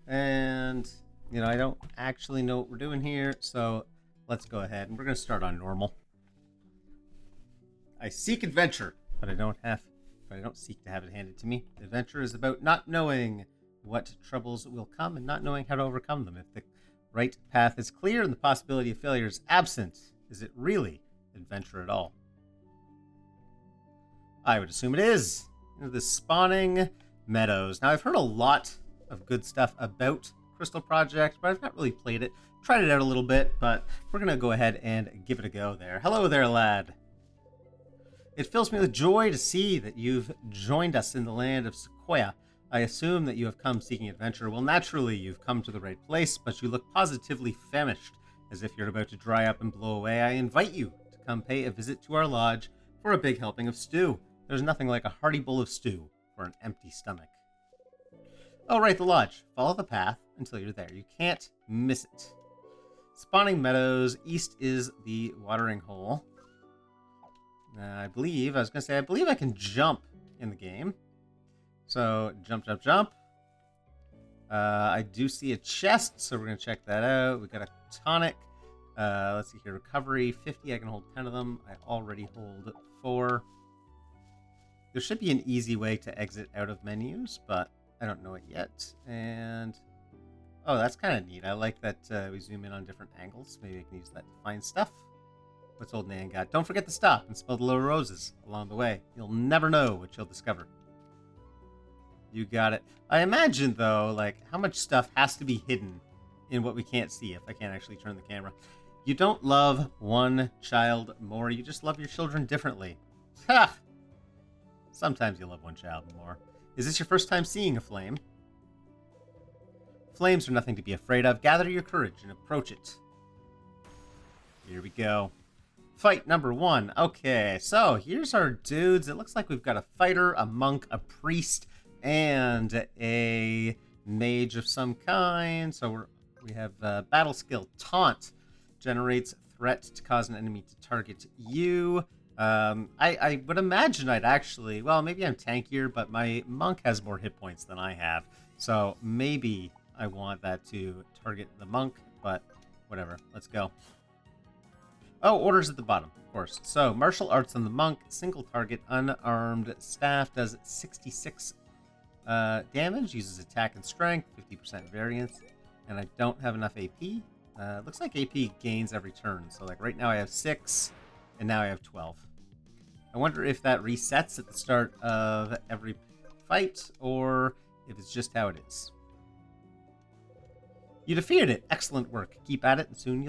And, you know, I don't actually know what we're doing here, so let's go ahead and we're going to start on normal. I seek adventure, but I don't seek to have it handed to me. Adventure is about not knowing what troubles will come and not knowing how to overcome them. If the right path is clear and the possibility of failure is absent, is it really adventure at all? I would assume it is. You know, the spawning meadows. Now, I've heard a lot of good stuff about Crystal Project, but I've not really played it. Tried it out a little bit, but we're going to go ahead and give it a go there. Hello there, lad. It fills me with joy to see that you've joined us in the land of Sequoia. I assume that you have come seeking adventure. Well, naturally, you've come to the right place, but you look positively famished, as if you're about to dry up and blow away. I invite you to come pay a visit to our lodge for a big helping of stew. There's nothing like a hearty bowl of stew for an empty stomach. Oh, right, the lodge. Follow the path until you're there. You can't miss it. Spawning meadows. East is the watering hole. I believe I can jump in the game. So, jump, jump, jump. I do see a chest, so we're going to check that out. We got a tonic. Let's see here. Recovery, 50. I can hold 10 of them. I already hold 4. There should be an easy way to exit out of menus, but I don't know it yet. And, oh, that's kind of neat. I like that we zoom in on different angles. Maybe I can use that to find stuff. What's old Nan got? Don't forget to stop and smell the little roses along the way. You'll never know what you'll discover. You got it. I imagine, though, like, how much stuff has to be hidden in what we can't see if I can't actually turn the camera. You don't love one child more. You just love your children differently. Ha! Sometimes you love one child more. Is this your first time seeing a flame? Flames are nothing to be afraid of. Gather your courage and approach it. Here we go. Fight number 1. Okay, so here's our dudes. It looks like we've got a fighter, a monk, a priest, and a mage of some kind. So we have battle skill. Taunt generates threat to cause an enemy to target you. I would imagine I'd actually, well, maybe I'm tankier, but my monk has more hit points than I have. So maybe I want that to target the monk, but whatever. Let's go. Oh, orders at the bottom, of course. So, martial arts on the monk, single target, unarmed staff, does 66 damage, uses attack and strength, 50% variance, and I don't have enough AP. Looks like AP gains every turn, so like right now I have 6, and now I have 12. I wonder if that resets at the start of every fight, or if it's just how it is. You defeated it. Excellent work. Keep at it, and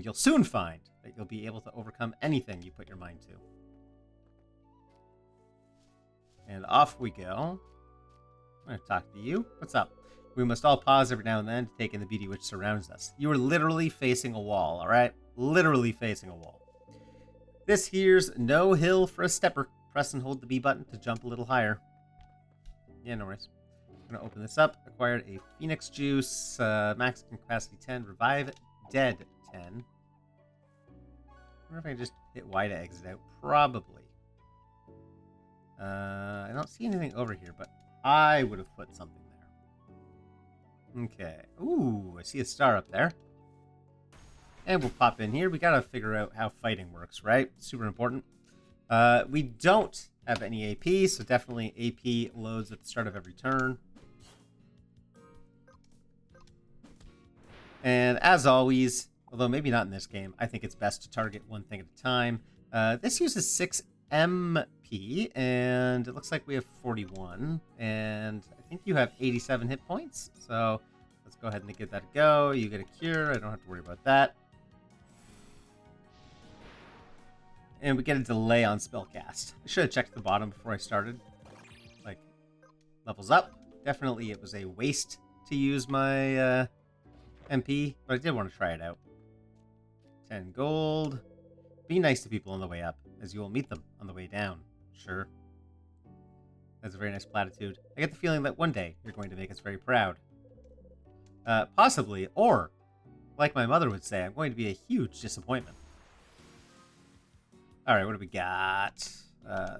you'll soon find that you'll be able to overcome anything you put your mind to. And off we go. I'm going to talk to you. What's up? We must all pause every now and then to take in the beauty which surrounds us. You are literally facing a wall, all right? Literally facing a wall. This here's no hill for a stepper. Press and hold the B button to jump a little higher. Yeah, no worries. I'm going to open this up. Acquired a Phoenix Juice, max capacity 10, revive dead 10. I wonder if I can just hit Y to exit out. Probably. I don't see anything over here, but I would have put something there. Okay. Ooh, I see a star up there. And we'll pop in here. We gotta figure out how fighting works, right? Super important. We don't have any AP, so definitely AP loads at the start of every turn. And as always, although maybe not in this game, I think it's best to target one thing at a time. This uses 6 MP, and it looks like we have 41. And I think you have 87 hit points, so let's go ahead and give that a go. You get a cure. I don't have to worry about that. And we get a delay on spellcast. I should have checked the bottom before I started. Like, levels up. Definitely it was a waste to use my MP, but I did want to try it out. 10 gold. Be nice to people on the way up, as you will meet them on the way down. Sure. That's a very nice platitude. I get the feeling that one day you're going to make us very proud. Possibly, or, like my mother would say, I'm going to be a huge disappointment. Alright, what do we got? I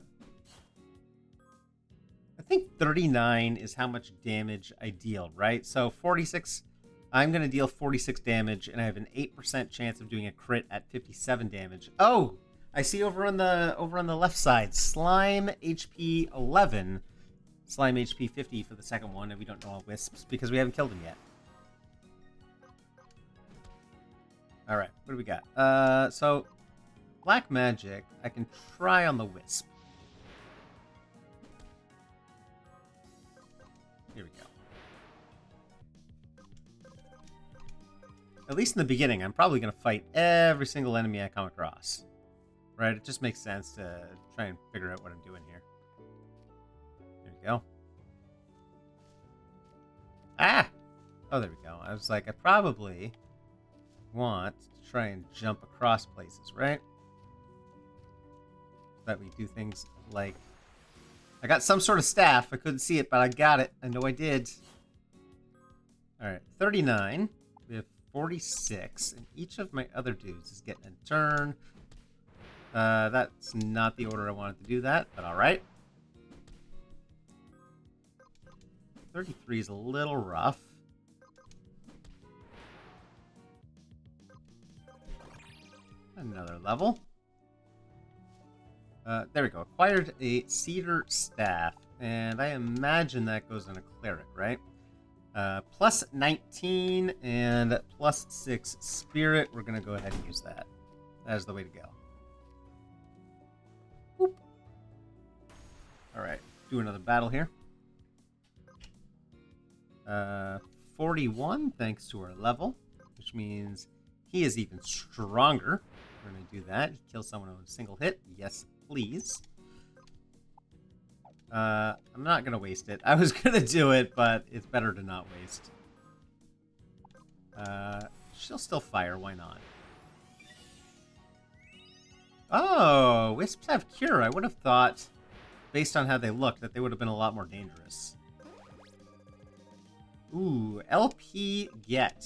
think 39 is how much damage I deal, right? So 46, I'm going to deal 46 damage, and I have an 8% chance of doing a crit at 57 damage. Oh, I see over on the left side, Slime HP 11, Slime HP 50 for the second one, and we don't know all wisps because we haven't killed him yet. All right, what do we got? So black magic, I can try on the wisp. Here we go. At least in the beginning, I'm probably going to fight every single enemy I come across. Right? It just makes sense to try and figure out what I'm doing here. There we go. Ah! Oh, there we go. I was like, I probably want to try and jump across places, right? So that we do things like... I got some sort of staff. I couldn't see it, but I got it. I know I did. Alright, 39. We have 46. And each of my other dudes is getting a turn. That's not the order I wanted to do that, but alright. 33 is a little rough. Another level. There we go. Acquired a cedar staff, and I imagine that goes on a cleric, right? Plus 19 and plus 6 spirit. We're going to go ahead and use that. That is the way to go. Whoop. All right. Do another battle here. 41, thanks to our level, which means he is even stronger. We're going to do that. Kill someone on a single hit. Yes, please. I'm not going to waste it. I was going to do it, but it's better to not waste. She'll still fire. Why not? Oh, wisps have cure. I would have thought, based on how they look, that they would have been a lot more dangerous. Ooh, LP get.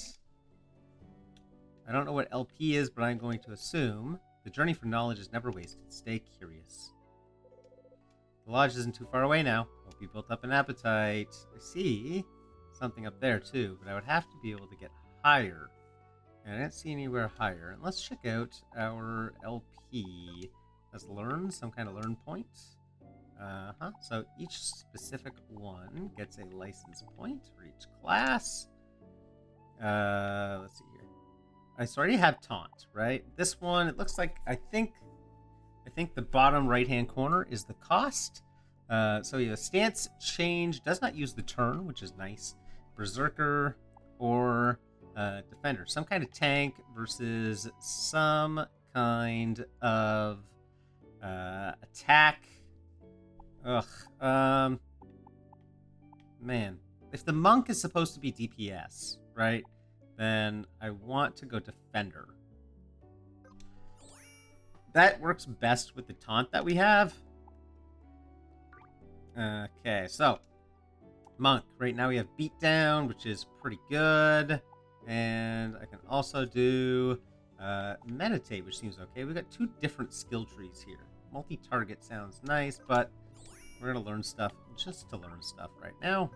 I don't know what LP is, but I'm going to assume the journey for knowledge is never wasted. Stay curious. The lodge isn't too far away now. Hope you built up an appetite. I see something up there too, but I would have to be able to get higher. And I didn't see anywhere higher. And let's check out our LP. Let's learn some kind of learn point. So each specific one gets a license point for each class. Let's see here. I already have taunt, right? This one, it looks like, I think the bottom right-hand corner is the cost. So you have stance change, does not use the turn, which is nice. Berserker or defender. Some kind of tank versus some kind of attack. Ugh. Man. If the monk is supposed to be DPS, right? Then I want to go defender. That works best with the taunt that we have. Okay, so monk. Right now we have beatdown, which is pretty good. And I can also do meditate, which seems okay. We've got two different skill trees here. Multi-target sounds nice, but we're going to learn stuff just to learn stuff right now.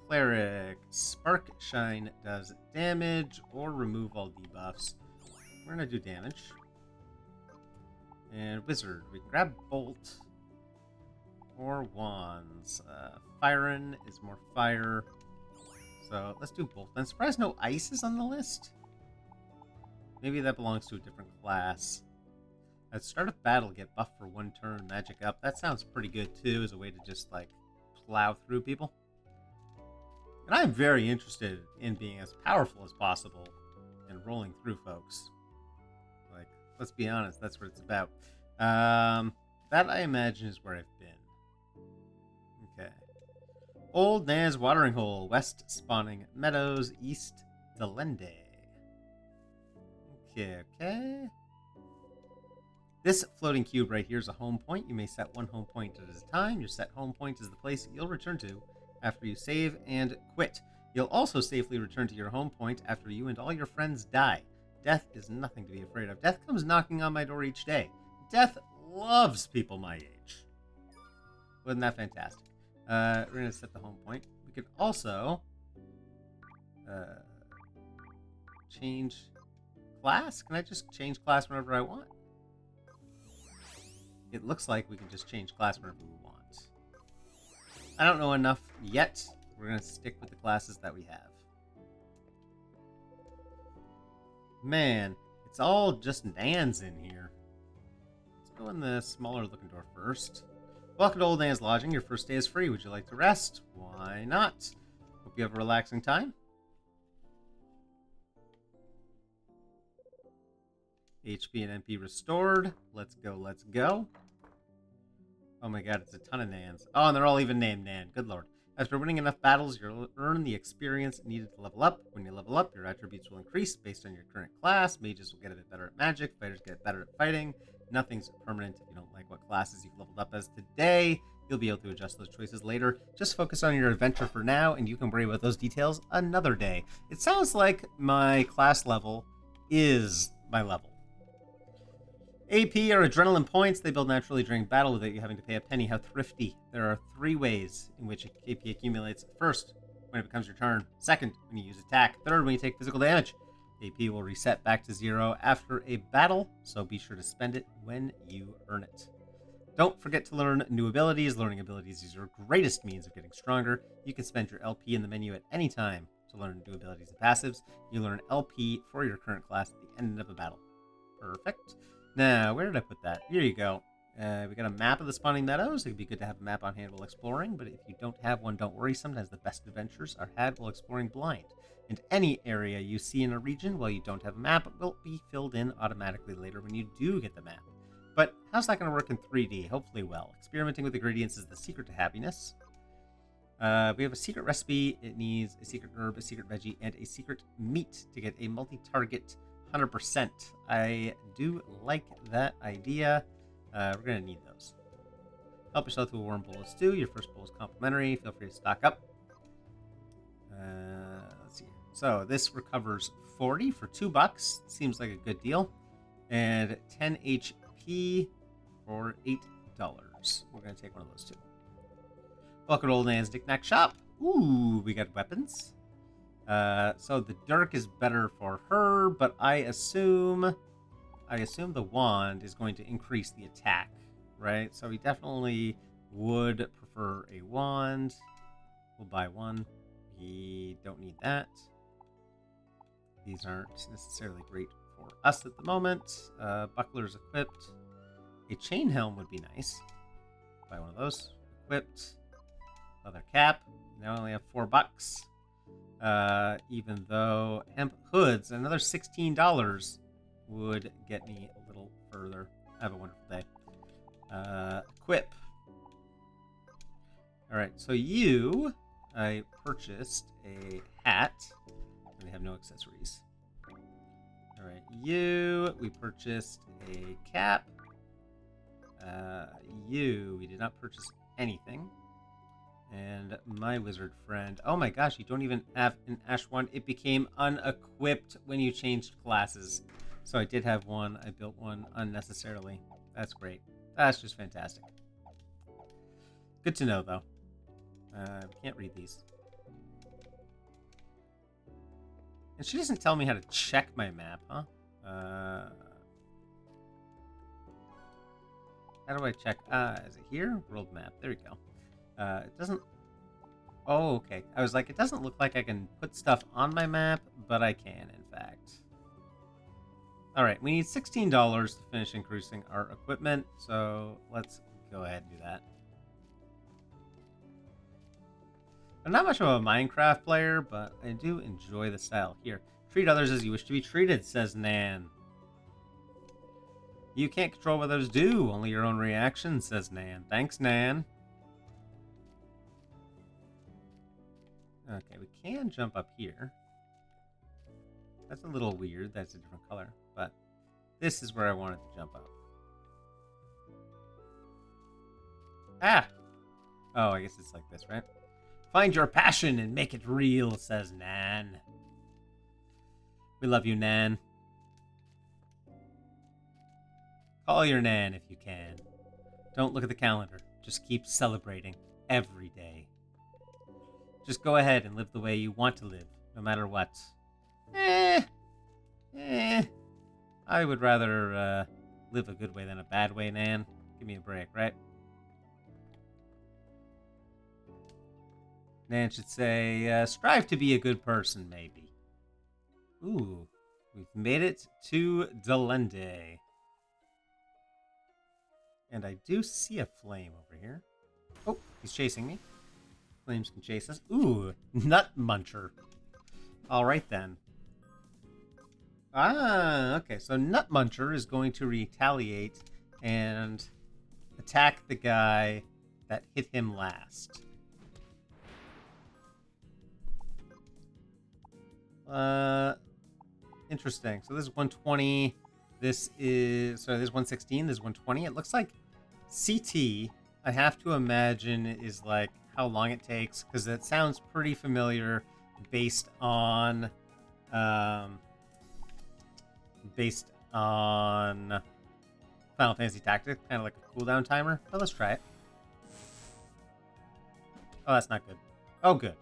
Cleric. Spark Shine does damage or remove all debuffs. We're going to do damage. And Wizard. We can grab Bolt or Wands. Firen is more fire. So let's do Bolt. I'm surprised no ice is on the list. Maybe that belongs to a different class. At start of battle, get buffed for 1 turn, magic up. That sounds pretty good too, as a way to just like plow through people. And I'm very interested in being as powerful as possible and rolling through folks. Like, let's be honest, that's what it's about. That I imagine is where I've been. Okay. Old Nan's Watering Hole, west spawning meadows, east Delende. Okay. This floating cube right here is a home point. You may set 1 home point at a time. Your set home point is the place you'll return to after you save and quit. You'll also safely return to your home point after you and all your friends die. Death is nothing to be afraid of. Death comes knocking on my door each day. Death loves people my age. Wasn't that fantastic? We're going to set the home point. We could also change class. Can I just change class whenever I want? It looks like we can just change class whenever we want. I don't know enough yet. We're going to stick with the classes that we have. Man, it's all just Nans in here. Let's go in the smaller looking door first. Welcome to Old Nan's Lodging. Your first day is free. Would you like to rest? Why not? Hope you have a relaxing time. HP and MP restored. Let's go, let's go. Oh my god, it's a ton of Nans. Oh, and they're all even named Nan. Good lord. After winning enough battles, you'll earn the experience needed to level up. When you level up, your attributes will increase based on your current class. Mages will get a bit better at magic. Fighters get better at fighting. Nothing's permanent. If you don't like what classes you've leveled up as today, you'll be able to adjust those choices later. Just focus on your adventure for now, and you can worry about those details another day. It sounds like my class level is my level. AP are adrenaline points. They build naturally during battle without you having to pay a penny. How thrifty. There are 3 ways in which AP accumulates. First, when it becomes your turn. Second, when you use attack. Third, when you take physical damage. AP will reset back to 0 after a battle, so be sure to spend it when you earn it. Don't forget to learn new abilities. Learning abilities is your greatest means of getting stronger. You can spend your LP in the menu at any time to learn new abilities and passives. You learn LP for your current class at the end of a battle. Perfect. Now, where did I put that? Here you go. We got a map of the spawning meadows. It'd be good to have a map on hand while exploring, but if you don't have one, don't worry. Sometimes the best adventures are had while exploring blind. And any area you see in a region while you don't have a map will be filled in automatically later when you do get the map. But how's that going to work in 3D? Hopefully well. Experimenting with ingredients is the secret to happiness. We have a secret recipe. It needs a secret herb, a secret veggie, and a secret meat to get a multi-target 100%. I do like that idea. We're going to need those. Help yourself to a warm bowl of stew. Your first bowl is complimentary. Feel free to stock up. Let's see. So this recovers 40 for $2. Seems like a good deal. And 10 HP for $8. We're going to take one of those two. Welcome to Old Nan's Knick-Knack Shop. Ooh, we got weapons. So the dirk is better for her, but I assume the wand is going to increase the attack, right? So we definitely would prefer a wand. We'll buy one. We don't need that. These aren't necessarily great for us at the moment. Buckler's equipped. A chain helm would be nice. Buy one of those. Equipped. Leather cap. Now I only have $4. Even though hemp hoods, another $16 would get me a little further. Have a wonderful day. Equip. Alright, so I purchased a hat. And they have no accessories. Alright, we purchased a cap. We did not purchase anything. And my wizard friend. Oh my gosh, you don't even have an ash wand. It became unequipped when you changed classes. So I did have one. I built one unnecessarily. That's great. That's just fantastic. Good to know, though. Can't read these. And she doesn't tell me how to check my map, huh? How do I check? Is it here? World map. There we go. It doesn't... Oh, okay. I was like, it doesn't look like I can put stuff on my map, but I can, in fact. Alright, we need $16 to finish increasing our equipment, so let's go ahead and do that. I'm not much of a Minecraft player, but I do enjoy the style. Here, treat others as you wish to be treated, says Nan. You can't control what others do, only your own reaction, says Nan. Thanks, Nan. Okay, we can jump up here. That's a little weird. That's a different color. But this is where I wanted to jump up. Ah! Oh, I guess it's like this, right? Find your passion and make it real, says Nan. We love you, Nan. Call your Nan if you can. Don't look at the calendar. Just keep celebrating. every day. Just go ahead and live the way you want to live, no matter what. I would rather live a good way than a bad way, Nan. Give me a break, right? Nan should say, strive to be a good person, maybe. Ooh, we've made it to Delende. And I do see a flame over here. Oh, he's chasing me. Flames can chase us. Ooh, Nut Muncher. Alright then. Ah, okay, so Nut Muncher is going to retaliate and attack the guy that hit him last. Interesting. So this is 120. This is 116. This is 120. It looks like CT, I have to imagine, is like how long it takes, because it sounds pretty familiar based on Final Fantasy Tactics, kind of like a cooldown timer. But let's try it. Oh, that's not good. Oh, good.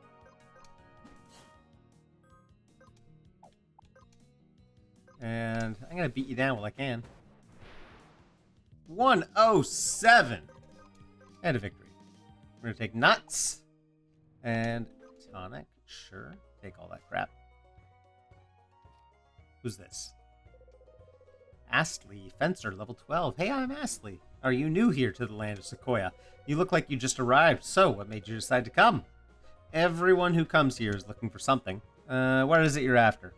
And I'm going to beat you down while I can. 107! And a victory. We're going to take nuts. And tonic. Sure. Take all that crap. Who's this? Astley, Fencer, level 12. Hey, I'm Astley. Are you new here to the land of Sequoia? You look like you just arrived. So, what made you decide to come? Everyone who comes here is looking for something. What is it you're after?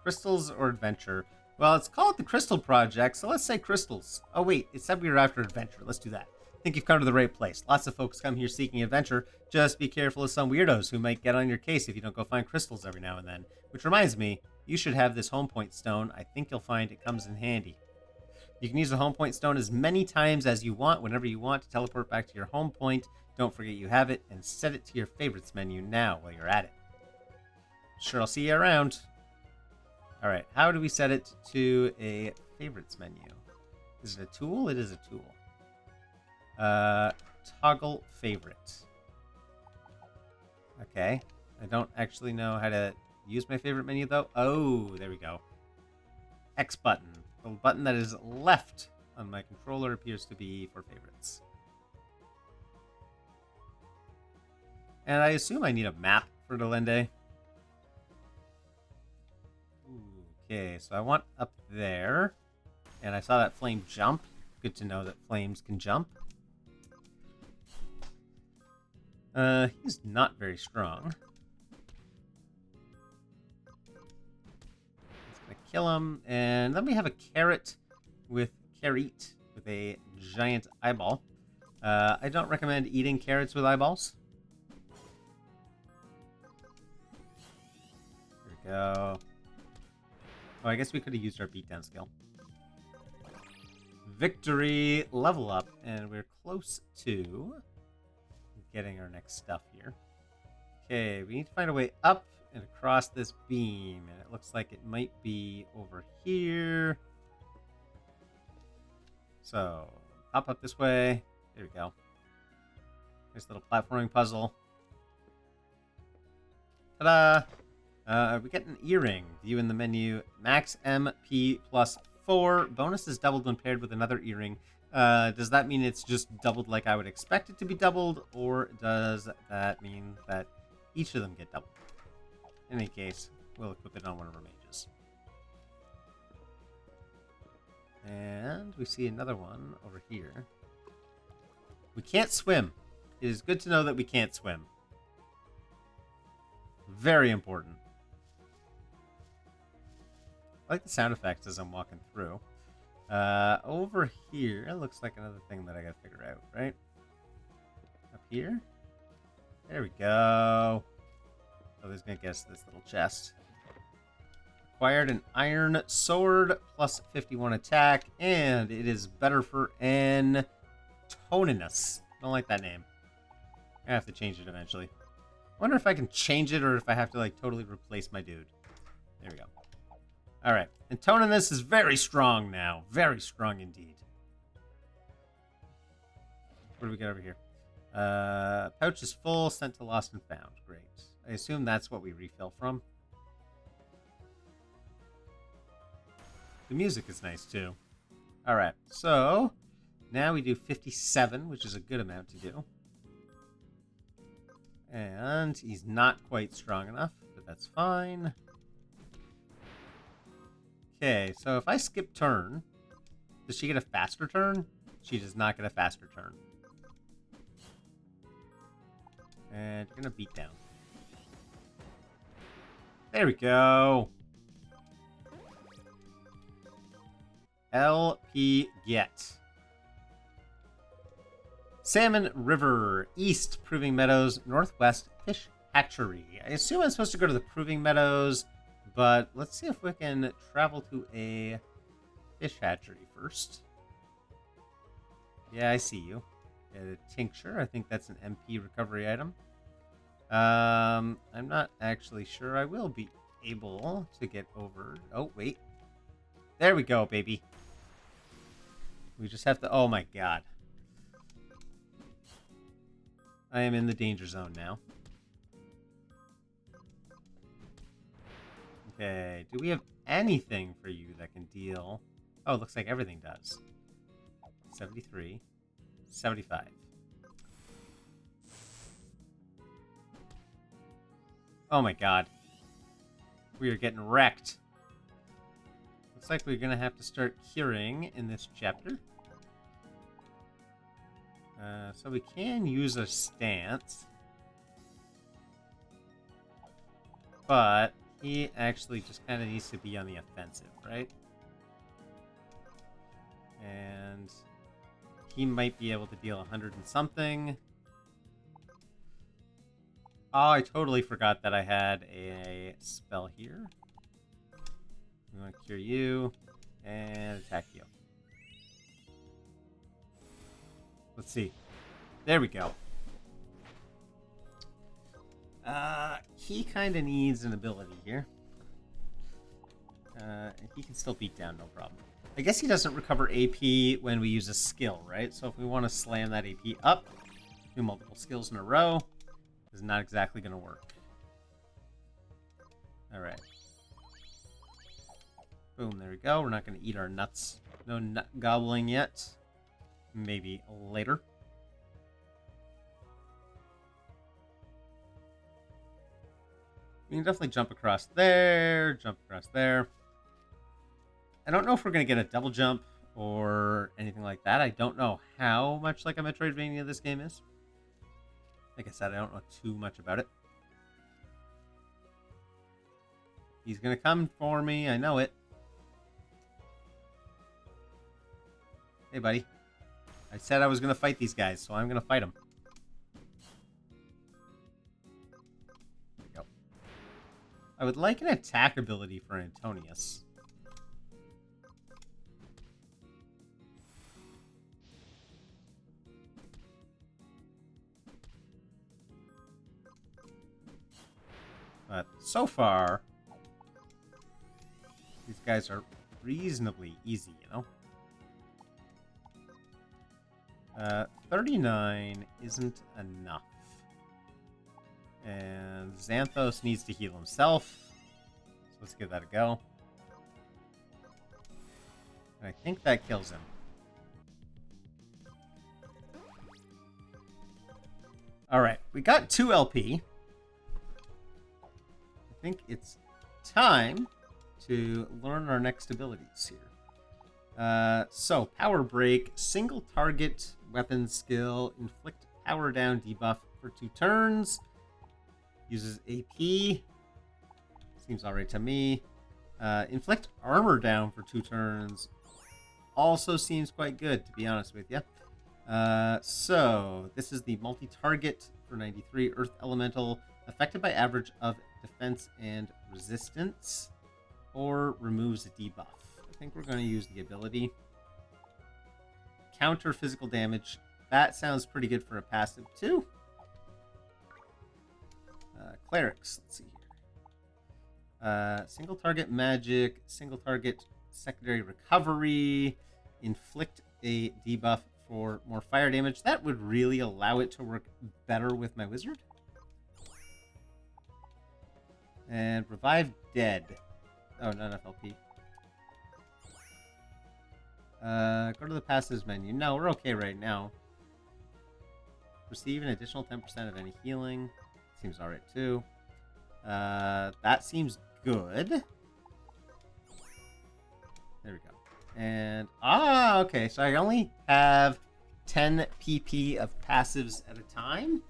Crystals or adventure? Well, it's called the Crystal Project, so let's say crystals. Oh wait, it said we were after adventure. Let's do that. I think you've come to the right place. Lots of folks come here seeking adventure. Just be careful of some weirdos who might get on your case if you don't go find crystals every now and then. Which reminds me, you should have this home point stone. I think you'll find it comes in handy. You can use the home point stone as many times as you want, whenever you want, to teleport back to your home point. Don't forget you have it, and set it to your favorites menu now while you're at it. Sure, I'll see you around. Alright, how do we set it to a favorites menu? Is it a tool? It is a tool. Toggle favorite. Okay. I don't actually know how to use my favorite menu, though. Oh, there we go. X button. The button that is left on my controller appears to be for favorites. And I assume I need a map for Delende. Okay, so I want up there. And I saw that flame jump. Good to know that flames can jump. He's not very strong. It's gonna kill him. And then we have a carrot with a giant eyeball. I don't recommend eating carrots with eyeballs. There we go. Oh, I guess we could have used our beatdown skill. Victory, level up, and we're close to getting our next stuff here. Okay, we need to find a way up and across this beam, and it looks like it might be over here. So, hop up this way. There we go. Nice little platforming puzzle. Ta-da! We get an earring. View in the menu. Max MP plus 4. Bonus is doubled when paired with another earring. Does that mean it's just doubled like I would expect it to be doubled? Or does that mean that each of them get doubled? In any case, we'll equip it on one of our mages. And we see another one over here. We can't swim. It is good to know that we can't swim. Very important. I like the sound effects as I'm walking through. Over here, it looks like another thing that I gotta figure out, right? Up here? There we go. Oh, this is gonna get us this little chest. Acquired an iron sword, plus 51 attack, and it is better for Antoninus. Don't like that name. I have to change it eventually. I wonder if I can change it or if I have to like totally replace my dude. There we go. Alright. Antoninus is very strong now. Very strong indeed. What do we got over here? Pouch is full, sent to lost and found. Great. I assume that's what we refill from. The music is nice too. Alright, so now we do 57, which is a good amount to do. And he's not quite strong enough, but that's fine. Okay, so if I skip turn, does she get a faster turn? She does not get a faster turn. And you're gonna beat down. There we go. LP get. Salmon River, east, Proving Meadows, northwest, Fish Hatchery. I assume I'm supposed to go to the Proving Meadows, but let's see if we can travel to a Fish Hatchery first. Yeah, I see you. A tincture, I think that's an MP recovery item. I'm not actually sure I will be able to get over. Oh, wait. There we go, baby. We just have to... Oh, my God. I am in the danger zone now. Okay, do we have anything for you that can deal... Oh, it looks like everything does. 73. 75. Oh my god. We are getting wrecked. Looks like we're going to have to start curing in this chapter. So we can use a stance. But he actually just kind of needs to be on the offensive, right? And he might be able to deal 100 and something. Oh, I totally forgot that I had a spell here. We want to cure you and attack you. Let's see. There we go. He kind of needs an ability here. And he can still beat down, no problem. I guess he doesn't recover AP when we use a skill, right? So if we want to slam that AP up, do multiple skills in a row, is not exactly going to work. Alright. Boom, there we go. We're not going to eat our nuts. No nut gobbling yet. Maybe later. We can definitely jump across there, jump across there. I don't know if we're going to get a double jump or anything like that. I don't know how much like a Metroidvania this game is. Like I said, I don't know too much about it. He's going to come for me. I know it. Hey, buddy. I said I was going to fight these guys, so I'm going to fight them. There we go. I would like an attack ability for Antonius. But so far, these guys are reasonably easy, you know? 39 isn't enough. And Xanthos needs to heal himself. So let's give that a go. And I think that kills him. Alright, we got 2 LP. I think it's time to learn our next abilities here. So, Power Break, single target weapon skill, inflict power down debuff for 2 turns. Uses AP. Seems alright to me. Inflict armor down for 2 turns. Also seems quite good, to be honest with you. So, this is the multi-target for 93. Earth Elemental, affected by average of defense and resistance, or removes a debuff. I think we're going to use the ability. Counter physical damage. That sounds pretty good for a passive, too. Clerics. Let's see here. Single target magic. Single target secondary recovery. Inflict a debuff for more fire damage. That would really allow it to work better with my wizard. And revive dead. Oh, not enough LP. Go to the passives menu. No, we're okay right now. Receive an additional 10% of any healing. Seems alright too. That seems good. There we go. And, okay. So I only have 10 PP of passives at a time.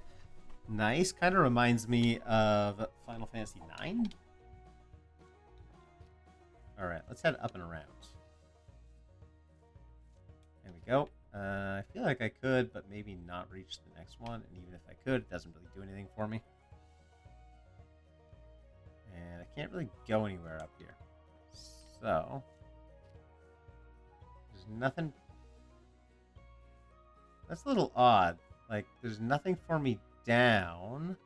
Nice. Kind of reminds me of Final Fantasy IX. Alright, let's head up and around. There we go. I feel like I could, but maybe not reach the next one. And even if I could, it doesn't really do anything for me. And I can't really go anywhere up here. So, there's nothing. That's a little odd. Like, there's nothing for me down,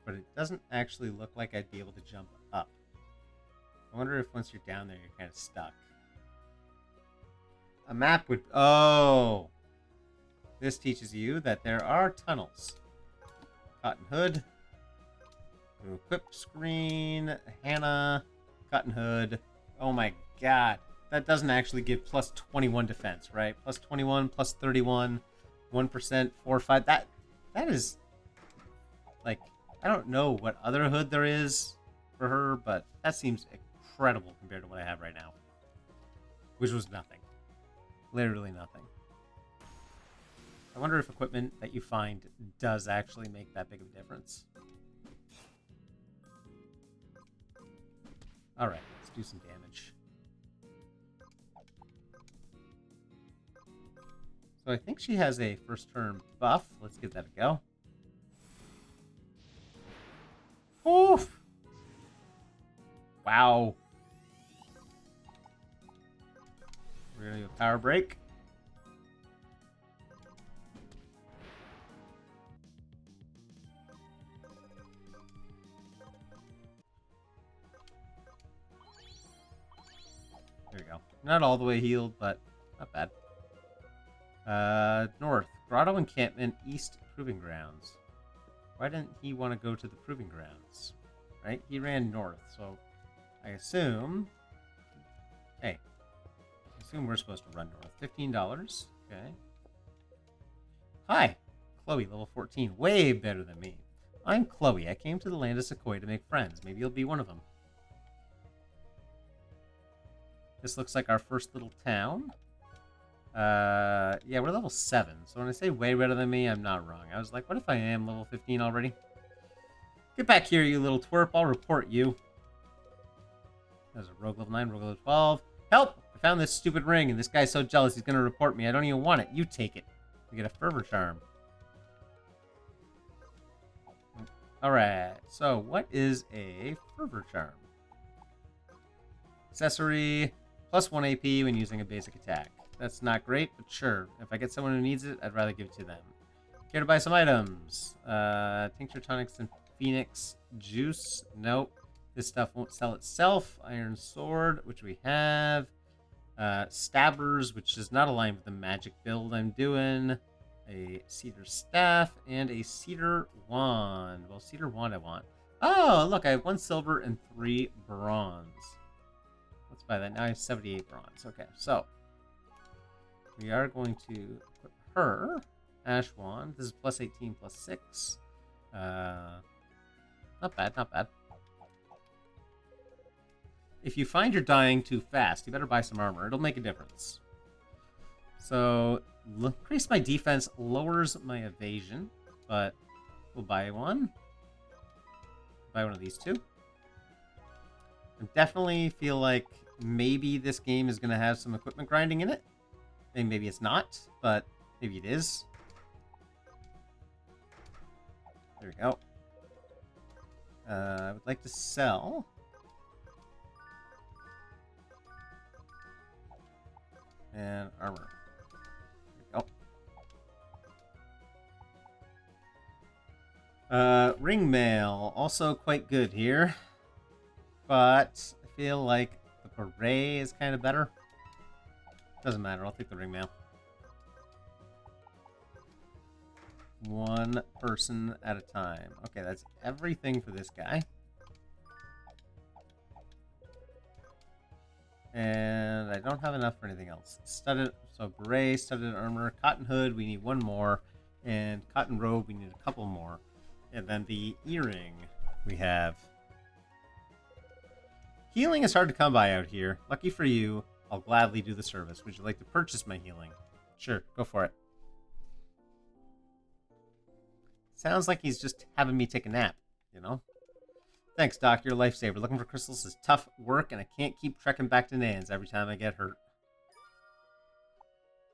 but it doesn't actually look like I'd be able to jump up. I wonder if once you're down there, you're kind of stuck. A map would... Oh! This teaches you that there are tunnels. Cotton Hood. Equip screen. Hannah. Cotton Hood. Oh my god. That doesn't actually give plus 21 defense, right? Plus 21, plus 31, 1%, 4, 5. That is... Like, I don't know what other hood there is for her, but that seems incredible compared to what I have right now. Which was nothing. Literally nothing. I wonder if equipment that you find does actually make that big of a difference. Alright, let's do some damage. So I think she has a first turn buff. Let's give that a go. Oof! Wow. We're going to do a power break. There we go. Not all the way healed, but not bad. North. Grotto encampment, east proving grounds. Why didn't he want to go to the proving grounds? Right? He ran north, so I assume... Hey. I assume we're supposed to run north. $15. Okay. Hi. Chloe, level 14. Way better than me. I'm Chloe. I came to the land of Sequoia to make friends. Maybe you'll be one of them. This looks like our first little town. Yeah, we're level 7. So when I say way better than me, I'm not wrong. I was like, what if I am level 15 already? Get back here, you little twerp. I'll report you. There's a rogue level 9, rogue level 12. Help! I found this stupid ring, and this guy's so jealous he's gonna report me. I don't even want it. You take it. We get a fervor charm. Alright, so what is a fervor charm? Accessory, plus 1 AP when using a basic attack. That's not great, but sure. If I get someone who needs it, I'd rather give it to them. Care to buy some items? Tincture, tonics, and phoenix juice. Nope. This stuff won't sell itself. Iron sword, which we have. Stabbers, which is not aligned with the magic build I'm doing. A cedar staff and a cedar wand. Well, cedar wand I want. Oh, look, I have 1 silver and 3 bronze. Let's buy that. Now I have 78 bronze. Okay, so we are going to equip her ash wand. This is plus 18, plus 6. Not bad, not bad. If you find you're dying too fast, you better buy some armor. It'll make a difference. So, increase my defense, lowers my evasion, but we'll buy one. Buy one of these two. I definitely feel like maybe this game is going to have some equipment grinding in it. And maybe it's not, but maybe it is. There we go. I would like to sell. And armor. There we go. Ring mail, also quite good here. But I feel like the beret is kind of better. Doesn't matter, I'll take the ring mail. One person at a time. Okay, that's everything for this guy. And I don't have enough for anything else. Studded, so beret, studded armor, cotton hood, we need one more. And cotton robe, we need a couple more. And then the earring we have. Healing is hard to come by out here. Lucky for you, I'll gladly do the service. Would you like to purchase my healing? Sure, go for it. Sounds like he's just having me take a nap, you know? Thanks, Doc. You're a lifesaver. Looking for crystals is tough work, and I can't keep trekking back to Nan's every time I get hurt.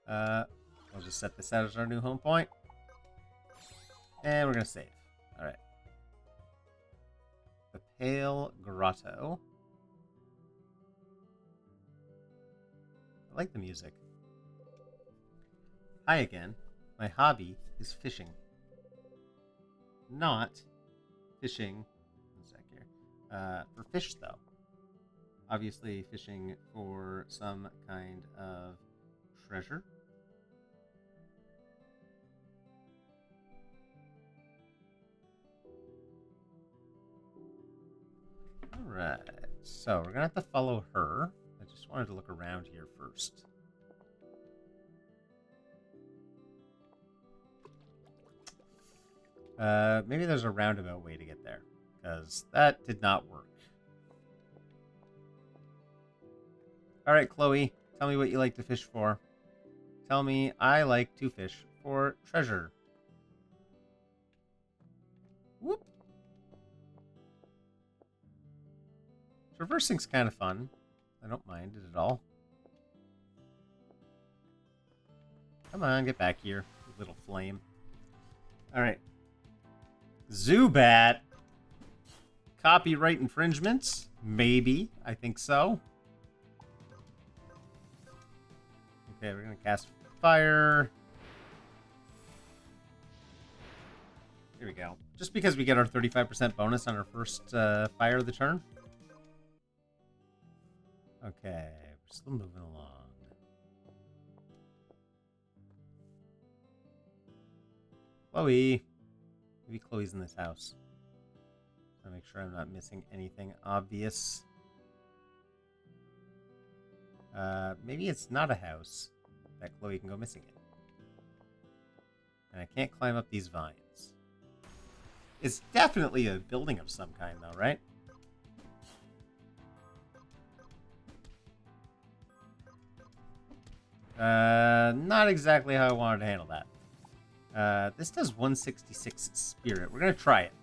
We'll just set this out as our new home point. And we're going to save. Alright. The Pale Grotto. I like the music. Hi again. My hobby is fishing. Not fishing... for fish, though. Obviously, fishing for some kind of treasure. Alright, so we're gonna have to follow her. I just wanted to look around here first. Maybe there's a roundabout way to get there. Because that did not work. Alright, Chloe. Tell me what you like to fish for. Tell me I like to fish for treasure. Whoop. Traversing's kind of fun. I don't mind it at all. Come on, get back here, little flame. Alright. Zubat. Copyright infringements? Maybe. I think so. Okay, we're going to cast fire. Here we go. Just because we get our 35% bonus on our first fire of the turn. Okay, we're still moving along. Chloe. Maybe Chloe's in this house. So make sure I'm not missing anything obvious. Maybe it's not a house that Chloe can go missing in. And I can't climb up these vines. It's definitely a building of some kind, though, right? Not exactly how I wanted to handle that. This does 166 spirit. We're going to try it.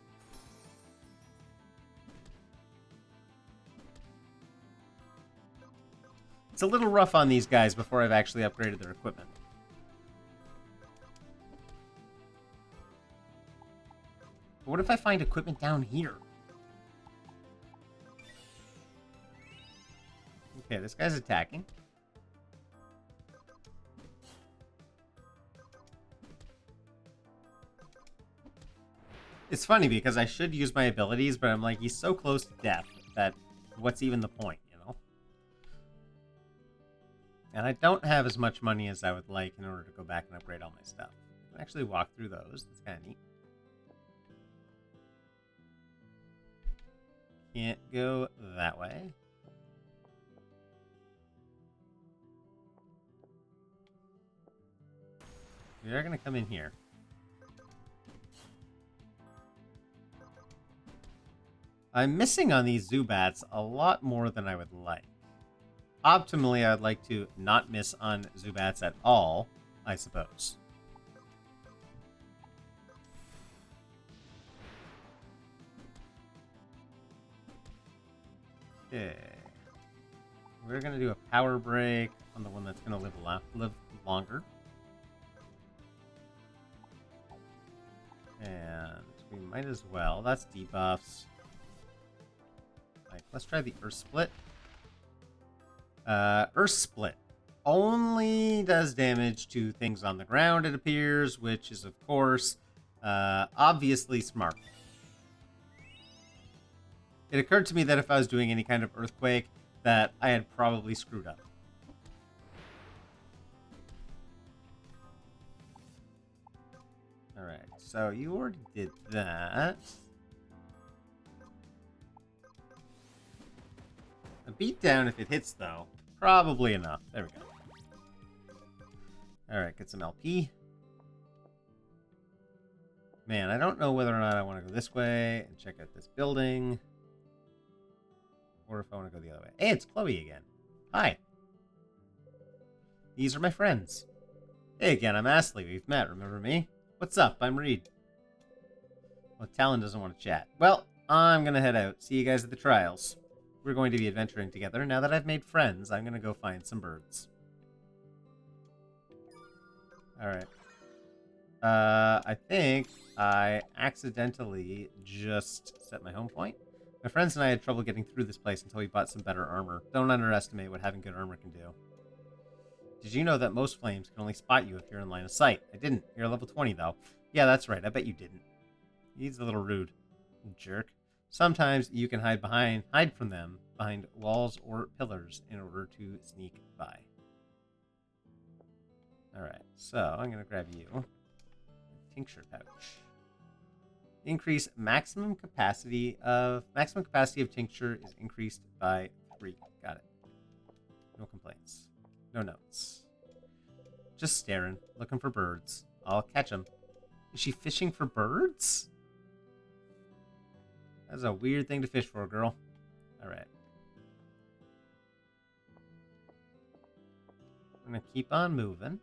It's a little rough on these guys before I've actually upgraded their equipment. But what if I find equipment down here? Okay, this guy's attacking. It's funny because I should use my abilities, but I'm like, he's so close to death that what's even the point, you know? And I don't have as much money as I would like in order to go back and upgrade all my stuff. I can actually walk through those. That's kind of neat. Can't go that way. We are going to come in here. I'm missing on these Zubats a lot more than I would like. Optimally, I'd like to not miss on Zubats at all, I suppose. Okay. We're going to do a power break on the one that's going to live longer. And we might as well. That's debuffs. Like, let's try the Earth Split. Earth Split only does damage to things on the ground, it appears, which is, of course, obviously smart. It occurred to me that if I was doing any kind of earthquake, that I had probably screwed up. Alright. so you already did that. A beat down if it hits, though. Probably enough. There we go. Alright, get some LP. Man, I don't know whether or not I want to go this way and check out this building. Or if I want to go the other way. Hey, it's Chloe again. Hi. These are my friends. Hey again, I'm Ashley. We've met, remember me? What's up? I'm Reed. Well, Talon doesn't want to chat. Well, I'm going to head out. See you guys at the trials. We're going to be adventuring together. Now that I've made friends, I'm going to go find some birds. Alright. I think I accidentally just set my home point. My friends and I had trouble getting through this place until we bought some better armor. Don't underestimate what having good armor can do. Did you know that most flames can only spot you if you're in line of sight? I didn't. You're level 20, though. Yeah, that's right. I bet you didn't. He's a little rude. Jerk. Sometimes you can hide from them behind walls or pillars in order to sneak by. Alright, so I'm going to grab you. Tincture pouch. Increase maximum capacity of tincture is increased by 3. Got it. No complaints. No notes. Just staring, looking for birds. I'll catch them. Is she fishing for birds? That's a weird thing to fish for, girl. Alright. I'm gonna keep on moving.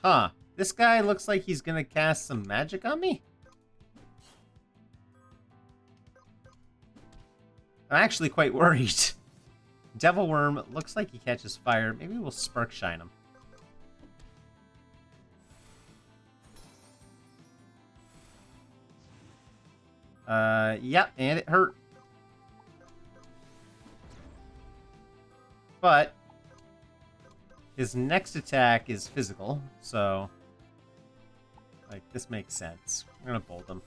Huh. This guy looks like he's gonna cast some magic on me? I'm actually quite worried. Devil Worm looks like he catches fire. Maybe we'll Spark Shine him. Yeah, and it hurt. But his next attack is physical, so like this makes sense. I'm gonna bolt him.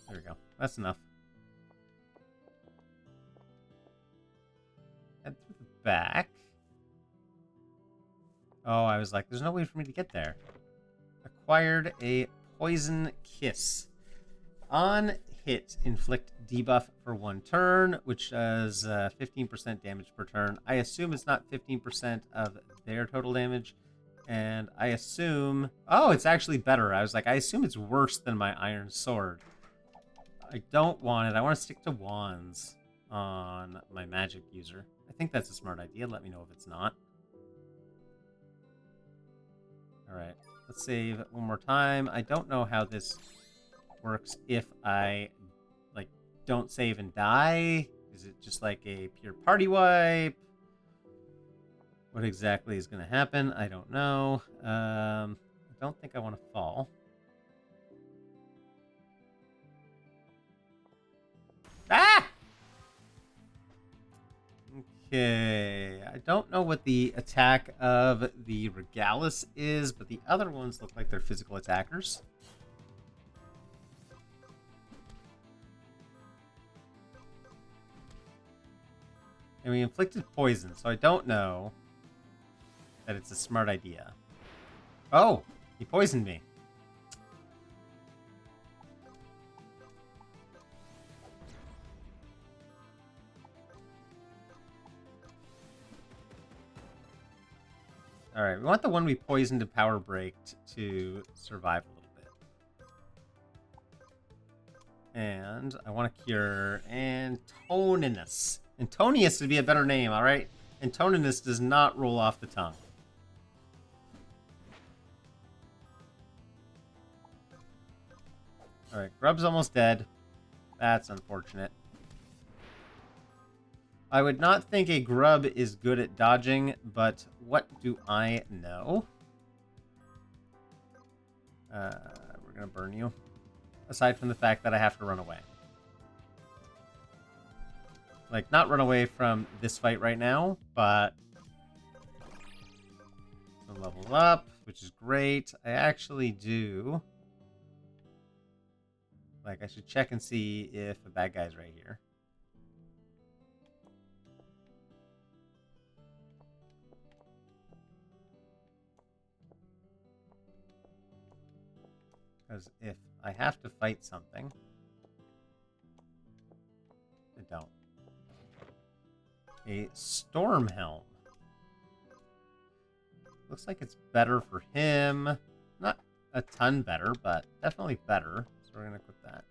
There we go. That's enough. Head through the back. Oh, I was like, there's no way for me to get there. Acquired a Poison Kiss. On hit, inflict debuff for 1 turn, which does 15% damage per turn. I assume it's not 15% of their total damage. And I assume... Oh, it's actually better. I was like, I assume it's worse than my Iron Sword. I don't want it. I want to stick to wands on my magic user. I think that's a smart idea. Let me know if it's not. Alright, let's save one more time. I don't know how this works if I, like, don't save and die. Is it just like a pure party wipe? What exactly is going to happen? I don't know. I don't think I want to fall. Ah! Okay, I don't know what the attack of the Regalis is, but the other ones look like they're physical attackers. And we inflicted poison, so I don't know that it's a smart idea. Oh, he poisoned me. Alright, we want the one we poisoned and power braked to survive a little bit. And I want to cure Antoninus. Antonius would be a better name, alright? Antoninus does not roll off the tongue. Alright, Grub's almost dead. That's unfortunate. I would not think a grub is good at dodging, but what do I know? We're going to burn you. Aside from the fact that I have to run away. Like, not run away from this fight right now, but... level up, which is great. I actually do. Like, I should check and see if the bad guy's right here. Because if I have to fight something, I don't. A storm helm. Looks like it's better for him. Not a ton better, but definitely better. So we're going to equip that.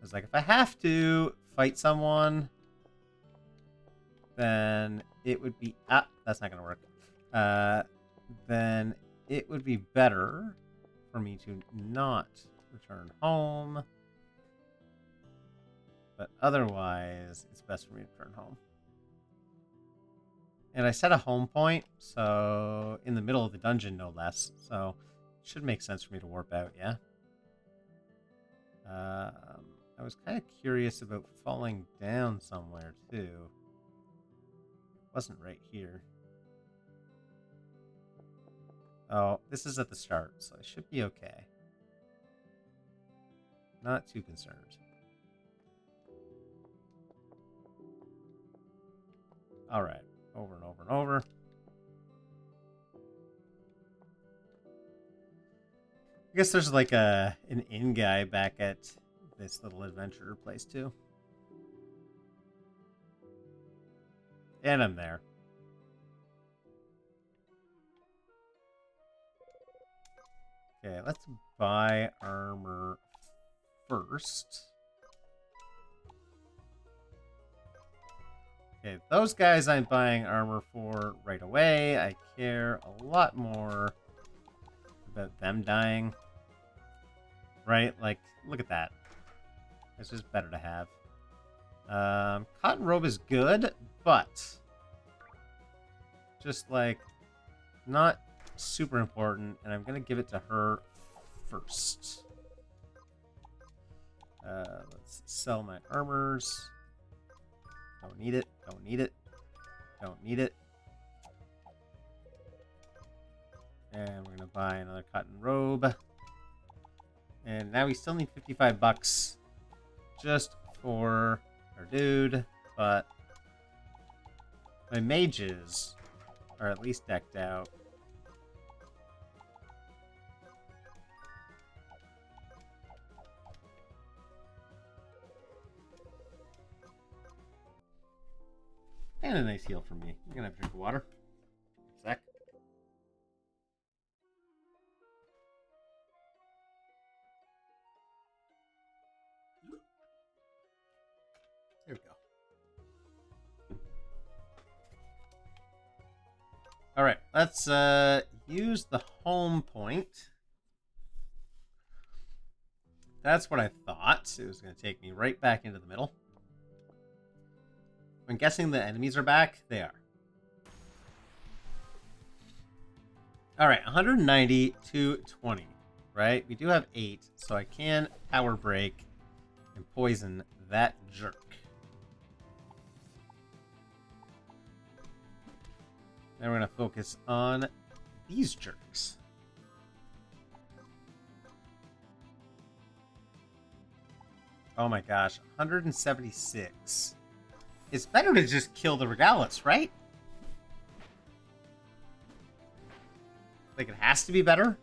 It's like, if I have to fight someone, then it would be... Ah, that's not going to work. Then it would be better for me to not return home. But otherwise, it's best for me to return home. And I set a home point, so in the middle of the dungeon, no less. So it should make sense for me to warp out, yeah? I was kind of curious about falling down somewhere, too. Wasn't right here. Oh, this is at the start, so I should be okay. Not too concerned. Alright, over and over and over. I guess there's like an inn guy back at this little adventurer place too. And I'm there. Okay, let's buy armor first. Okay, those guys I'm buying armor for right away. I care a lot more about them dying. Right? Like, look at that. It's just better to have. Cotton robe is good, but just like not super important, and I'm gonna give it to her first. Let's sell my armors. Don't need it. Don't need it. Don't need it. And we're gonna buy another cotton robe. And now we still need 55 bucks just for our dude, but my mages are at least decked out. And a nice heal from me. I'm gonna have a drink of water. Sec. There we go. Alright, let's use the home point. That's what I thought. It was going to take me right back into the middle. I'm guessing the enemies are back. They are. Alright, 190 to 20. Right? We do have 8, so I can power break and poison that jerk. Then we're going to focus on these jerks. Oh my gosh, 176. It's better to just kill the Regalis, right? Like, it has to be better.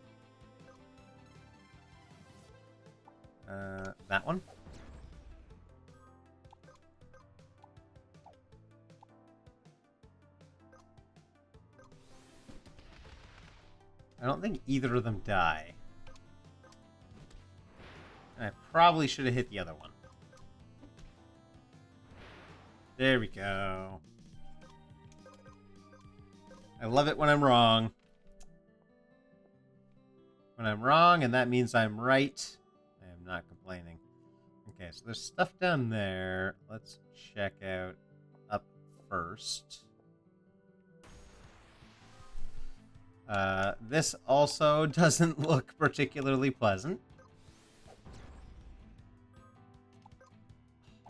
That one. I don't think either of them die. And I probably should have hit the other one. There we go. I love it when I'm wrong. When I'm wrong, and that means I'm right, I am not complaining. Okay, so there's stuff down there. Let's check out up first. This also doesn't look particularly pleasant.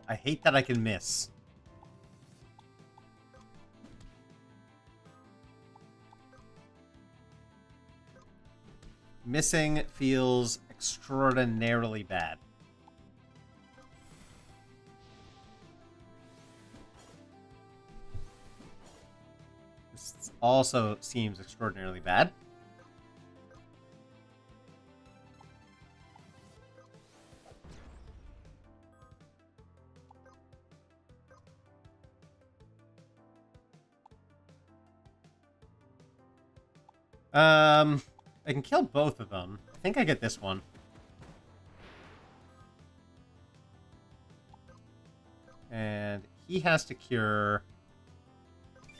I hate that I can miss. Missing feels extraordinarily bad. This also seems extraordinarily bad. I can kill both of them. I think I get this one. And he has to cure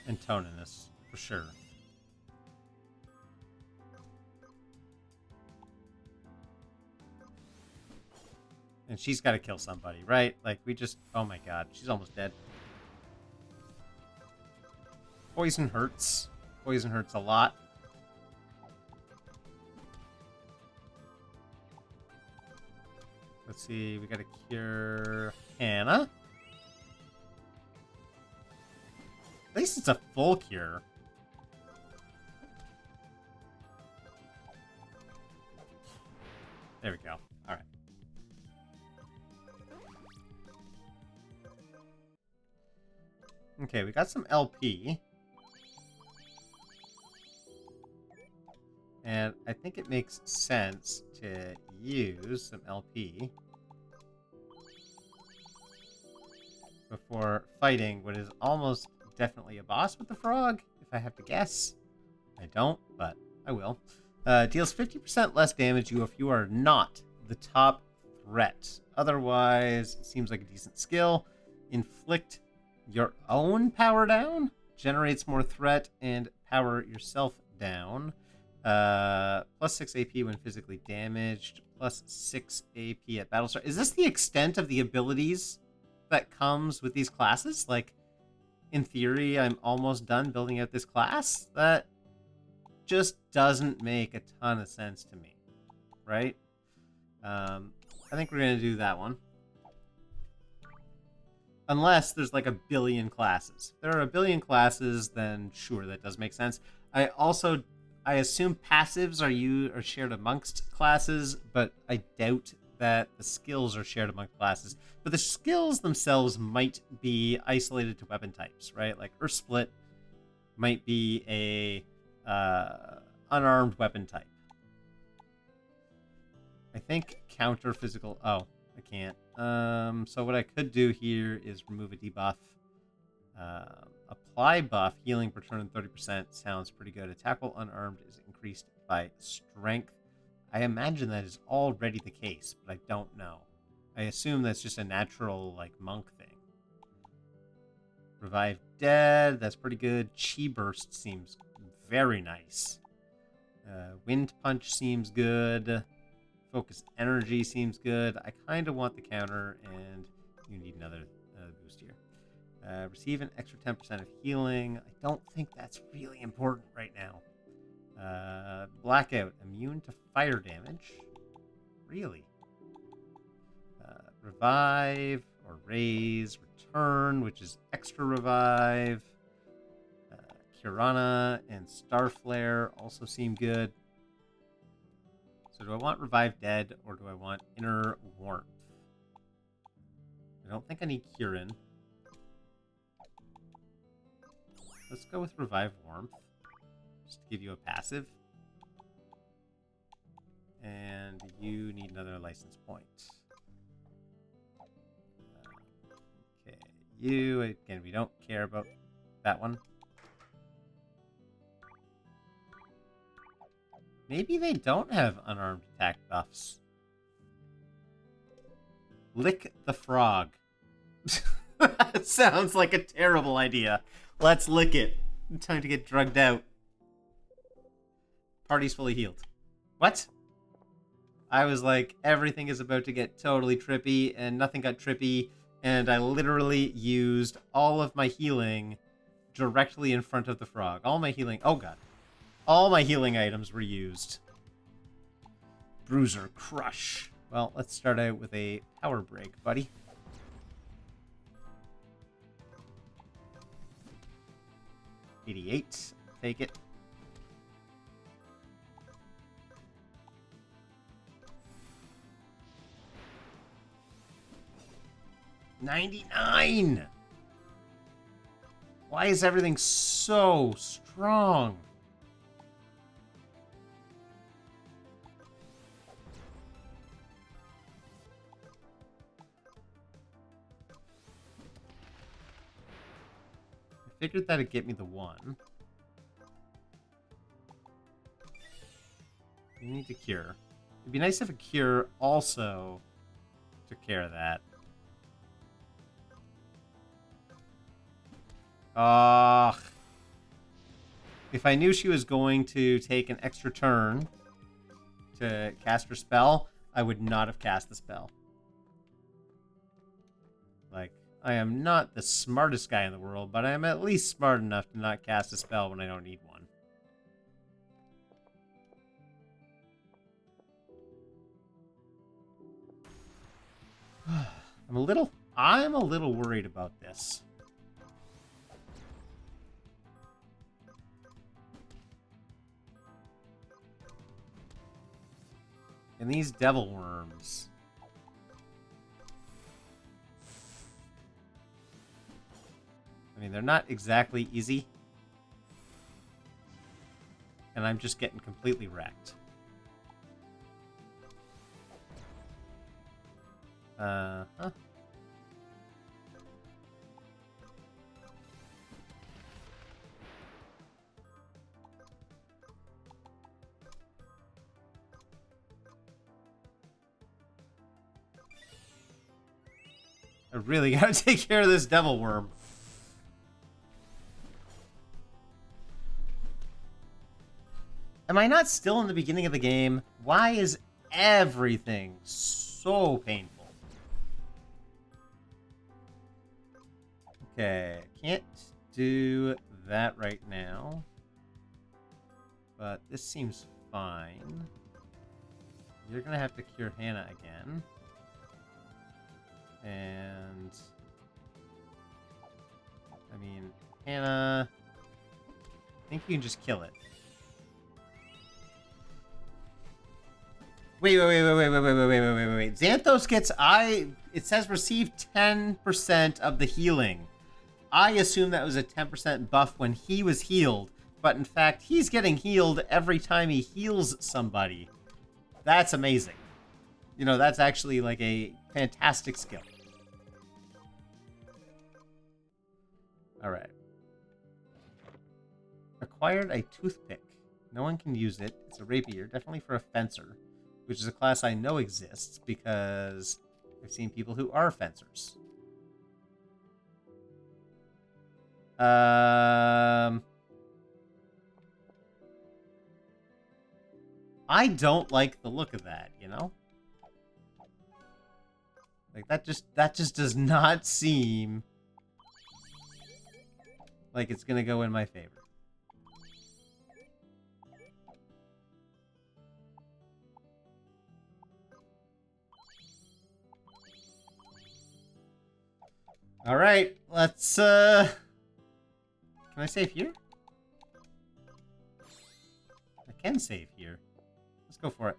Antoninus, for sure. And she's got to kill somebody, right? Like, we just... Oh my god, she's almost dead. Poison hurts. Poison hurts a lot. Let's see, we gotta cure Hannah. At least it's a full cure. There we go. Alright. Okay, we got some LP. And I think it makes sense to use some LP before fighting what is almost definitely a boss with the frog, if I have to guess. I don't, but I will. Deals 50% less damage to you if you are not the top threat. Otherwise, it seems like a decent skill. Inflict your own power down. Generates more threat and power yourself down. Plus 6 AP when physically damaged. Plus 6 AP at battle start. Is this the extent of the abilities that comes with these classes? Like, in theory, I'm almost done building out this class? That just doesn't make a ton of sense to me, right? I think we're going to do that one. Unless there's like a billion classes. If there are a billion classes, then sure, that does make sense. I assume passives are shared amongst classes, but I doubt that the skills are shared among classes. But the skills themselves might be isolated to weapon types, right? Like Earth Split might be a unarmed weapon type. I think counter physical... Oh, I can't. So what I could do here is remove a debuff. Apply buff, healing per turn 30% sounds pretty good. Attack while unarmed is increased by strength. I imagine that is already the case, but I don't know. I assume that's just a natural, like, monk thing. Revive dead, that's pretty good. Chi burst seems very nice. Wind punch seems good. Focus energy seems good. I kind of want the counter, and you need another boost here. Receive an extra 10% of healing. I don't think that's really important right now. Blackout. Immune to fire damage. Really? Revive or raise. Return, which is extra revive. Kirana and Starflare also seem good. So do I want Revive Dead or do I want Inner Warmth? I don't think I need Kirin. Let's go with Revive Warmth. Just to give you a passive. And you need another license point. Okay, you, again, we don't care about that one. Maybe they don't have unarmed attack buffs. Lick the frog. That sounds like a terrible idea. Let's lick it. Time to get drugged out. Party's fully healed. What? I was like, everything is about to get totally trippy, and nothing got trippy, and I literally used all of my healing directly in front of the frog. All my healing... Oh, God. All my healing items were used. Bruiser Crush. Well, let's start out with a power break, buddy. $88. Take it. 99! Why is everything so strong? I figured that'd get me the 1. You need to cure. It'd be nice if a cure also took care of that. If I knew she was going to take an extra turn to cast her spell, I would not have cast the spell. Like, I am not the smartest guy in the world, but I am at least smart enough to not cast a spell when I don't need one. I'm a little worried about this. And these devil worms. I mean, they're not exactly easy. And I'm just getting completely wrecked. Huh? I really gotta take care of this devil worm. Am I not still in the beginning of the game? Why is everything so painful? Okay, can't do that right now. But this seems fine. You're gonna have to cure Hannah again. And I mean, Hannah, I think you can just kill it. Wait. Xanthos gets it says receive 10% of the healing. I assume that was a 10% buff when he was healed, but in fact, he's getting healed every time he heals somebody. That's amazing. You know, that's actually like a fantastic skill. Alright. Acquired a toothpick. No one can use it. It's a rapier, definitely for a fencer, which is a class I know exists because I've seen people who are fencers. I don't like the look of that, you know? Like that just does not seem like it's gonna go in my favor. All right, let's can I save here? I can save here. Let's go for it.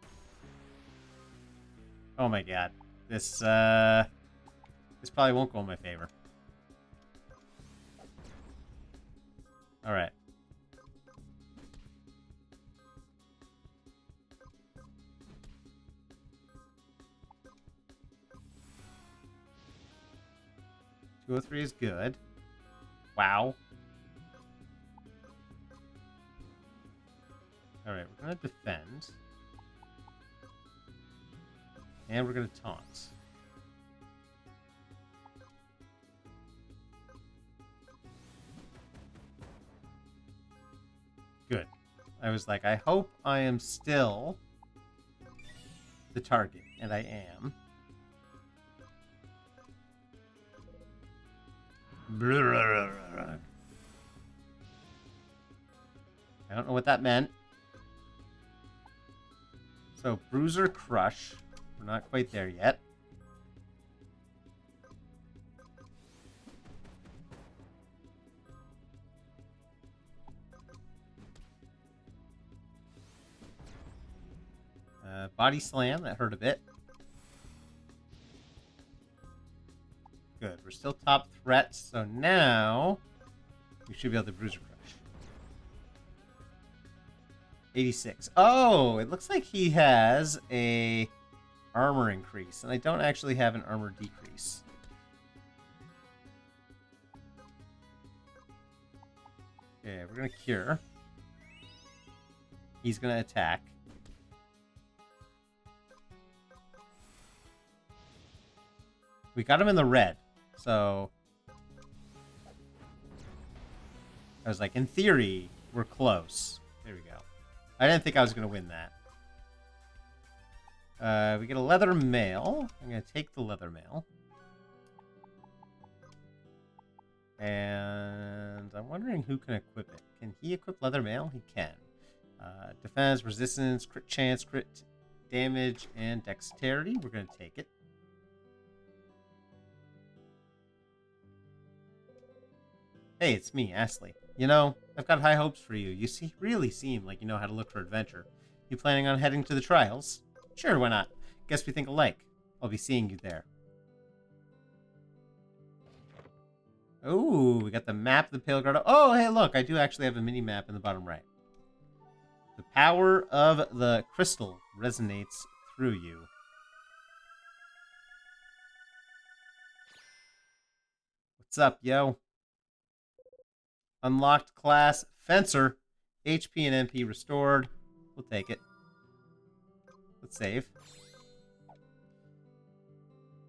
Oh my god. This probably won't go in my favor. All right. Two 203 is good. Wow. All right, we're gonna defend, and we're gonna taunt. Good. I was like, I hope I am still the target, and I am. I don't know what that meant. So, Bruiser Crush. We're not quite there yet. Body Slam, that hurt a bit. Good. We're still top threat, so now we should be able to Bruiser Crush. 86. Oh, it looks like he has a armor increase, and I don't actually have an armor decrease. Okay, we're going to cure. He's going to attack. We got him in the red, so I was like, in theory, we're close. There we go. I didn't think I was going to win that. We get a leather mail. I'm going to take the leather mail. And I'm wondering who can equip it. Can he equip leather mail? He can. Defense, resistance, crit chance, crit damage, and dexterity. We're going to take it. Hey, it's me, Astley. You know, I've got high hopes for you. You really seem like you know how to look for adventure. You planning on heading to the trials? Sure, why not? Guess we think alike. I'll be seeing you there. Oh, we got the map of the Pale Grotto. Oh, hey, look, I do actually have a mini map in the bottom right. The power of the crystal resonates through you. What's up, yo? Unlocked class Fencer. HP and MP restored. We'll take it. Let's save.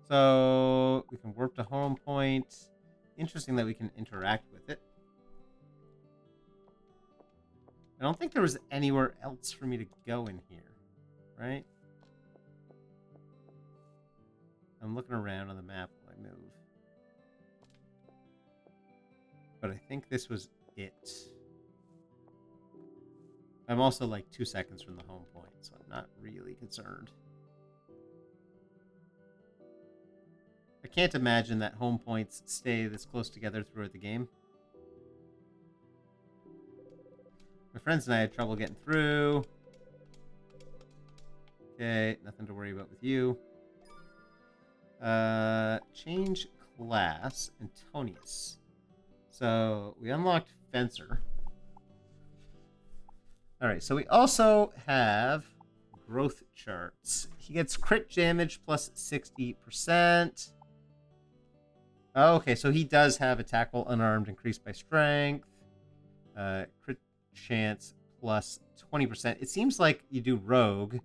So we can warp to home point. Interesting that we can interact with it. I don't think there was anywhere else for me to go in here, right? I'm looking around on the map while I move. But I think this was it. I'm also like 2 seconds from the home point, so I'm not really concerned. I can't imagine that home points stay this close together throughout the game. My friends and I had trouble getting through. Okay, nothing to worry about with you. Change class, Antonius. So we unlocked Fencer. Alright, so we also have growth charts. He gets crit damage plus 60%. Oh, okay, so he does have attack while unarmed increased by strength. Crit chance plus 20%. It seems like you do rogue,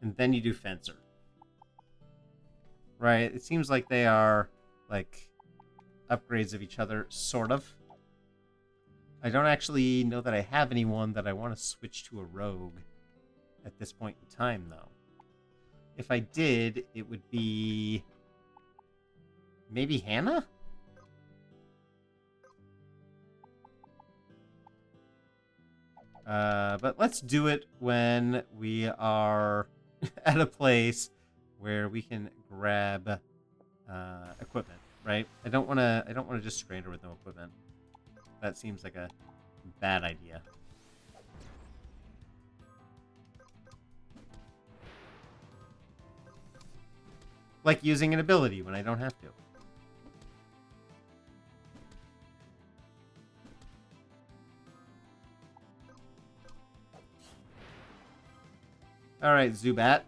and then you do fencer. Right? It seems like they are, like, upgrades of each other, sort of. I don't actually know that I have anyone that I want to switch to a rogue at this point in time, though. If I did, it would be maybe Hannah? But let's do it when we are at a place where we can grab equipment, right? I don't want to just strand her with no equipment. That seems like a bad idea. Like using an ability when I don't have to. Alright, Zubat.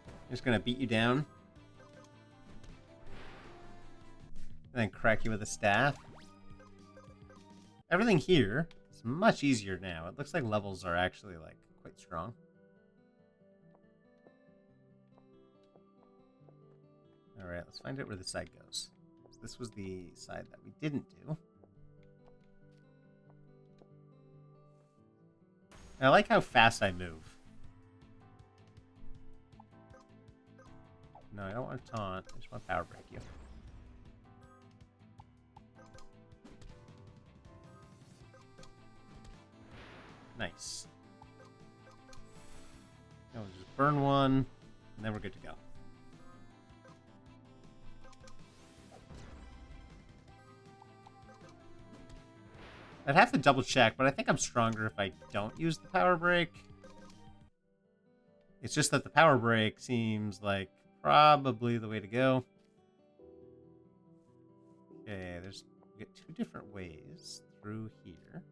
I'm just gonna beat you down. And then crack you with a staff. Everything here is much easier now. It looks like levels are actually, like, quite strong. Alright, let's find out where the side goes. So this was the side that we didn't do. I like how fast I move. No, I don't want to taunt. I just want to power break you. Nice. Now we'll just burn one, and then we're good to go. I'd have to double check, but I think I'm stronger if I don't use the power break. It's just that the power break seems like probably the way to go. Okay, we get 2 different ways through here.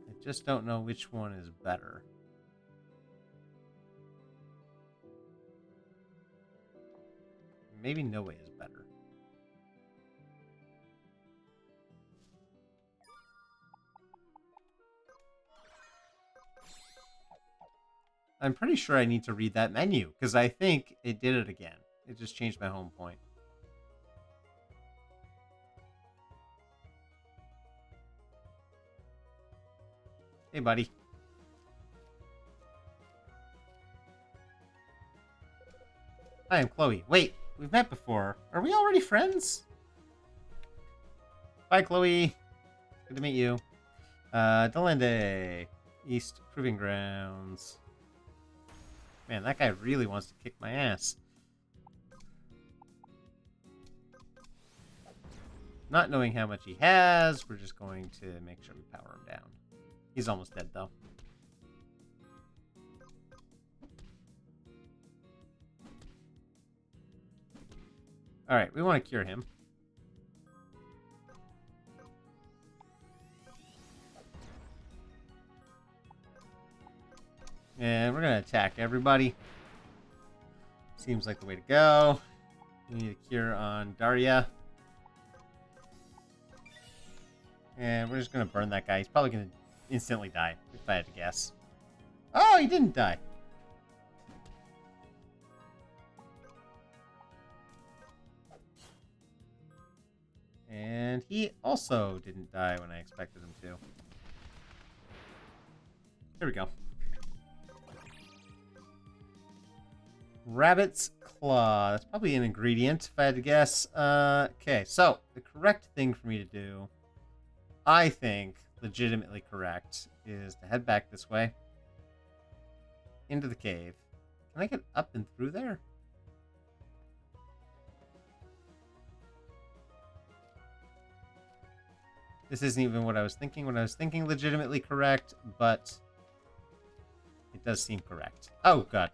I just don't know which one is better. Maybe no way is better. I'm pretty sure I need to read that menu, because I think it did it again. It just changed my home point. Hey, buddy. Hi, I'm Chloe. Wait, we've met before. Are we already friends? Bye, Chloe. Good to meet you. Delende. East Proving Grounds. Man, that guy really wants to kick my ass. Not knowing how much he has, we're just going to make sure we power him down. He's almost dead, though. Alright, we want to cure him. And we're going to attack everybody. Seems like the way to go. We need a cure on Daria. And we're just going to burn that guy. He's probably going to instantly die, if I had to guess. Oh, he didn't die. And he also didn't die when I expected him to. There we go. Rabbit's Claw. That's probably an ingredient, if I had to guess. Okay, so the correct thing for me to do, I think, legitimately correct, is to head back this way. Into the cave. Can I get up and through there? This isn't even what I was thinking. What I was thinking legitimately correct, but it does seem correct. Oh, God.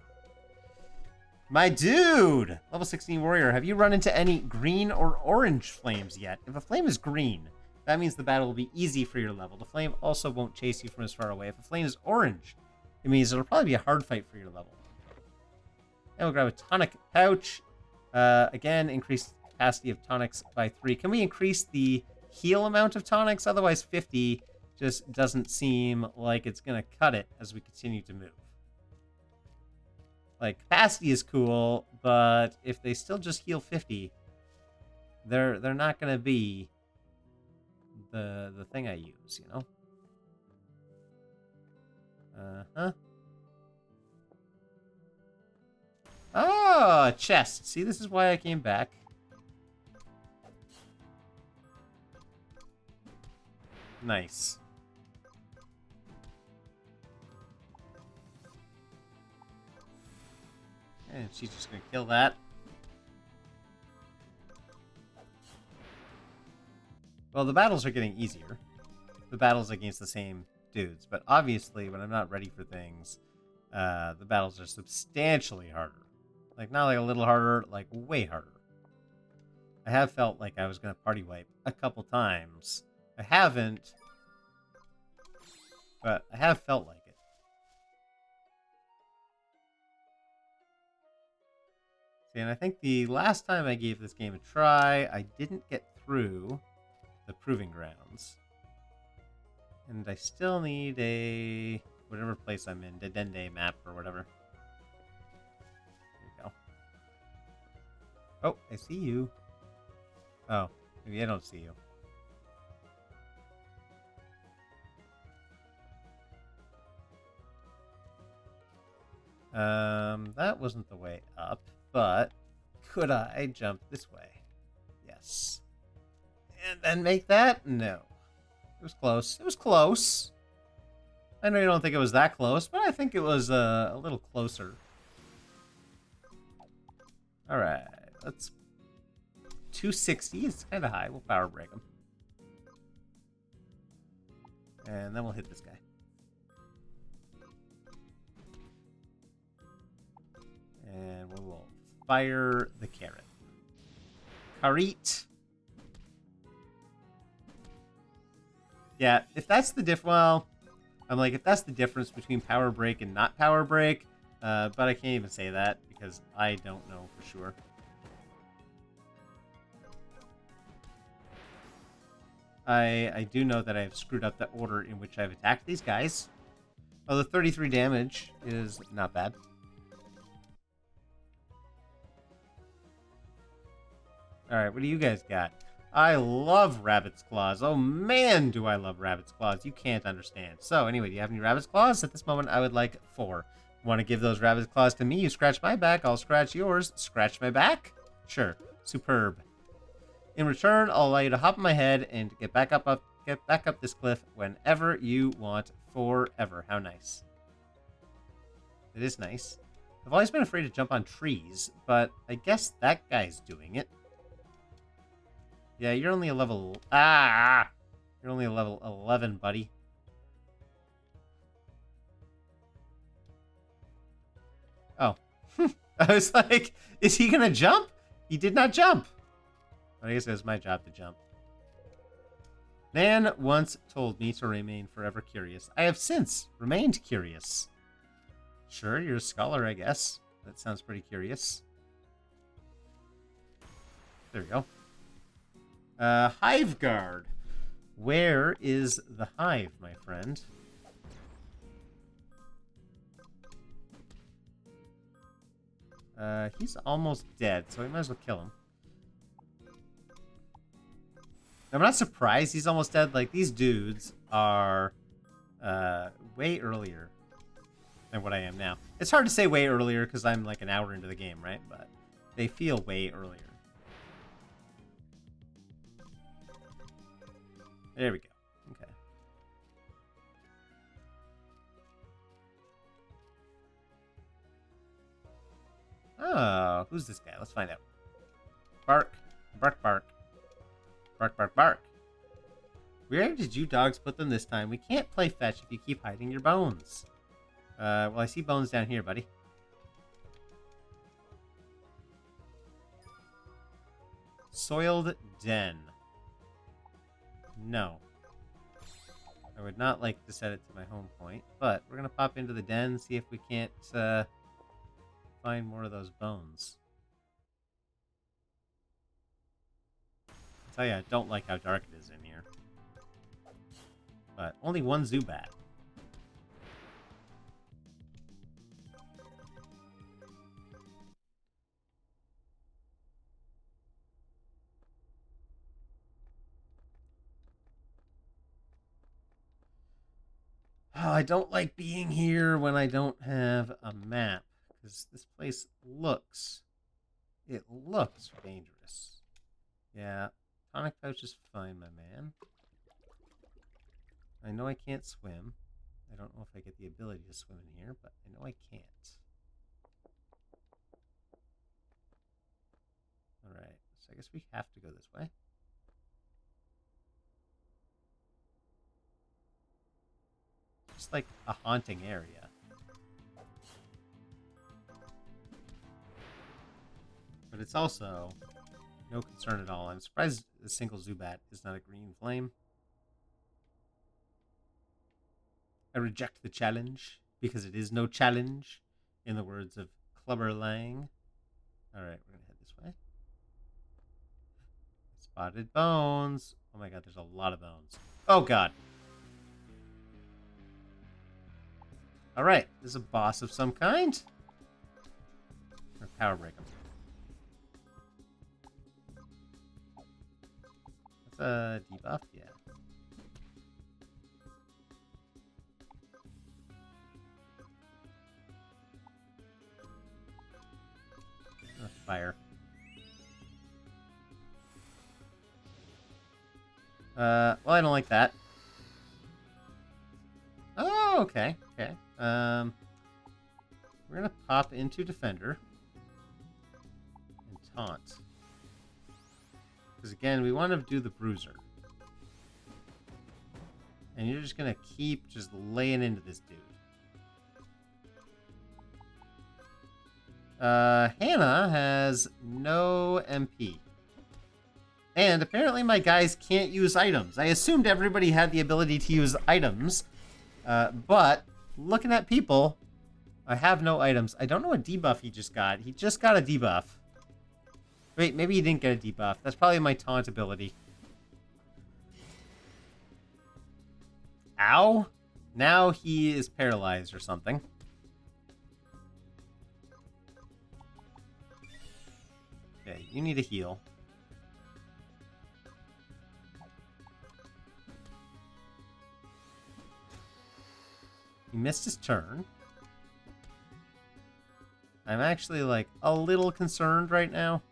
My dude! Level 16 warrior, have you run into any green or orange flames yet? If a flame is green, that means the battle will be easy for your level. The flame also won't chase you from as far away. If a flame is orange, it means it'll probably be a hard fight for your level. And we'll grab a tonic pouch. Again, increase capacity of tonics by 3. Can we increase the heal amount of tonics? Otherwise, 50 just doesn't seem like it's going to cut it as we continue to move. Like, capacity is cool, but if they still just heal 50, they're not going to be the thing I use, you know? Uh-huh. Oh, a chest. See, this is why I came back. Nice. And she's just going to kill that. Well, the battles are getting easier. The battles against the same dudes. But obviously, when I'm not ready for things, the battles are substantially harder. Like, not like a little harder, like way harder. I have felt like I was going to party wipe a couple times. I haven't, but I have felt like it. See, and I think the last time I gave this game a try, I didn't get through the Proving Grounds. And I still need a... whatever place I'm in, the Dende map or whatever. There we go. Oh, I see you. Oh, maybe I don't see you. That wasn't the way up, but could I jump this way? Yes. And then make that? No. It was close. It was close. I know you don't think it was that close, but I think it was a little closer. Alright, let's... 260, it's kind of high. We'll power break them. And then we'll hit this guy. And we will fire the carrot. Carrot. Yeah, if that's the well, I'm like, if that's the difference between power break and not power break, but I can't even say that because I don't know for sure. I do know that I've screwed up the order in which I've attacked these guys. Oh, the 33 damage is not bad. Alright, what do you guys got? I love Rabbit's Claws. Oh man, do I love Rabbit's Claws. You can't understand. So anyway, do you have any Rabbit's Claws? At this moment, I would like 4. Want to give those Rabbit's Claws to me? You scratch my back, I'll scratch yours. Scratch my back? Sure. Superb. In return, I'll allow you to hop on my head and get back up this cliff whenever you want, forever. How nice. It is nice. I've always been afraid to jump on trees, but I guess that guy's doing it. Yeah, you're only a level... You're only a level 11, buddy. Oh. I was like, is he gonna jump? He did not jump. I guess it was my job to jump. Nan once told me to remain forever curious. I have since remained curious. Sure, you're a scholar, I guess. That sounds pretty curious. There we go. Hive guard. Where is the hive, my friend? He's almost dead, so we might as well kill him. I'm not surprised he's almost dead. Like, these dudes are way earlier than what I am now. It's hard to say way earlier because I'm like an hour into the game, right? But they feel way earlier. There we go. Okay. Oh, who's this guy? Let's find out. Bark. Bark, bark. Bark, bark, bark. Where did you dogs put them this time? We can't play fetch if you keep hiding your bones. Well, I see bones down here, buddy. Soiled den. No. I would not like to set it to my home point, but we're going to pop into the den, see if we can't find more of those bones. I tell you, I don't like how dark it is in here. But only one Zubat. Oh, I don't like being here when I don't have a map, because this place looks dangerous. Yeah, tonic pouch is fine, my man. I know I can't swim. I don't know if I get the ability to swim in here, but I know I can't. Alright, so I guess we have to go this way. Just like a haunting area. But it's also no concern at all. I'm surprised a single Zubat is not a green flame. I reject the challenge because it is no challenge, in the words of Clubber Lang. Alright, we're going to head this way. Spotted bones. Oh my god, there's a lot of bones. Oh god. Alright, this is a boss of some kind. Or power break him. That's a debuff, yeah. Fire. Well, I don't like that. Oh, okay, okay. We're gonna pop into Defender and taunt. Because again, we want to do the Bruiser. And you're just gonna keep just laying into this dude. Hannah has no MP. And apparently my guys can't use items. I assumed everybody had the ability to use items. But looking at people, I have no items. I don't know what debuff he just got. He just got a debuff. Wait, maybe he didn't get a debuff. That's probably my taunt ability. Ow. Now he is paralyzed or something. Okay, you need a heal. He missed his turn. I'm actually, like, a little concerned right now.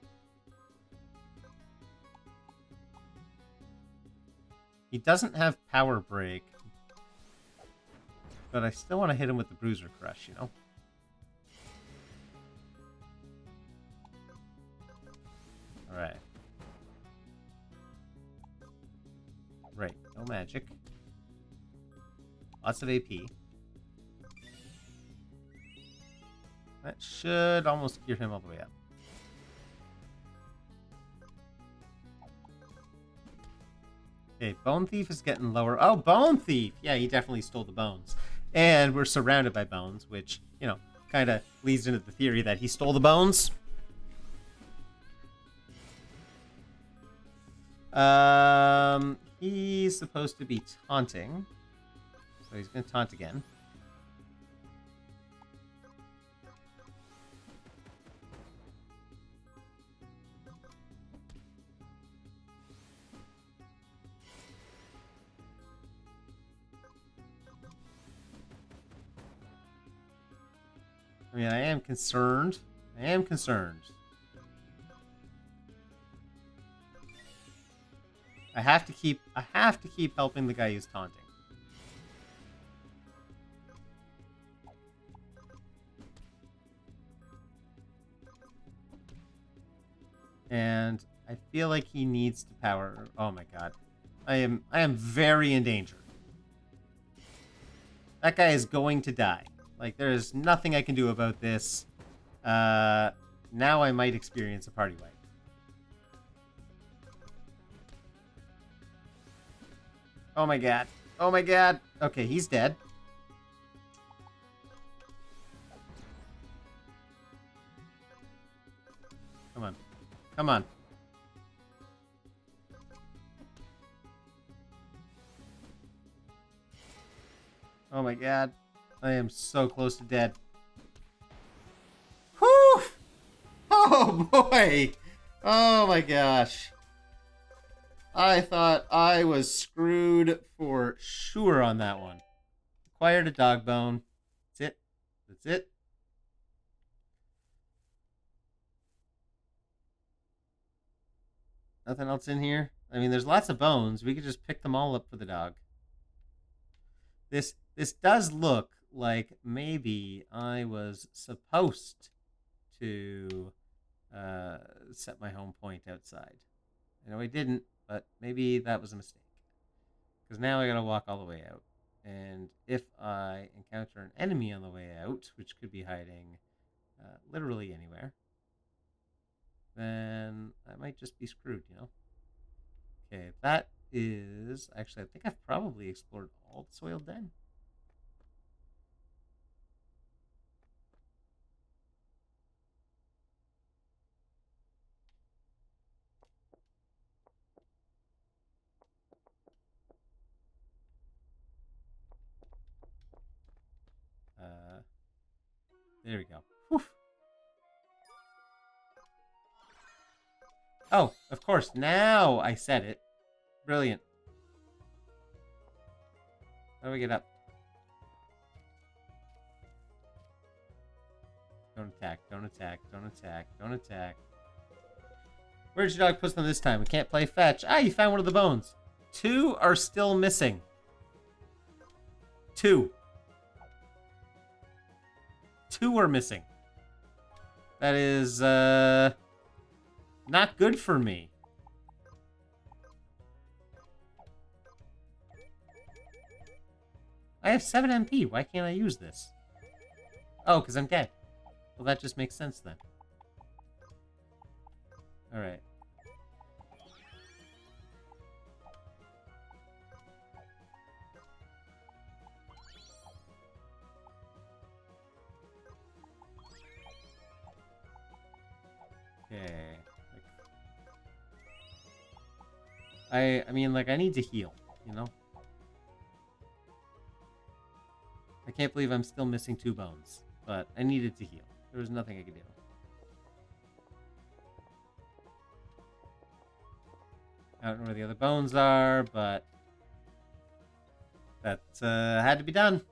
He doesn't have Power Break. But I still want to hit him with the Bruiser Crush, you know? Alright. Right, no magic. Lots of AP. That should almost cure him all the way up. Okay, Bone Thief is getting lower. Oh, Bone Thief! Yeah, he definitely stole the bones. And we're surrounded by bones, which, you know, kind of leads into the theory that he stole the bones. He's supposed to be taunting. So he's going to taunt again. I mean, I am concerned. I am concerned. I have to keep helping the guy who's taunting. And I feel like he needs to power. Oh my god. I am very in danger. That guy is going to die. Like, there's nothing I can do about this. Now I might experience a party wipe. Oh my god. Oh my god. Okay, he's dead. Come on. Come on. Oh my god. I am so close to dead. Whew! Oh boy! Oh my gosh. I thought I was screwed for sure on that one. Acquired a dog bone. That's it. That's it. Nothing else in here? I mean, there's lots of bones. We could just pick them all up for the dog. This does look like maybe I was supposed to set my home point outside. I know I didn't, but maybe that was a mistake. Because now I gotta walk all the way out. And if I encounter an enemy on the way out, which could be hiding literally anywhere, then I might just be screwed, you know? Okay, that is... Actually, I think I've probably explored all the Soiled Den. There we go. Whew. Oh, of course. Now I said it. Brilliant. How do we get up? Don't attack. Don't attack. Don't attack. Don't attack. Where'd your dog put them this time? We can't play fetch. Ah, you found one of the bones. 2 are still missing. 2. 2 are missing. That is, not good for me. I have 7 MP. Why can't I use this? Oh, because I'm dead. Well, that just makes sense then. Alright. Okay. I mean, like, I need to heal, you know? I can't believe I'm still missing 2 bones, but I needed to heal. There was nothing I could do. I don't know where the other bones are, but that had to be done.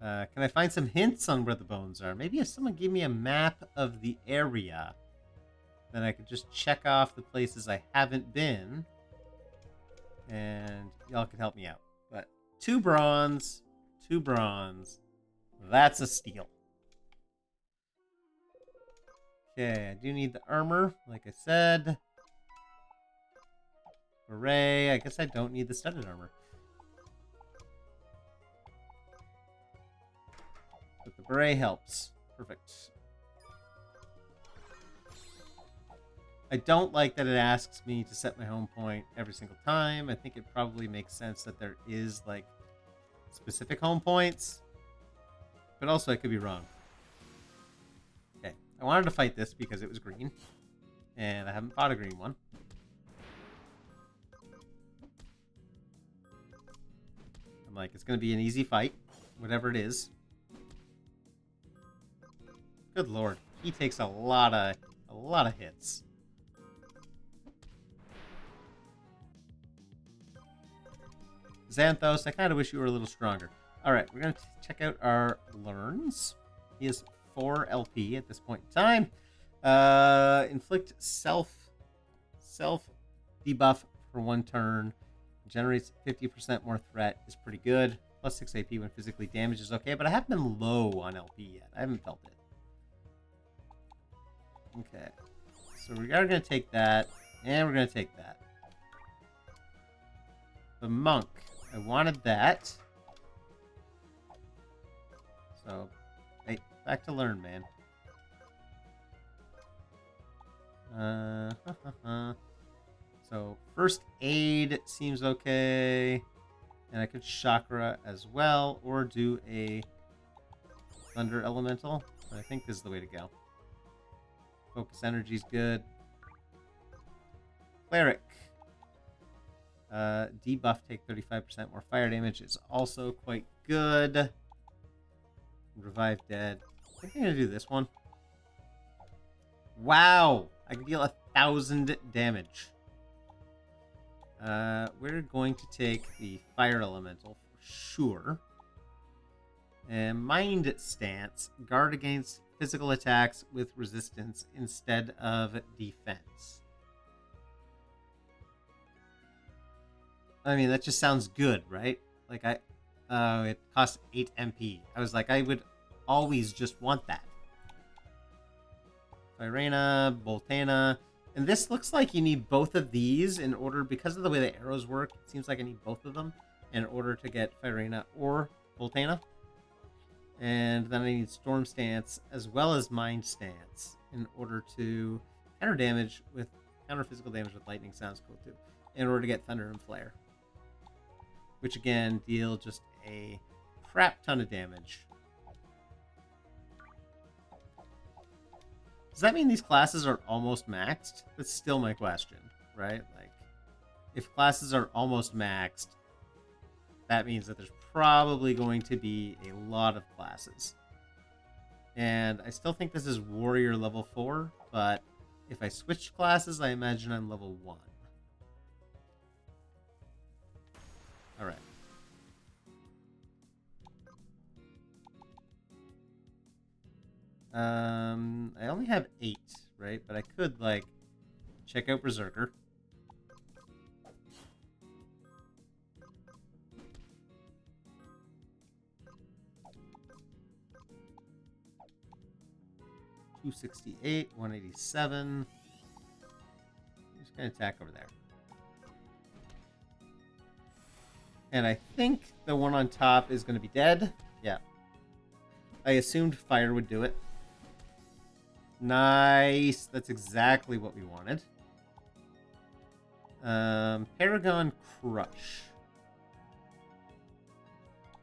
Can I find some hints on where the bones are? Maybe if someone gave me a map of the area, then I could just check off the places I haven't been, and y'all could help me out. But 2 bronze, 2 bronze. That's a steal. Okay, I do need the armor, like I said. Hooray, I guess I don't need the studded armor. But the beret helps. Perfect. I don't like that it asks me to set my home point every single time. I think it probably makes sense that there is, like, specific home points. But also, I could be wrong. Okay, I wanted to fight this because it was green. And I haven't fought a green one. I'm like, it's going to be an easy fight. Whatever it is. Good lord. He takes a lot of hits. Xanthos, I kind of wish you were a little stronger. Alright, we're going to check out our learns. He is 4 LP at this point in time. Inflict self debuff for 1 turn. Generates 50% more threat is pretty good. Plus 6 AP when physically damaged is okay, but I haven't been low on LP yet. I haven't felt it. Okay. So we are going to take that, and we're going to take that. The monk. I wanted that. So, hey, back to learn, man. So, first aid seems okay. And I could chakra as well, or do a thunder elemental. But I think this is the way to go. Focus energy's good. Cleric. Debuff, take 35% more fire damage is also quite good. Revive dead. I think I'm going to do this one. Wow! I can deal 1,000 damage. We're going to take the fire elemental for sure. And mind stance. Guard against physical attacks with resistance instead of defense. I mean, that just sounds good, right? Like, it costs 8 MP. I was like, I would always just want that. Irena, Boltana. And this looks like you need both of these in order, because of the way the arrows work, it seems like I need both of them in order to get Firena or Boltana. And then I need Storm Stance as well as Mind Stance in order to counter physical damage with Lightning. Sounds cool too. In order to get Thunder and Flare. Which again deal just a crap ton of damage. Does that mean these classes are almost maxed? That's still my question, right? Like, if classes are almost maxed, that means that there's probably going to be a lot of classes. And I still think this is Warrior level 4, but if I switch classes, I imagine I'm level 1. Alright. I only have 8, right? But I could, like, check out Berserker. $268, 187. Just gonna attack over there. And I think the one on top is going to be dead. Yeah. I assumed fire would do it. Nice. That's exactly what we wanted. Paragon Crush.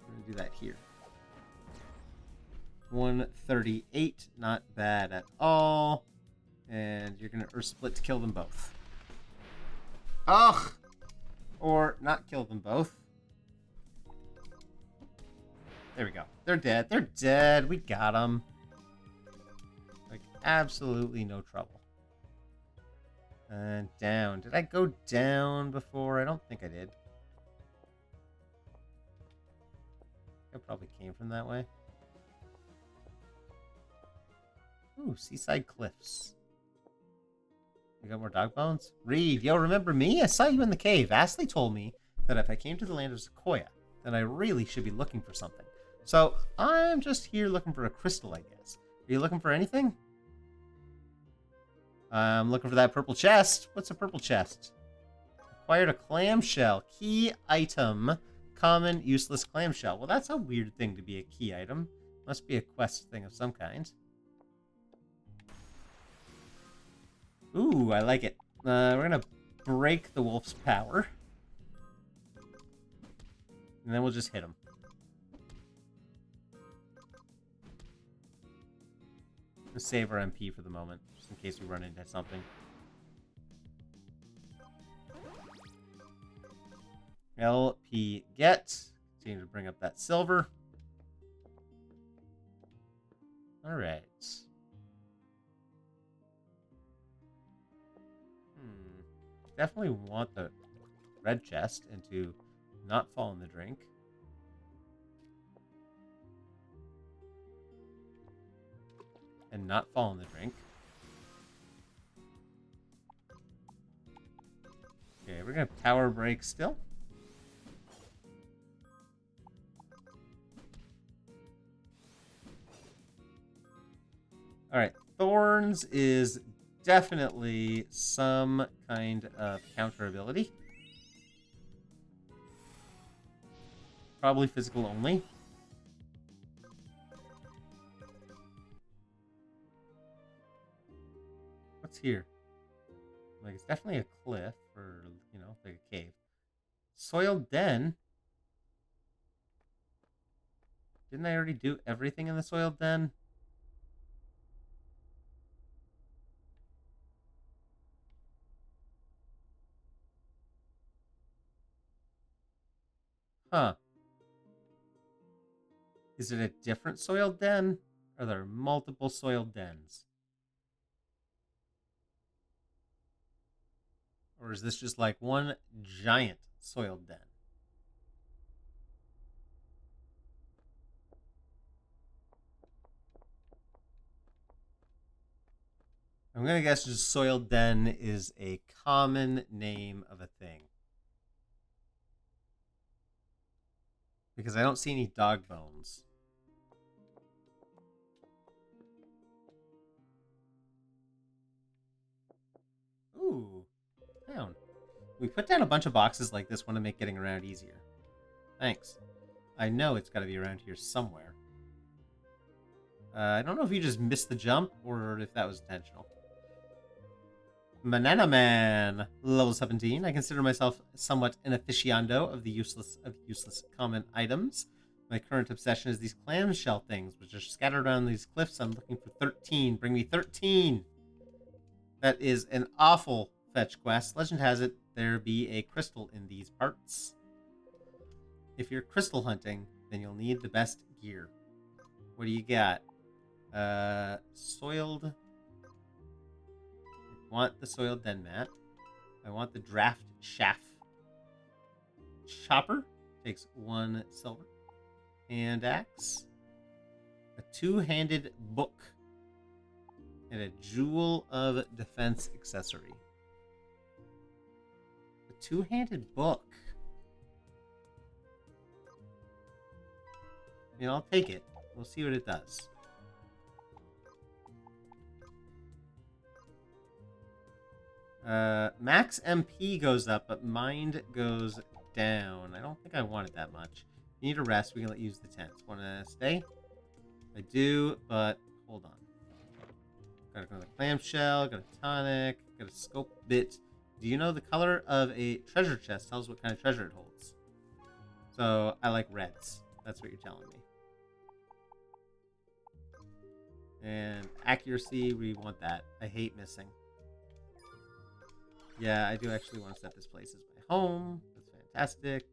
We're going to do that here. 138. Not bad at all. And you're going to Earth Split to kill them both. Ugh! Or not kill them both. There we go. They're dead. They're dead. We got them. Like, absolutely no trouble. And down. Did I go down before? I don't think I did. I probably came from that way. Ooh, Seaside Cliffs. You got more dog bones? Reed, yo, remember me? I saw you in the cave. Astley told me that if I came to the land of Sequoia, then I really should be looking for something. So, I'm just here looking for a crystal, I guess. Are you looking for anything? I'm looking for that purple chest. What's a purple chest? Acquired a clamshell. Key item. Common, useless clamshell. Well, that's a weird thing to be a key item. Must be a quest thing of some kind. Ooh, I like it. We're going to break the wolf's power. And then we'll just hit him. Let's save our MP for the moment, just in case we run into something. LP get. Continue to bring up that silver. Alright. Definitely want the red chest and to not fall in the drink. And not fall in the drink. Okay, we're gonna power break still. Alright, Thorns is definitely some kind of counter ability. Probably physical only. What's here? Like, it's definitely a cliff or, you know, like a cave. Soiled Den. Didn't I already do everything in the soiled den? Huh. Is it a different soiled den? Or are there multiple soiled dens? Or is this just like one giant soiled den? I'm going to guess just soiled den is a common name of a thing. Because I don't see any dog bones. Ooh, down. We put down a bunch of boxes like this one to make getting around easier. Thanks. I know it's got to be around here somewhere. I don't know if you just missed the jump or if that was intentional. Banana Man, level 17. I consider myself somewhat an aficionado of the useless common items. My current obsession is these clamshell things, which are scattered around these cliffs. I'm looking for 13. Bring me 13. That is an awful fetch quest. Legend has it there be a crystal in these parts. If you're crystal hunting, then you'll need the best gear. What do you got? Soiled. I want the soiled den mat. I want the draft shaft. Chopper takes 1 silver. Hand axe. A 2-handed book. And a jewel of defense accessory. A 2-handed book. You know, I'll take it. We'll see what it does. Max MP goes up, but mind goes down. I don't think I want it that much. You need a rest. We can let you use the tents. Want to stay? I do, but hold on. Got another clamshell. Got a tonic. Got a scope bit. Do you know the color of a treasure chest? Tells what kind of treasure it holds. So I like reds. That's what you're telling me. And accuracy, we want that. I hate missing. Yeah, I do actually want to set this place as my home. That's fantastic.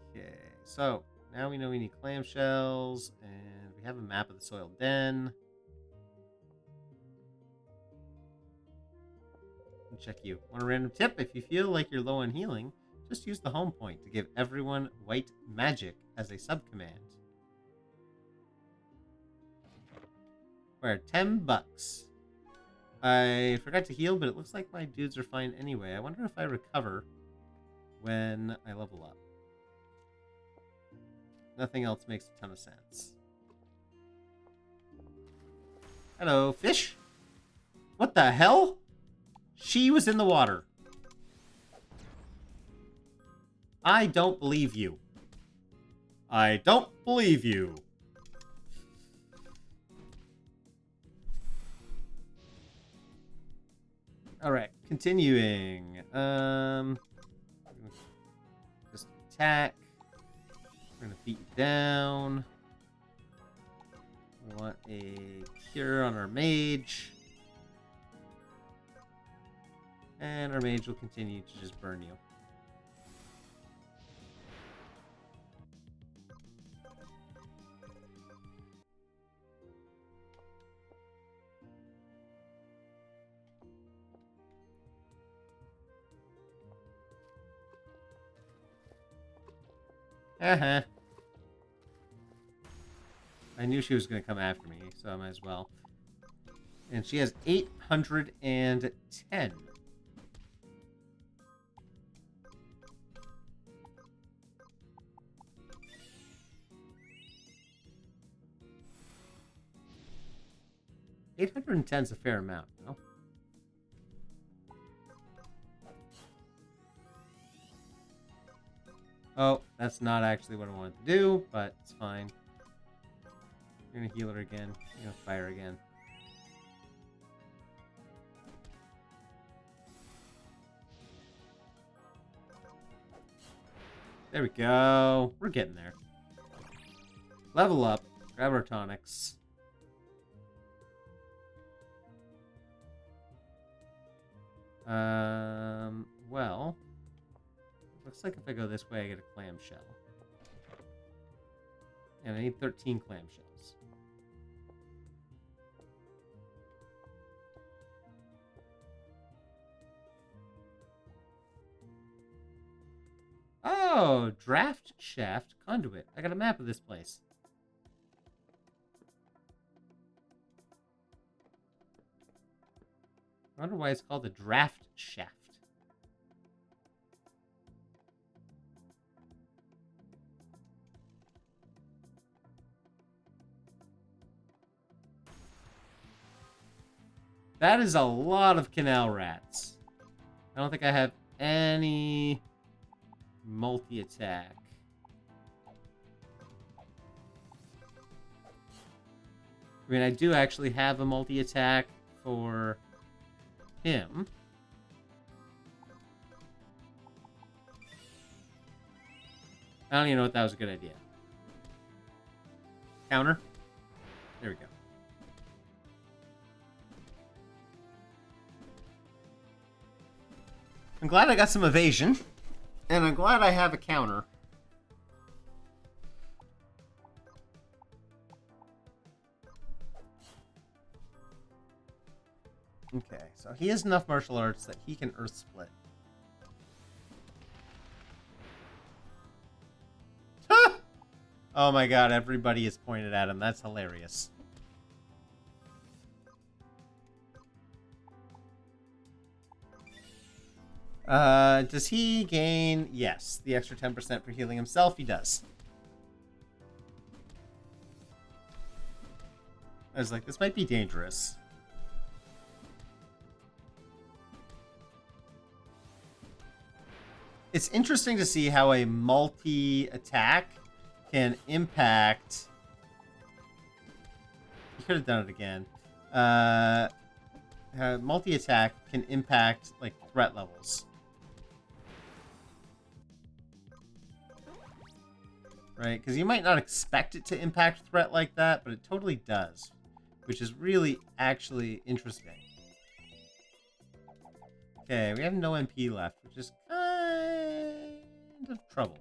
Okay, so now we know we need clamshells, and we have a map of the soiled den. Check you. Want a random tip? If you feel like you're low on healing, just use the home point to give everyone white magic as a sub-command. For $10. I forgot to heal, but it looks like my dudes are fine anyway. I wonder if I recover when I level up. Nothing else makes a ton of sense. Hello, fish? What the hell? She was in the water. I don't believe you. I don't believe you. Alright, continuing. Just attack. We're gonna beat you down. We want a cure on our mage. And our mage will continue to just burn you. I knew she was going to come after me, so I might as well. And she has 810. $810's a fair amount, no? Oh, that's not actually what I wanted to do, but it's fine. You're gonna heal her again. You're gonna fire again. There we go. We're getting there. Level up. Grab our tonics. Well, looks like if I go this way, I get a clamshell. And I need 13 clamshells. Oh, draft shaft conduit. I got a map of this place. I wonder why it's called a draft shaft. That is a lot of canal rats. I don't think I have any multi-attack. I mean, I do actually have a multi-attack for him. I don't even know if that was a good idea. Counter. There we go. I'm glad I got some evasion. And I'm glad I have a counter. Okay, so he has enough martial arts that he can earth split. Oh my god, everybody is pointed at him. That's hilarious. Does he gain... Yes, the extra 10% for healing himself, he does. I was like, this might be dangerous. It's interesting to see how a multi-attack can impact... You could have done it again. Multi-attack can impact, like, threat levels. Right? Because you might not expect it to impact threat like that, but it totally does. Which is really, actually interesting. Okay, we have no MP left, which is kind of trouble.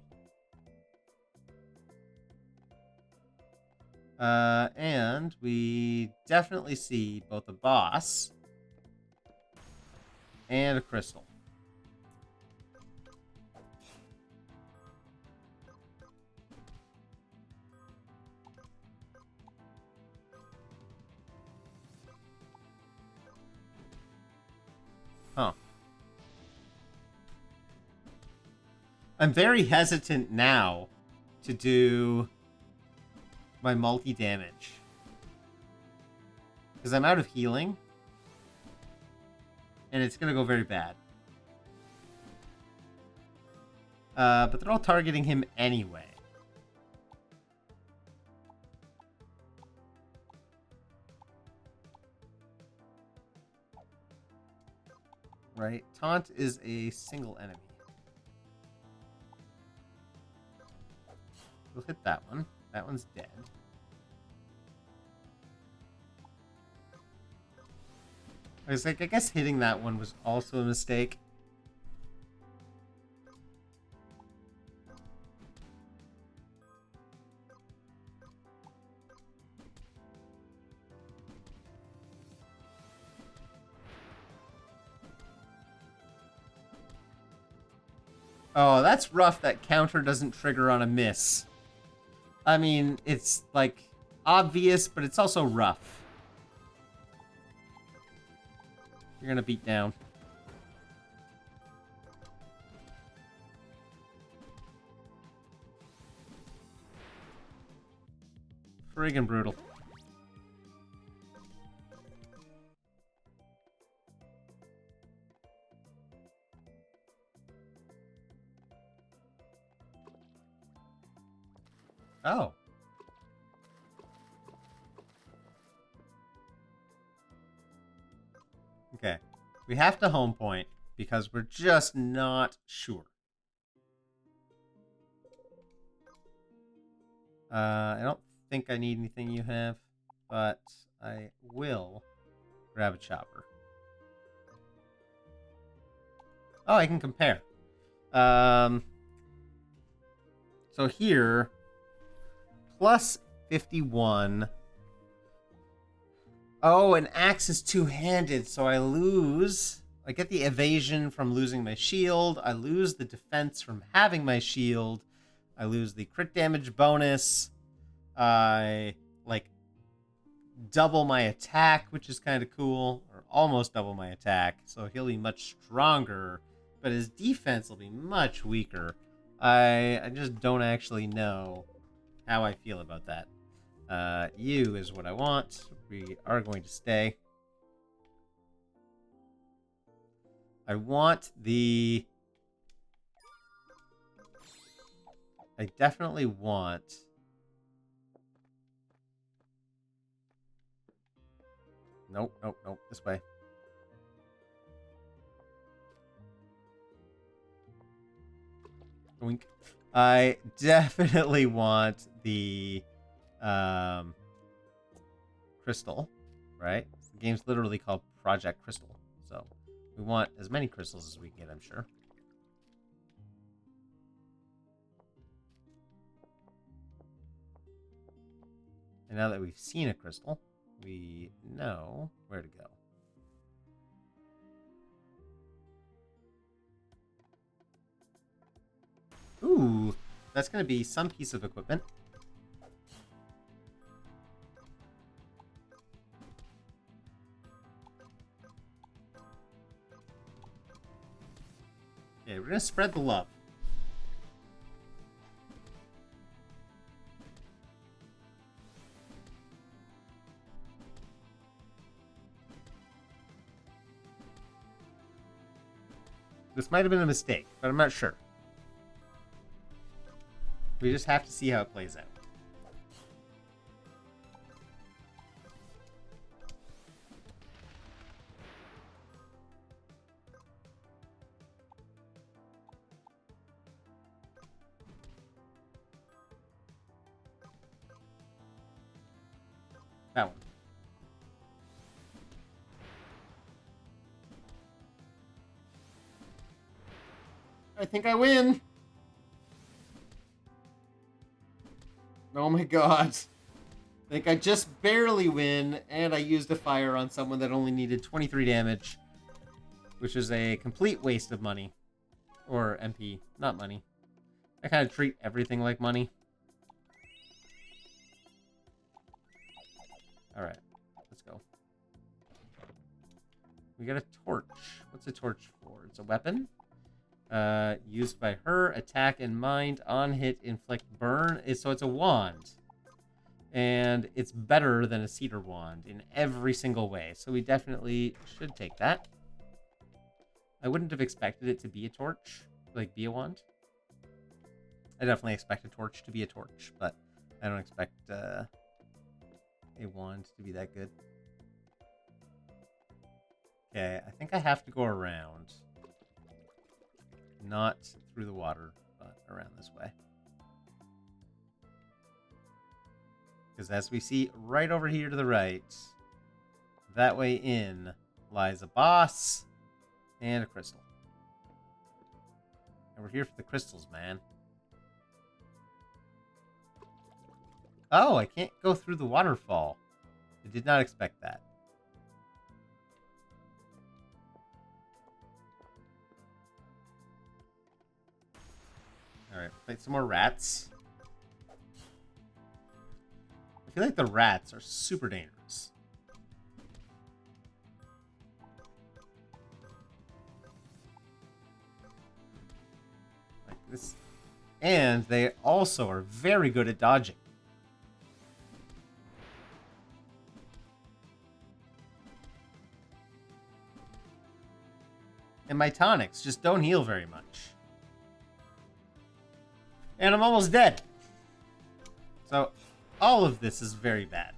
And we definitely see both a boss and a crystal. Huh. I'm very hesitant now to do my multi-damage. Because I'm out of healing. And it's going to go very bad. But they're all targeting him anyway. Right? Taunt is a single enemy. We'll hit that one. That one's dead. I was like, I guess hitting that one was also a mistake. Oh, that's rough that counter doesn't trigger on a miss. I mean, it's, like, obvious, but it's also rough. You're gonna beat down. Friggin' brutal. Oh. Okay. We have to home point because we're just not sure. I don't think I need anything you have, but I will grab a chopper. Oh, I can compare. So here, plus 51. Oh, an axe is two-handed, so I lose. I get the evasion from losing my shield. I lose the defense from having my shield. I lose the crit damage bonus. I, like, double my attack, which is kind of cool. Or almost double my attack, so he'll be much stronger. But his defense will be much weaker. I just don't actually know how I feel about that. You is what I want. We are going to stay. I want the... I definitely want... Nope, nope, nope. This way. Wink. I definitely want the crystal, right? The game's literally called Project Crystal, so we want as many crystals as we can get, I'm sure. And now that we've seen a crystal, we know where to go. Ooh, that's going to be some piece of equipment. Okay, we're going to spread the love. This might have been a mistake, but I'm not sure. We just have to see how it plays out. That one. I think I win. Oh my god. I think I just barely win, and I used a fire on someone that only needed 23 damage, which is a complete waste of money. Or MP, not money. I kind of treat everything like money. Alright, let's go. We got a torch. What's a torch for? It's a weapon. Used by her, attack and mind, on hit, inflict, burn. So it's a wand. And it's better than a cedar wand in every single way. So we definitely should take that. I wouldn't have expected it to be a torch, like be a wand. I definitely expect a torch to be a torch, but I don't expect a wand to be that good. Okay, I think I have to go around. Not through the water, but around this way. Because as we see right over here to the right, that way in lies a boss and a crystal. And we're here for the crystals, man. Oh, I can't go through the waterfall. I did not expect that. Alright, fight some more rats. I feel like the rats are super dangerous. Like this. And they also are very good at dodging. And my tonics just don't heal very much. And I'm almost dead. So, all of this is very bad.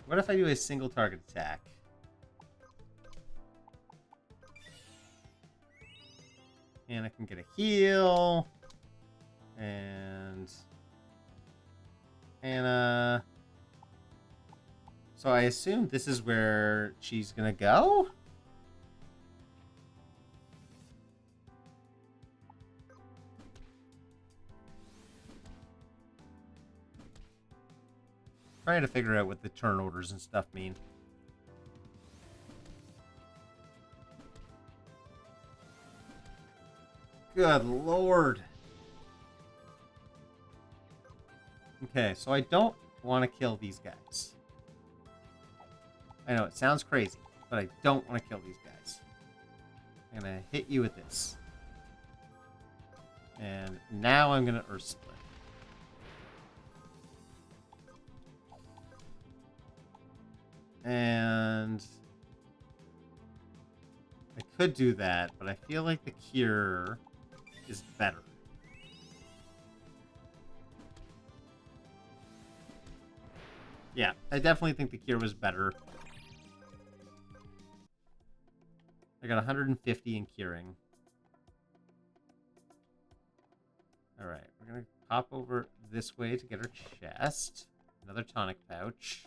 What if I do a single target attack? And I can get a heal. And... Hannah... So I assume this is where she's gonna go? Trying to figure out what the turn orders and stuff mean. Good lord. Okay, so I don't want to kill these guys. I know, it sounds crazy, but I don't want to kill these guys. I'm going to hit you with this. And now I'm going to Earth Split. And I could do that, but I feel like the cure is better. Yeah, I definitely think the cure was better. I got 150 in curing. Alright, we're going to pop over this way to get our chest. Another tonic pouch.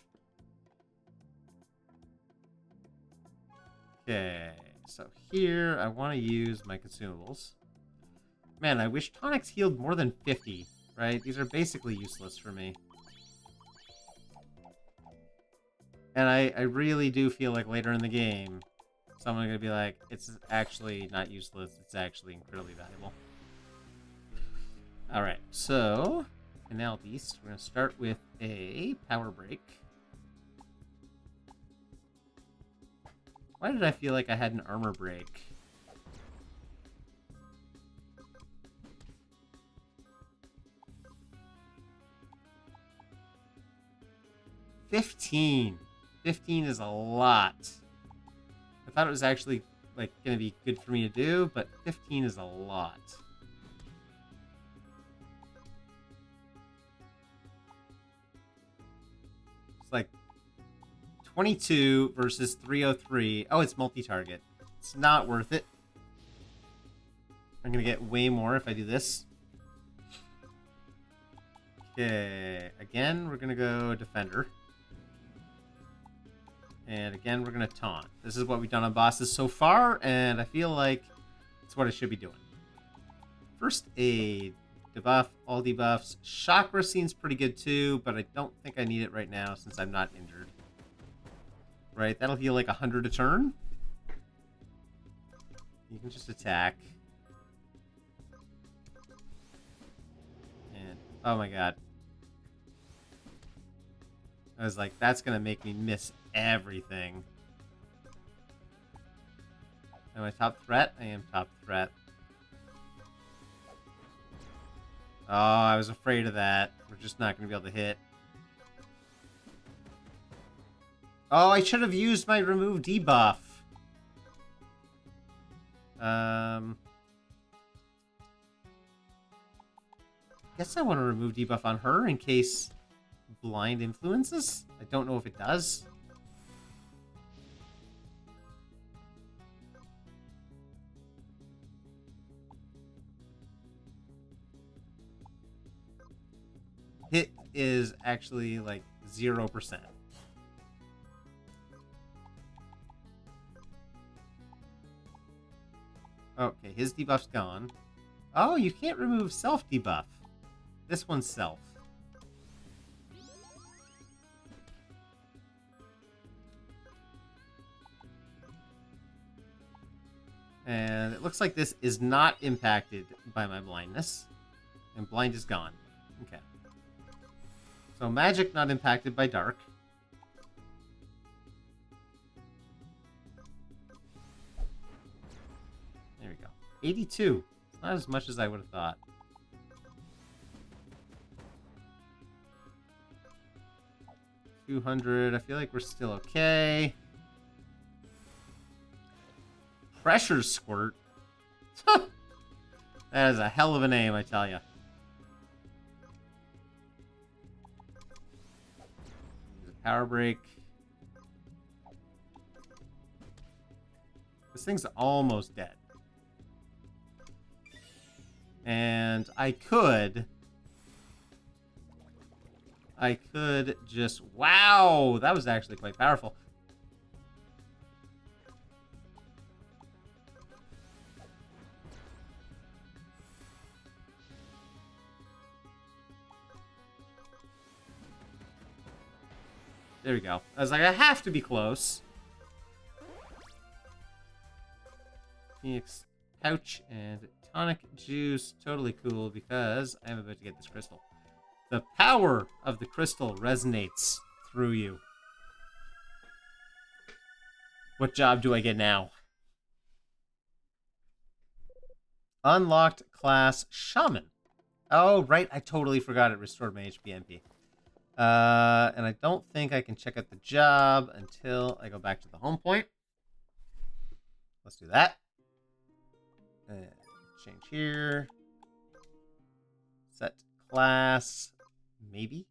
Okay, so here I want to use my consumables. Man, I wish tonics healed more than 50, right? These are basically useless for me. And I really do feel like later in the game, someone's going to be like, it's actually not useless, it's actually incredibly valuable. Alright, so, Canal Beast, we're going to start with a power break. Why did I feel like I had an armor break? $15. 15 is a lot. thought it was actually like gonna be good for me to do, but 15 is a lot. It's like 22 versus 303. Oh, it's multi-target. It's not worth it. I'm gonna get way more if I do this. Okay, again, we're gonna go Defender. And again, we're gonna Taunt. This is what we've done on bosses so far, and I feel like it's what I should be doing. First Aid, debuff, all debuffs. Chakra seems pretty good too, but I don't think I need it right now since I'm not injured. Right, that'll heal like 100 a turn. You can just attack. And, oh my god. I was like, that's gonna make me miss everything. Am I top threat? I am top threat. Oh, I was afraid of that. We're just not gonna be able to hit. Oh, I should have used my remove debuff. Guess I want to remove debuff on her in case blind influences. I don't know if it does. Hit is actually like 0%. Okay, his debuff's gone. Oh, you can't remove self debuff. This one's self. And it looks like this is not impacted by my blindness. And blind is gone. Okay. So magic not impacted by dark. There we go. 82. It's not as much as I would have thought. $200. I feel like we're still okay. Pressure Squirt. That is a hell of a name, I tell ya. Power Break. This thing's almost dead. And I could just... Wow! That was actually quite powerful. There we go. I was like, I have to be close. Phoenix Pouch and Tonic Juice. Totally cool because I'm about to get this crystal. The power of the crystal resonates through you. What job do I get now? Unlocked class Shaman. Oh, right. I totally forgot it restored my HP MP. And I don't think I can check out the job until I go back to the home point. Let's do that. Change here. Set class. Maybe?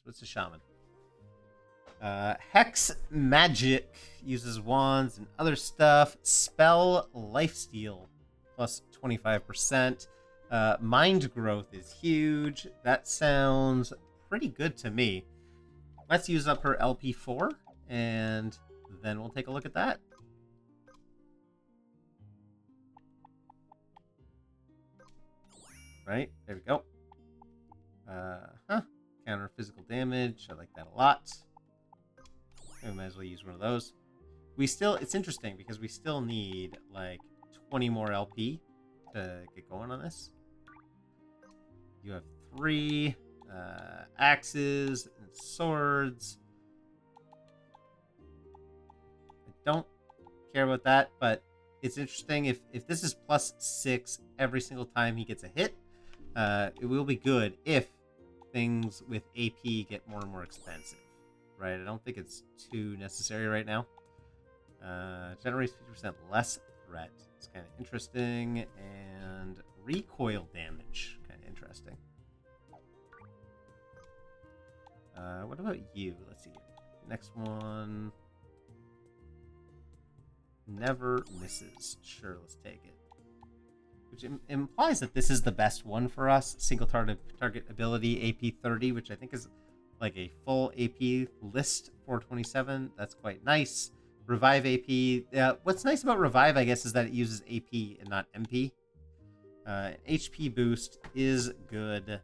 What's a shaman? Hex magic. Uses wands and other stuff. Spell lifesteal. Plus 25%. Mind growth is huge. That sounds pretty good to me. Let's use up her LP4, and then we'll take a look at that. Right, there we go. Counter physical damage. I like that a lot. We might as well use one of those. We still, it's interesting because we still need like 20 more LP to get going on this. You have 3 axes and swords. I don't care about that, but it's interesting if this is +6 every single time he gets a hit. It will be good if things with AP get more and more expensive, right? I don't think it's too necessary right now. Generates 50% less threat. It's kind of interesting. And recoil damage. Kind of interesting. What about you? Let's see. Next one. Never misses. Sure, let's take it. Which implies that this is the best one for us. Single target ability, AP 30, which I think is like a full AP list, 427. That's quite nice. Revive AP. What's nice about Revive, I guess, is that it uses AP and not MP. HP boost is good.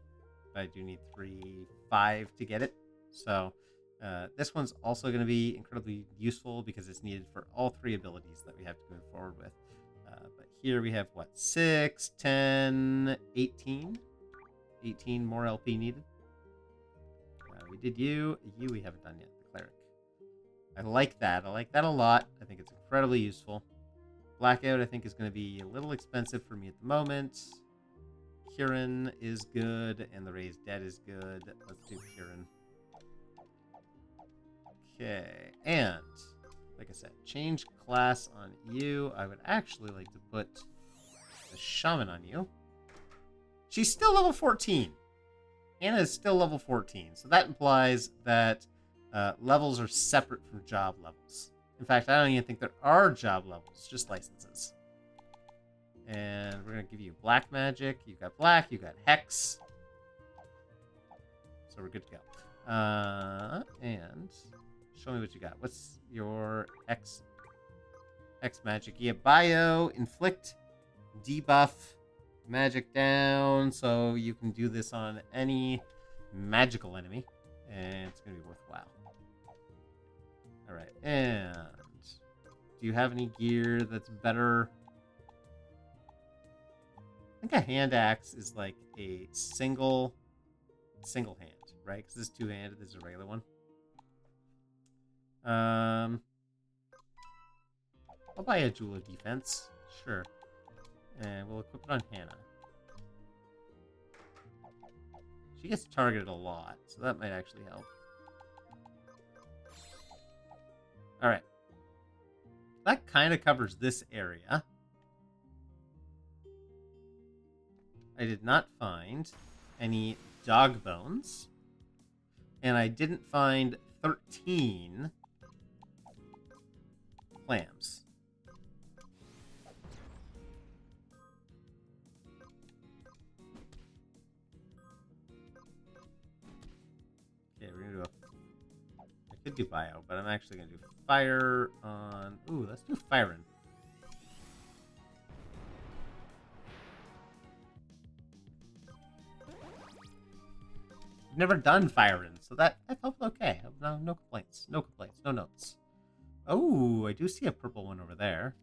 But I do need 5 to get it. So this one's also going to be incredibly useful because it's needed for all 3 abilities that we have to move forward with. But here we have, what, 6, 10, 18? 18 more LP needed. We did you. You we haven't done yet, the Cleric. I like that. I like that a lot. I think it's incredibly useful. Blackout, I think, is going to be a little expensive for me at the moment. Kieran is good, and the Raised Dead is good. Let's do Kieran. Okay, and like I said, change class on you. I would actually like to put the Shaman on you. She's still level 14. Anna is still level 14, so that implies that levels are separate from job levels. In fact, I don't even think there are job levels, just licenses. And we're going to give you black magic. You got black, you got hex. So we're good to go. And show me what you got. What's your X magic? Yeah, bio, inflict, debuff, magic down. So you can do this on any magical enemy. And it's going to be worthwhile. Alright, and do you have any gear that's better? I think a hand axe is like a single hand, right? Because this is two-handed, this is a regular one. I'll buy a Jewel of Defense, sure. And we'll equip it on Hannah. She gets targeted a lot, so that might actually help. Alright. That kind of covers this area. I did not find any dog bones. And I didn't find 13 clams. Okay, we're going to do I could do bio, but I'm actually going to do fire on... Ooh, let's do firing. Never done firing, so that felt okay. No complaints. No complaints. No notes. Oh, I do see a purple one over there.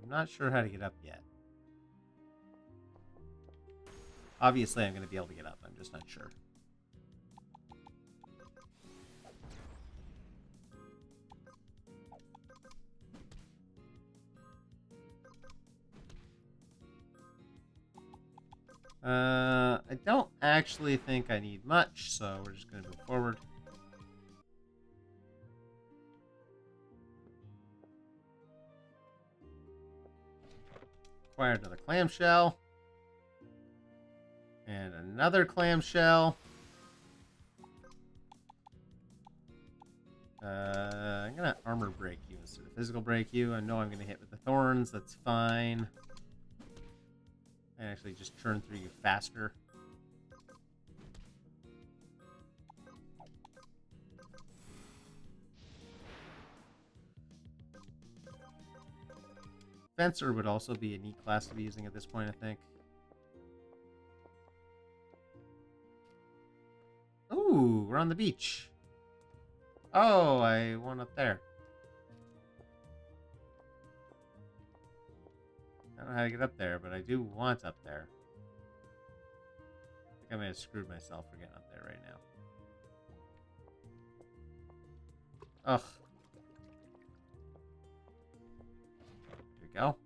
I'm not sure how to get up yet. Obviously, I'm going to be able to get up. I'm just not sure. I don't actually think I need much, so we're just going to move forward. Acquire another clamshell. And another clamshell. I'm going to armor break you instead of physical break you. I know I'm going to hit with the thorns. That's fine. I actually just churn through you faster. Fencer would also be a neat class to be using at this point, I think. Ooh, we're on the beach. Oh, I went up there. I don't know how to get up there, but I do want up there. I think I may have screwed myself for getting up there right now. Ugh. There we go.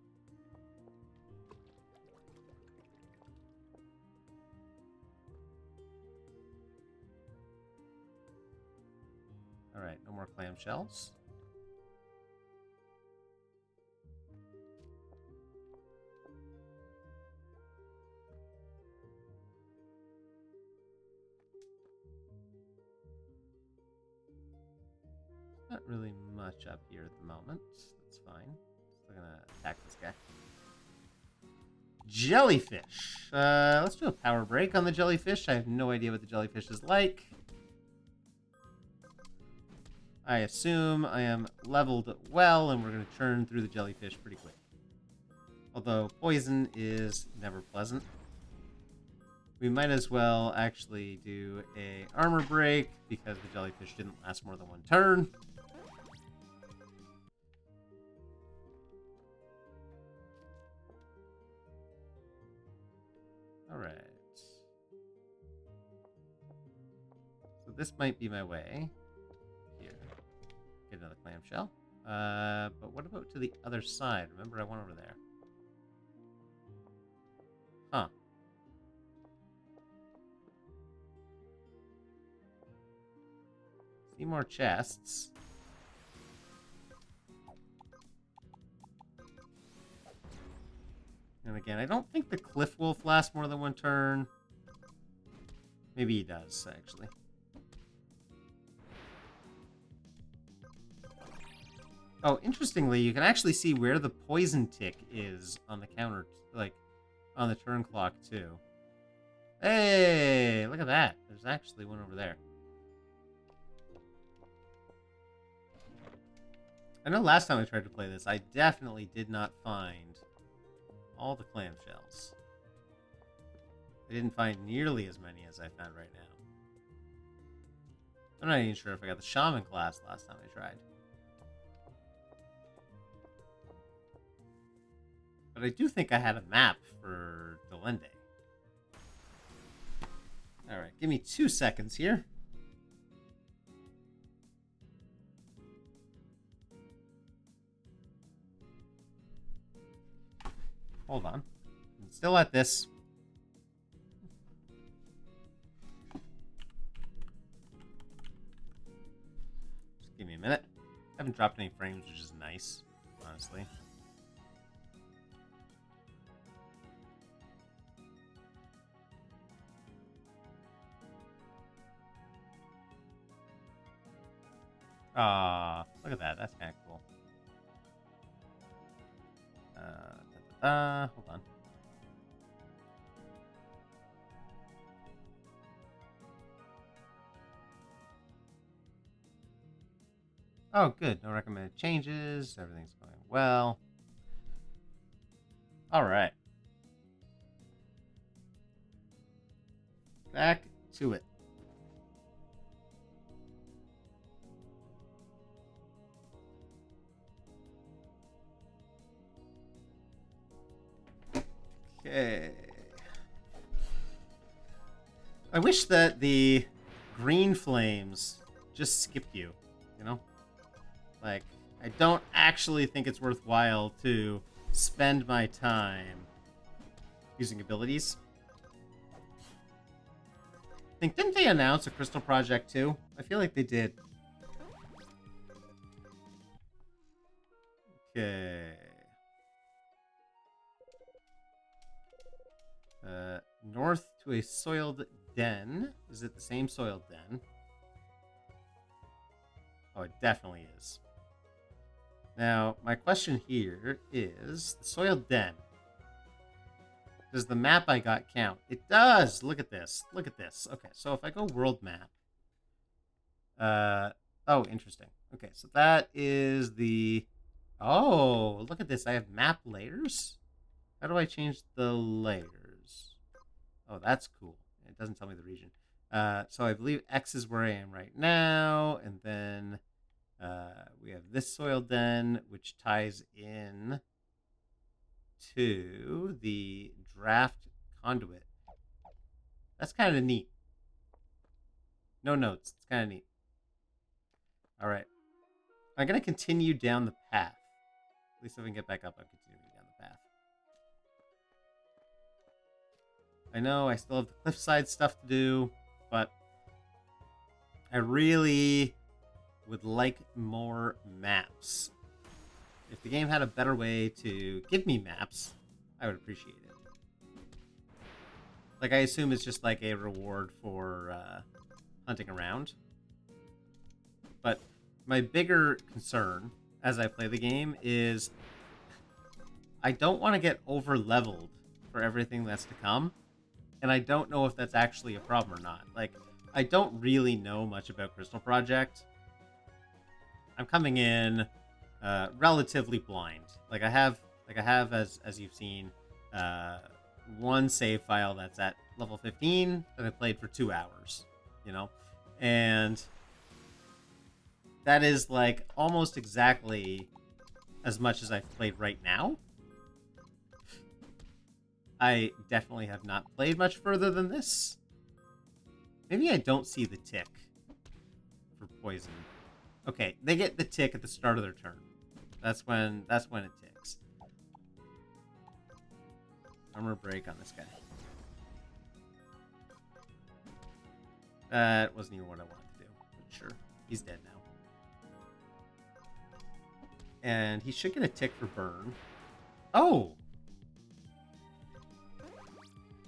right, no more clamshells. Not really much up here at the moment. That's fine. Still gonna attack this guy. Jellyfish. Let's do a power break on the jellyfish. I have no idea what the jellyfish is like. I assume I am leveled well, and we're going to churn through the jellyfish pretty quick. Although poison is never pleasant. We might as well actually do a armor break, because the jellyfish didn't last more than one turn. Alright. So this might be my way. Here. Get another clamshell. But what about to the other side? Remember, I went over there. Huh. See more chests. And again, I don't think the Cliff Wolf lasts more than one turn. Maybe he does, actually. Oh, interestingly, you can actually see where the poison tick is on the counter, like, on the turn clock, too. Hey, look at that. There's actually one over there. I know last time I tried to play this, I definitely did not find all the clamshells. I didn't find nearly as many as I found right now. I'm not even sure if I got the shaman class last time I tried. But I do think I had a map for Delende. Alright, give me 2 seconds here. Hold on. I'm still at this. Just give me a minute. I haven't dropped any frames, which is nice, honestly. Look at that. That's kind of cool. Hold on. Oh, good. No recommended changes. Everything's going well. All right. Back to it. Okay. I wish that the green flames just skipped you, you know? Like, I don't actually think it's worthwhile to spend my time using abilities. Didn't they announce a Crystal Project too? I feel like they did. Okay. North to a soiled den. Is it the same soiled den? Oh, it definitely is. Now, my question here is, the soiled den. Does the map I got count? It does! Look at this. Look at this. Okay, so if I go world map. Oh, interesting. Okay, so that is the... Oh, look at this. I have map layers? How do I change the layers? Oh, that's cool. It doesn't tell me the region. So I believe X is where I am right now. And then we have this soil den, which ties in to the draft conduit. That's kind of neat. No notes. It's kind of neat. All right. I'm going to continue down the path. At least if I can get back up, I'm continuing down the path. I know I still have the cliffside stuff to do, but I really would like more maps. If the game had a better way to give me maps, I would appreciate it. Like, I assume it's just like a reward for hunting around. But my bigger concern as I play the game is I don't want to get over-leveled for everything that's to come. And I don't know if that's actually a problem or not. Like, I don't really know much about Crystal Project. I'm coming in relatively blind. Like I have as you've seen, one save file that's at level 15 that I played for 2 hours, you know, and that is like almost exactly as much as I've played right now. I definitely have not played much further than this. Maybe I don't see the tick for poison. Okay, they get the tick at the start of their turn. That's when it ticks. Armor break on this guy. That wasn't even what I wanted to do. But sure, he's dead now. And he should get a tick for burn. Oh!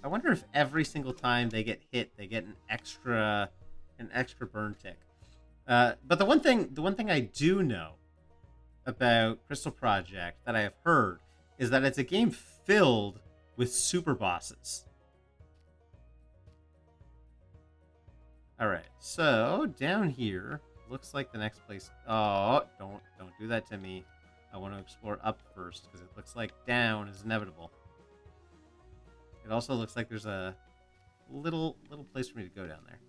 I wonder if every single time they get hit, they get an extra burn tick. But the one thing I do know about Crystal Project that I have heard is that it's a game filled with super bosses. All right, so down here looks like the next place. Oh, don't do that to me. I want to explore up first because it looks like down is inevitable. It also looks like there's a little place for me to go down there.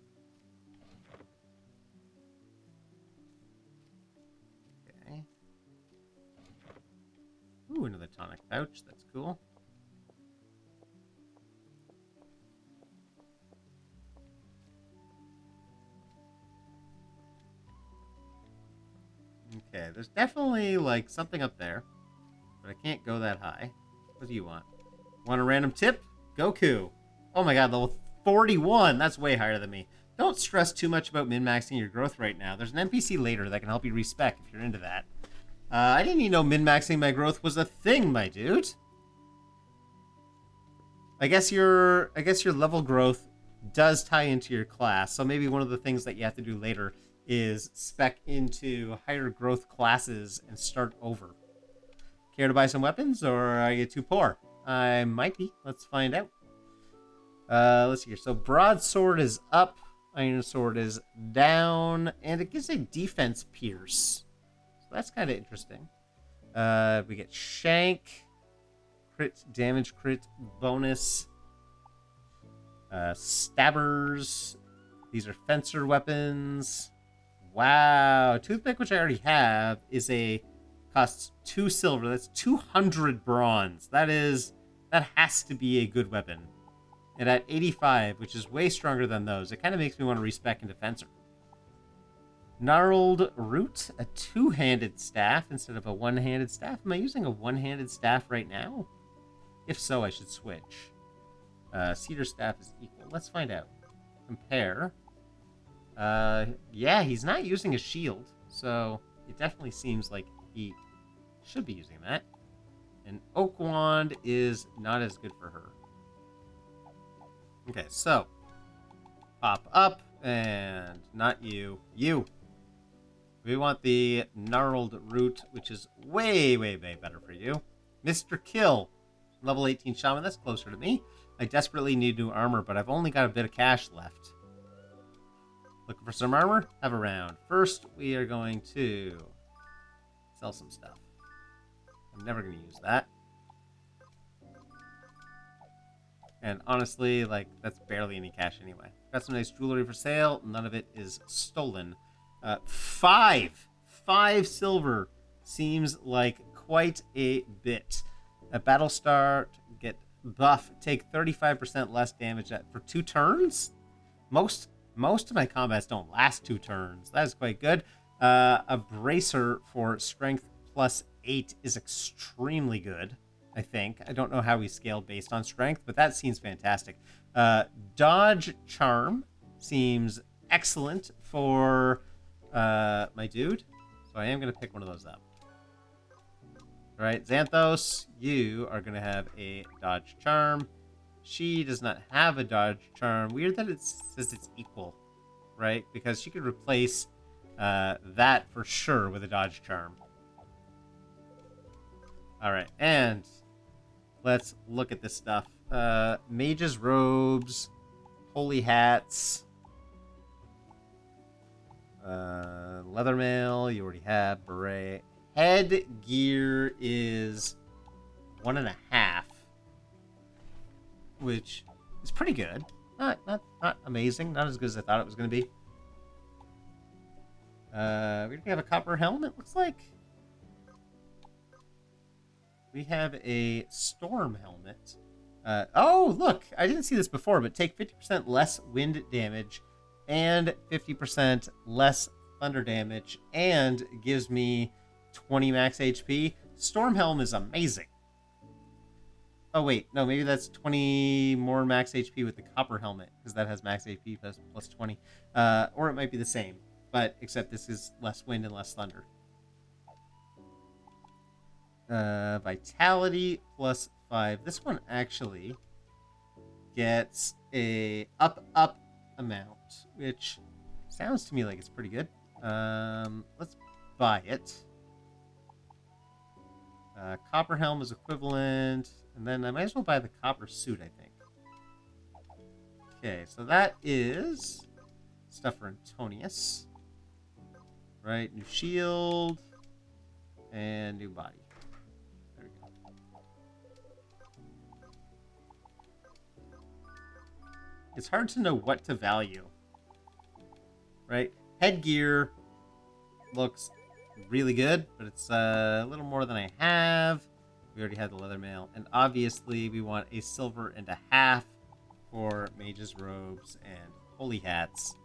Okay. Ooh, another tonic pouch. That's cool. Okay, there's definitely like something up there, but I can't go that high. What do you want? Want a random tip? Goku. Oh my god, level 41. That's way higher than me. Don't stress too much about min-maxing your growth right now. There's an NPC later that can help you respec if you're into that. I didn't even know min-maxing my growth was a thing, my dude. I guess your level growth does tie into your class, so maybe one of the things that you have to do later is spec into higher growth classes and start over. Care to buy some weapons, or are you too poor? I might be. Let's find out. Let's see here. So broadsword is up, iron sword is down, and it gives a defense pierce. So that's kind of interesting. We get shank, crit damage, crit bonus, stabbers. These are fencer weapons. Wow, toothpick, which I already have, costs 2 silver. That's 200 bronze. That has to be a good weapon. And at 85, which is way stronger than those, it kind of makes me want to respec into fencer. Gnarled root, a 2-handed staff instead of a 1-handed staff. Am I using a 1-handed staff right now? If so, I should switch. Cedar staff is equal. Let's find out. Compare. Yeah, he's not using a shield, so it definitely seems like he should be using that. And oak wand is not as good for her. Okay, so pop up, and not you. You. We want the gnarled root, which is way better for you. Mr. Kill, level 18 shaman. That's closer to me. I desperately need new armor, but I've only got a bit of cash left. Looking for some armor? Have a round. First, we are going to sell some stuff. I'm never going to use that. And honestly, like, that's barely any cash anyway. Got some nice jewelry for sale. None of it is stolen. 5 silver seems like quite a bit. A battle start, get buff, take 35% less damage for 2 turns? Most of my combats don't last 2 turns. That is quite good. A bracer for strength plus 8 is extremely good, I think. I don't know how we scale based on strength, but that seems fantastic. Dodge charm seems excellent for my dude. So I am going to pick one of those up. All right, Xanthos, you are going to have a dodge charm. She does not have a dodge charm. Weird that it says it's equal, right? Because she could replace that for sure with a dodge charm. All right, and let's look at this stuff. Mage's robes, holy hats, leather mail, you already have, beret. Headgear is 1.5, which is pretty good. Not amazing, not as good as I thought it was going to be. We have a copper helmet, looks like. We have a storm helmet. Oh, look, I didn't see this before, but take 50% less wind damage and 50% less thunder damage, and gives me 20 max HP. Storm Helm is amazing. Oh, wait, no, maybe that's 20 more max HP with the copper helmet, because that has max HP plus 20. Or it might be the same, but except this is less wind and less thunder. Vitality plus 5. This one actually gets a up amount, which sounds to me like it's pretty good. Let's buy it. Copper helm is equivalent, and then I might as well buy the copper suit, I think. Okay, so that is stuff for Antonius. Right, new shield and new body. There we go. It's hard to know what to value. Right? Headgear looks really good, but it's a little more than I have. We already had the leather mail, and obviously we want a 1.5 silver for mage's robes and holy hats,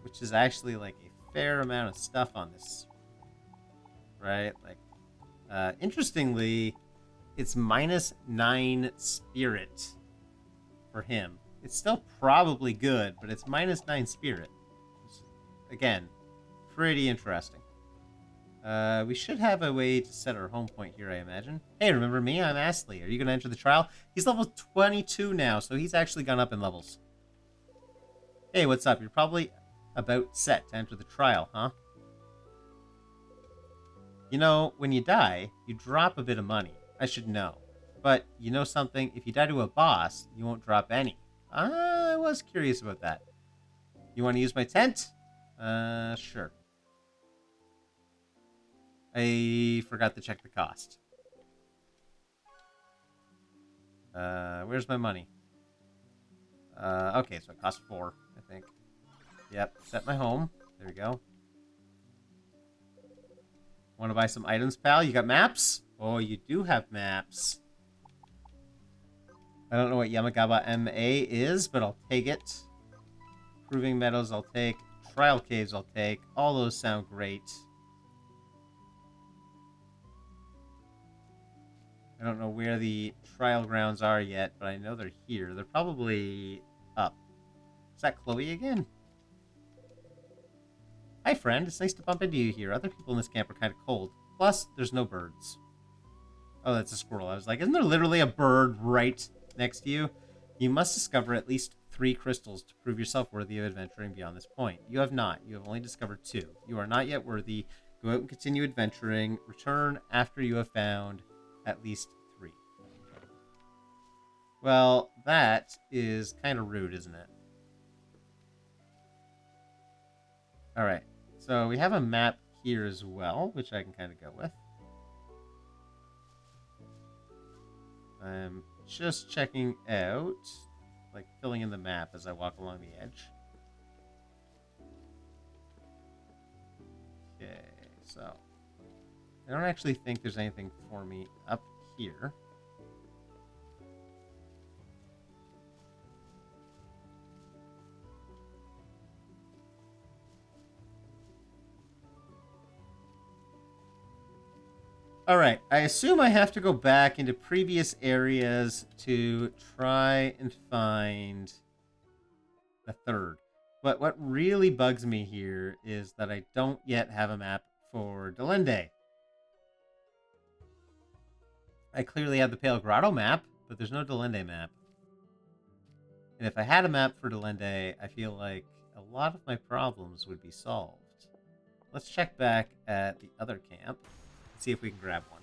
which is actually like a fair amount of stuff on this, right? Like, interestingly, it's -9 spirit for him. It's still probably good, but it's -9 spirit. Which, again, pretty interesting. We should have a way to set our home point here, I imagine. Hey, remember me? I'm Astley. Are you going to enter the trial? He's level 22 now, so he's actually gone up in levels. Hey, what's up? You're probably about set to enter the trial, huh? You know, when you die, you drop a bit of money. I should know. But you know something? If you die to a boss, you won't drop any. I was curious about that. You want to use my tent? Sure. I forgot to check the cost. Where's my money? Okay, so it costs 4, I think. Yep, set my home. There we go. Want to buy some items, pal? You got maps? Oh, you do have maps. I don't know what Yamagaba MA is, but I'll take it. Proving Meadows, I'll take. Trial Caves, I'll take. All those sound great. I don't know where the trial grounds are yet, but I know they're here. They're probably up. Is that Chloe again? Hi, friend. It's nice to bump into you here. Other people in this camp are kind of cold. Plus, there's no birds. Oh, that's a squirrel. I was like, isn't there literally a bird right next to you? You must discover at least 3 crystals to prove yourself worthy of adventuring beyond this point. You have not. You have only discovered 2. You are not yet worthy. Go out and continue adventuring. Return after you have found at least 3. Well, that is kind of rude, isn't it? Alright, so we have a map here as well, which I can kind of go with. I'm just checking out, like filling in the map as I walk along the edge. Okay, so I don't actually think there's anything for me up here. Alright, I assume I have to go back into previous areas to try and find a third. But what really bugs me here is that I don't yet have a map for Delende. I clearly have the Pale Grotto map, but there's no Delende map. And if I had a map for Delende, I feel like a lot of my problems would be solved. Let's check back at the other camp and see if we can grab one.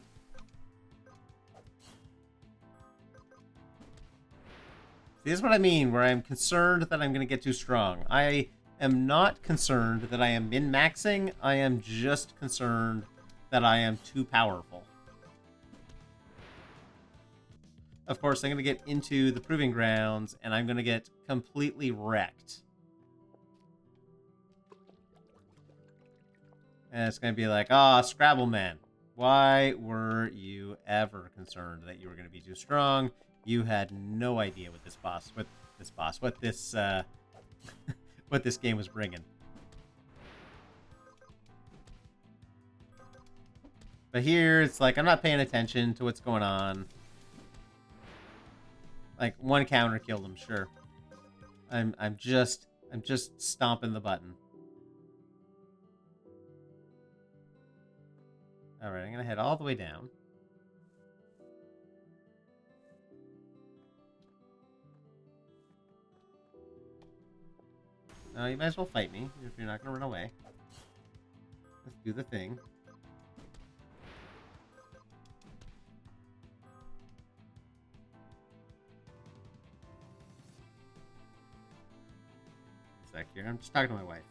See, this is what I mean, where I'm concerned that I'm going to get too strong. I am not concerned that I am min-maxing. I am just concerned that I am too powerful. Of course, I'm going to get into the Proving Grounds, and I'm going to get completely wrecked. And it's going to be like, Scrabble Man, why were you ever concerned that you were going to be too strong? You had no idea what what this game was bringing. But here, it's like, I'm not paying attention to what's going on. Like, one counter killed him, sure. I'm just stomping the button. Alright, I'm gonna head all the way down. No, you might as well fight me if you're not gonna run away. Let's do the thing. Sec here. I'm just talking to my wife.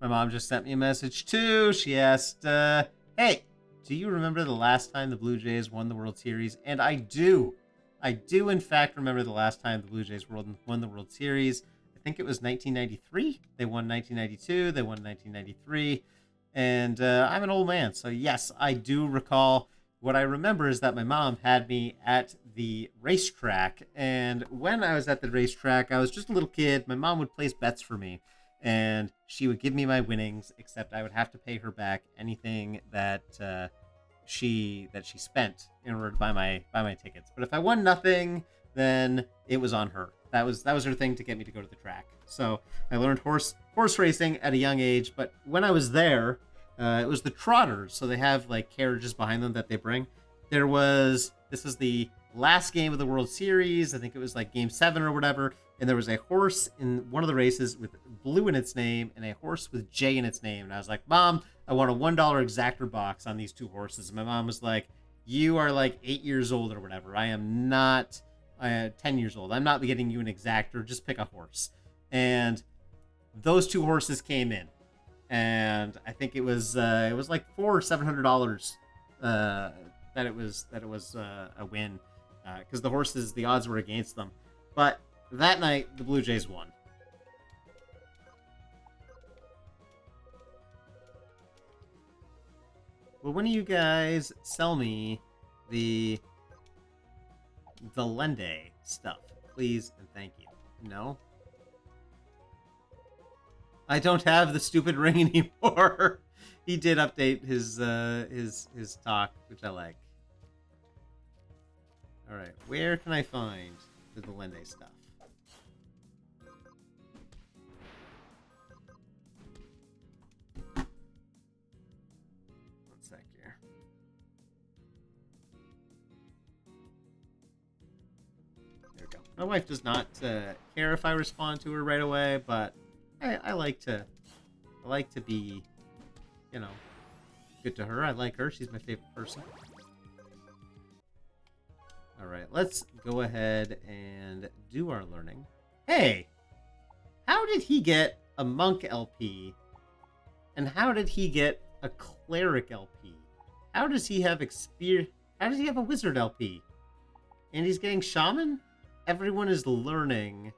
My mom just sent me a message too. She asked, hey, do you remember the last time the Blue Jays won the World Series? And I do. I do, in fact, remember the last time the Blue Jays won the World Series. I think it was 1993. They won 1992. They won 1993. And I'm an old man, so yes, I do recall. What I remember is that my mom had me at the racetrack. And when I was at the racetrack, I was just a little kid. My mom would place bets for me. And she would give me my winnings, except I would have to pay her back anything that she spent in order to buy my tickets. But if I won nothing, then it was on her. That was her thing to get me to go to the track. So I learned horse racing at a young age. But when I was there, it was the trotters. So they have like carriages behind them that they bring. This is the last game of the World Series. I think it was like Game 7 or whatever. And there was a horse in one of the races with blue in its name and a horse with J in its name. And I was like, Mom, I want a $1 exactor box on these two horses. And my mom was like, you are like 8 years old or whatever. I am not 10 years old. I'm not getting you an exactor. Just pick a horse. And those two horses came in. And I think it was like $400 or $700 that it was a win. Because the horses, the odds were against them. But that night, the Blue Jays won. Well, when do you guys sell me the Lende stuff? Please and thank you. No? I don't have the stupid ring anymore. He did update his talk, which I like. Alright, where can I find the Lende stuff? My wife does not care if I respond to her right away, but I like to be, good to her. I like her. She's my favorite person. All right, let's go ahead and do our learning. Hey, how did he get a monk LP? And how did he get a cleric LP? How does he have How does he have a wizard LP? And he's getting shaman? Everyone is learning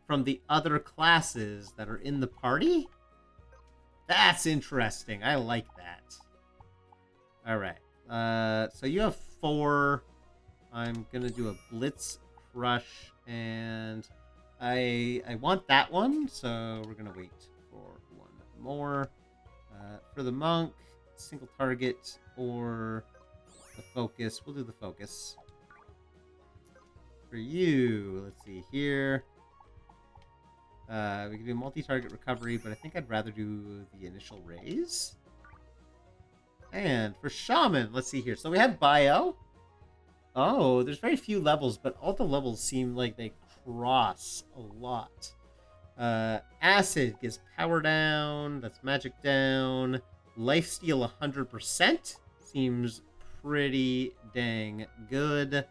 from the other classes that are in the party? That's interesting. I like that. All right. So you have 4. I'm going to do a Blitz Crush, and I want that one, so we're going to wait for one more. For the monk, single target or the focus. We'll do the focus. For you, let's see here. We can do multi-target recovery, but I think I'd rather do the initial raise. And for Shaman, let's see here. So we have Bio. Oh, there's very few levels, but all the levels seem like they cross a lot. Acid gives power down. That's magic down. Lifesteal 100%. Seems pretty dang good.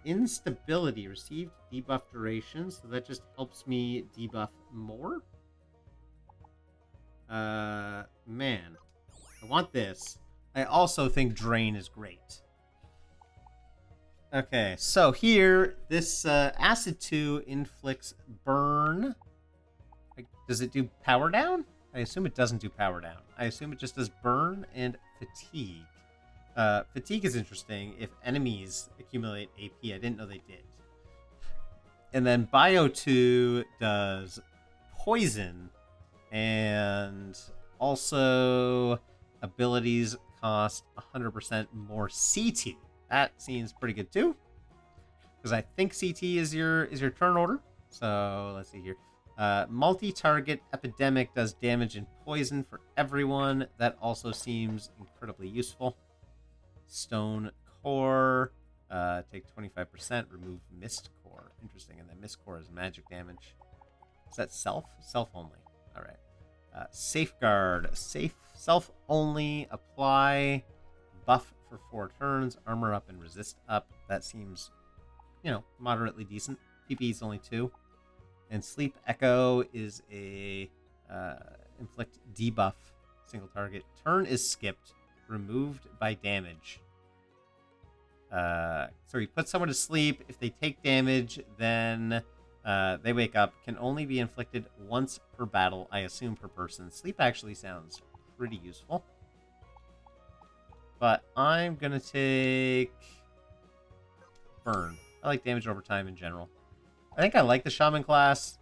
Instability. Received debuff duration, so that just helps me debuff more. Man. I want this. I also think Drain is great. Okay, so here, this Acid 2 inflicts burn. Does it do power down? I assume it doesn't do power down. I assume it just does burn and fatigue. Fatigue is interesting if enemies accumulate AP. I didn't know they did. And then Bio 2 does poison and also abilities cost 100% more CT. That seems pretty good too, because I think CT is your turn order. So let's see here. Multi-target epidemic does damage and poison for everyone. That also seems incredibly useful. Stone core, take 25%. Remove mist core. Interesting. And then mist core is magic damage. Is that self? Self only. All right. Safeguard. Self only. Apply. Buff for 4 turns. Armor up and resist up. That seems, moderately decent. PP is only 2. And Sleep Echo is a inflict debuff. Single target. Turn is skipped. Removed by damage. So you put someone to sleep. If they take damage, then they wake up. Can only be inflicted once per battle, I assume per person. Sleep actually sounds pretty useful. But I'm going to take Burn. I like damage over time in general. I think I like the Shaman class.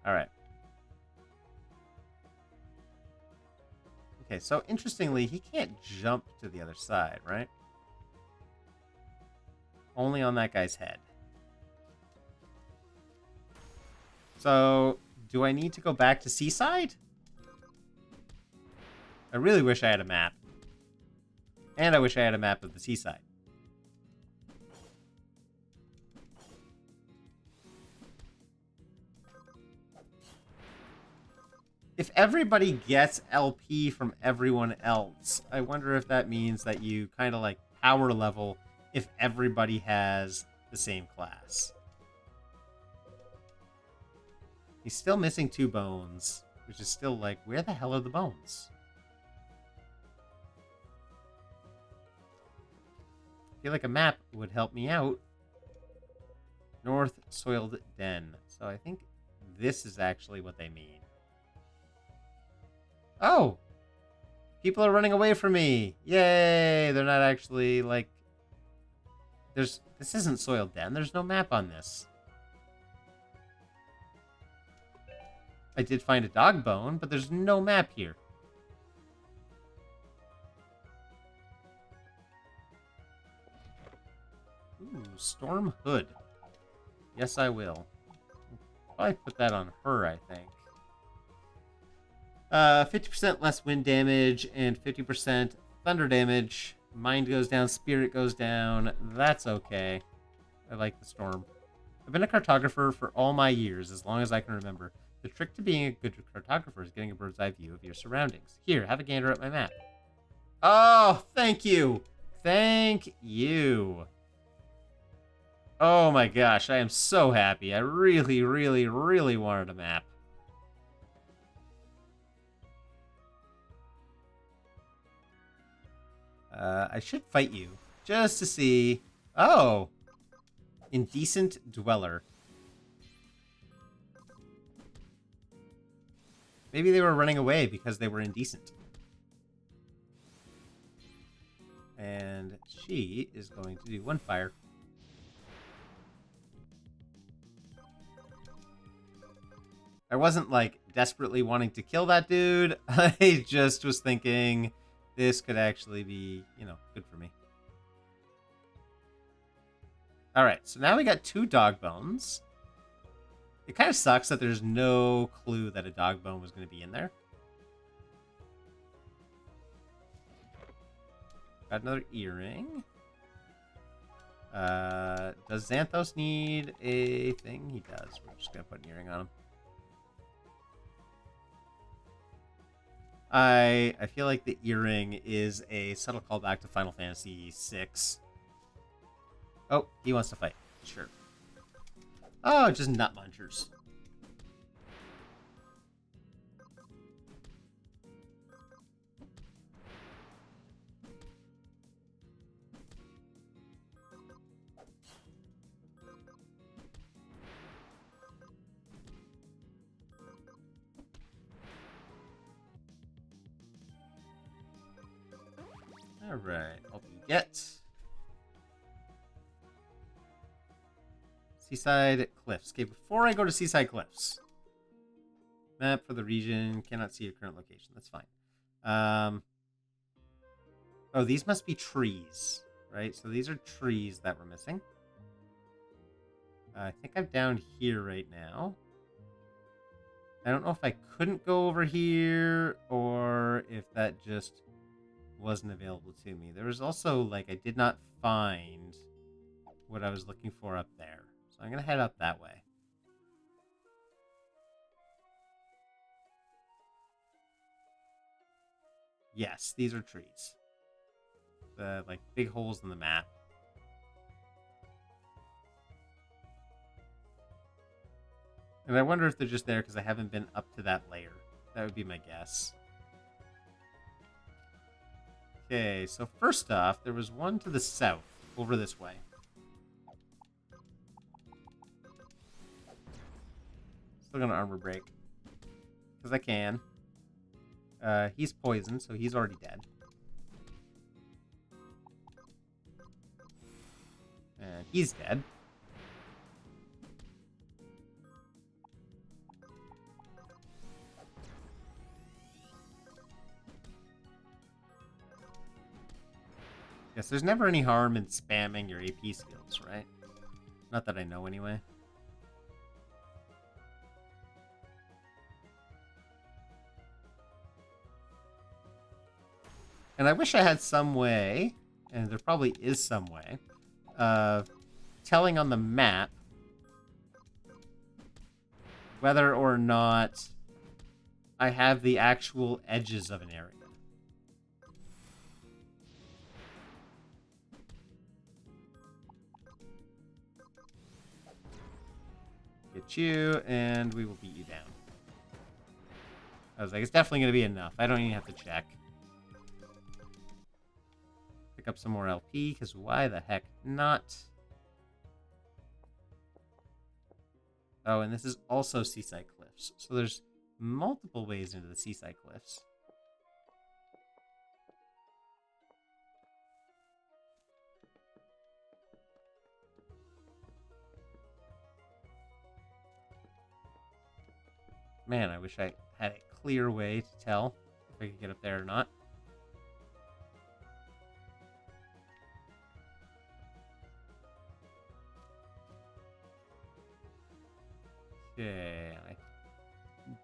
Alright. Okay, so interestingly, he can't jump to the other side, right? Only on that guy's head. So, do I need to go back to Seaside? I really wish I had a map. And I wish I had a map of the Seaside. If everybody gets LP from everyone else, I wonder if that means that you kind of like power level if everybody has the same class. He's still missing 2 bones, which is still like, where the hell are the bones? I feel like a map would help me out. North Soiled Den. So I think this is actually what they mean. Oh! People are running away from me! Yay! They're not actually, like... This isn't Soiled Den. There's no map on this. I did find a dog bone, but there's no map here. Ooh, Storm Hood. Yes, I will. Probably put that on her, I think. 50% less wind damage and 50% thunder damage. Mind goes down, spirit goes down. That's okay. I like the storm. I've been a cartographer for all my years, as long as I can remember. The trick to being a good cartographer is getting a bird's eye view of your surroundings. Here, have a gander at my map. Oh, thank you. Thank you. Oh my gosh, I am so happy. I really, really, really wanted a map. I should fight you, just to see... Oh! Indecent Dweller. Maybe they were running away because they were indecent. And she is going to do 1 fire. I wasn't, like, desperately wanting to kill that dude. I just was thinking this could actually be, good for me. All right, so now we got 2 dog bones. It kind of sucks that there's no clue that a dog bone was going to be in there. Got another earring. Does Xanthos need a thing? He does. We're just going to put an earring on him. I feel like the earring is a subtle callback to Final Fantasy VI. Oh, he wants to fight. Sure. Oh, just nut munchers. All right, what we get? Seaside Cliffs. Okay, before I go to Seaside Cliffs, map for the region. Cannot see your current location. That's fine. Oh, these must be trees, right? So these are trees that we're missing. I think I'm down here right now. I don't know if I couldn't go over here or if that just wasn't available to me. There was also, I did not find what I was looking for up there. So I'm going to head up that way. Yes, these are trees. The, big holes in the map. And I wonder if they're just there because I haven't been up to that layer. That would be my guess. Okay, so first off, there was one to the south, over this way. Still gonna armor break. Because I can. He's poisoned, so he's already dead. And he's dead. Yes, there's never any harm in spamming your AP skills, right? Not that I know, anyway. And I wish I had some way, and there probably is some way, of telling on the map whether or not I have the actual edges of an area. Get you, and we will beat you down. I was like, it's definitely going to be enough. I don't even have to check. Pick up some more LP, because why the heck not? Oh, and this is also Seaside Cliffs. So there's multiple ways into the Seaside Cliffs. Man, I wish I had a clear way to tell if I could get up there or not. Okay, I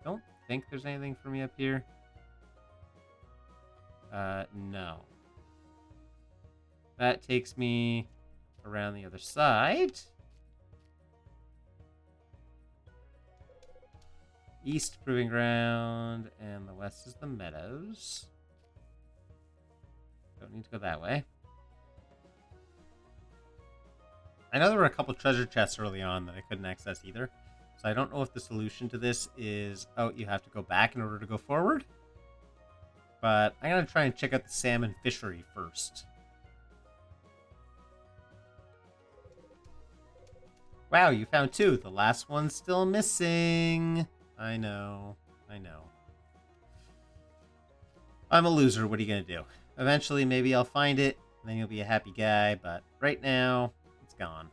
don't think there's anything for me up here. No. That takes me around the other side. East Proving Ground, and the west is the Meadows. Don't need to go that way. I know there were a couple treasure chests early on that I couldn't access either. So I don't know if the solution to this is, oh, you have to go back in order to go forward. But I'm going to try and check out the salmon fishery first. Wow, you found 2. The last one's still missing. I know. I'm a loser. What are you going to do? Eventually, maybe I'll find it, and then you'll be a happy guy. But right now, it's gone.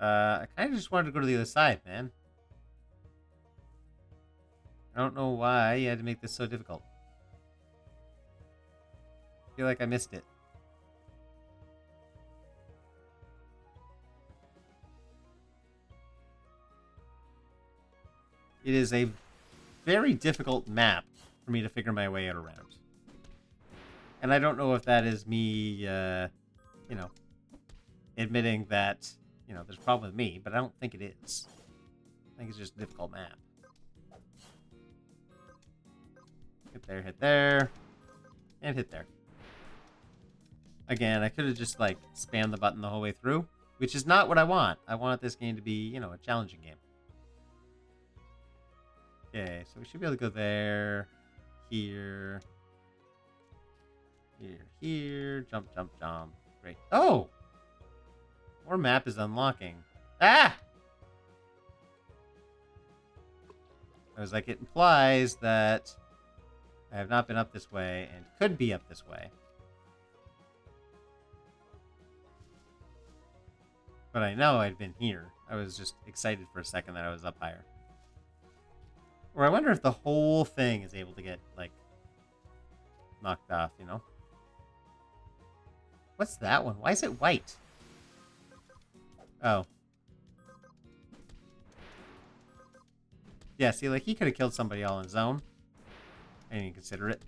I kind of just wanted to go to the other side, man. I don't know why you had to make this so difficult. I feel like I missed it. It is a very difficult map for me to figure my way out around. And I don't know if that is me, admitting that, there's a problem with me, but I don't think it is. I think it's just a difficult map. Hit there, and hit there. Again, I could have just, spammed the button the whole way through, which is not what I want. I want this game to be, a challenging game. Okay, so we should be able to go there, here, here, jump, jump, jump. Great. Oh! More map is unlocking. Ah! I was like, it implies that I have not been up this way and could be up this way. But I know I'd been here. I was just excited for a second that I was up higher. Or I wonder if the whole thing is able to get, knocked off, What's that one? Why is it white? Oh. Yeah, see, he could have killed somebody all on his own. I didn't even consider it.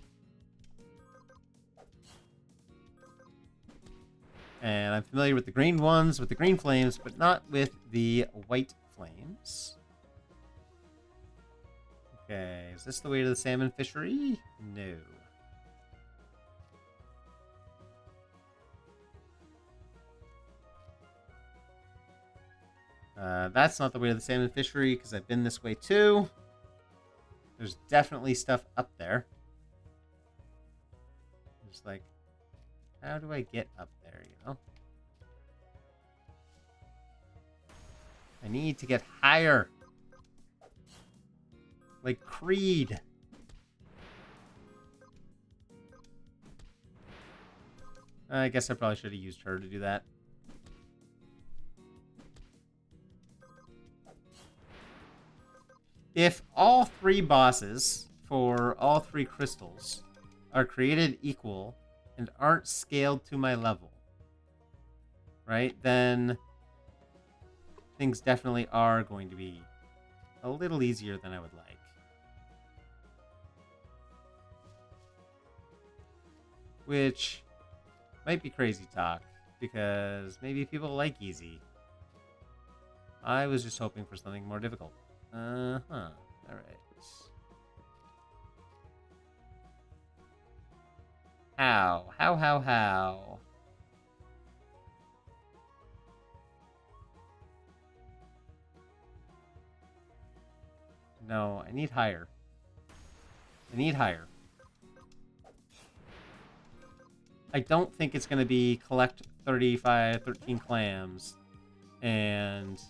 And I'm familiar with the green ones, with the green flames, but not with the white flames. Okay, is this the way to the salmon fishery? No. That's not the way to the salmon fishery, because I've been this way too. There's definitely stuff up there. Just how do I get up there, I need to get higher. Like Creed. I guess I probably should have used her to do that. If all 3 bosses for all 3 crystals are created equal and aren't scaled to my level, right, then things definitely are going to be a little easier than I would like. Which might be crazy talk, because maybe people like easy. I was just hoping for something more difficult. Alright. How? No, I need higher. I don't think it's going to be collect 13 clams and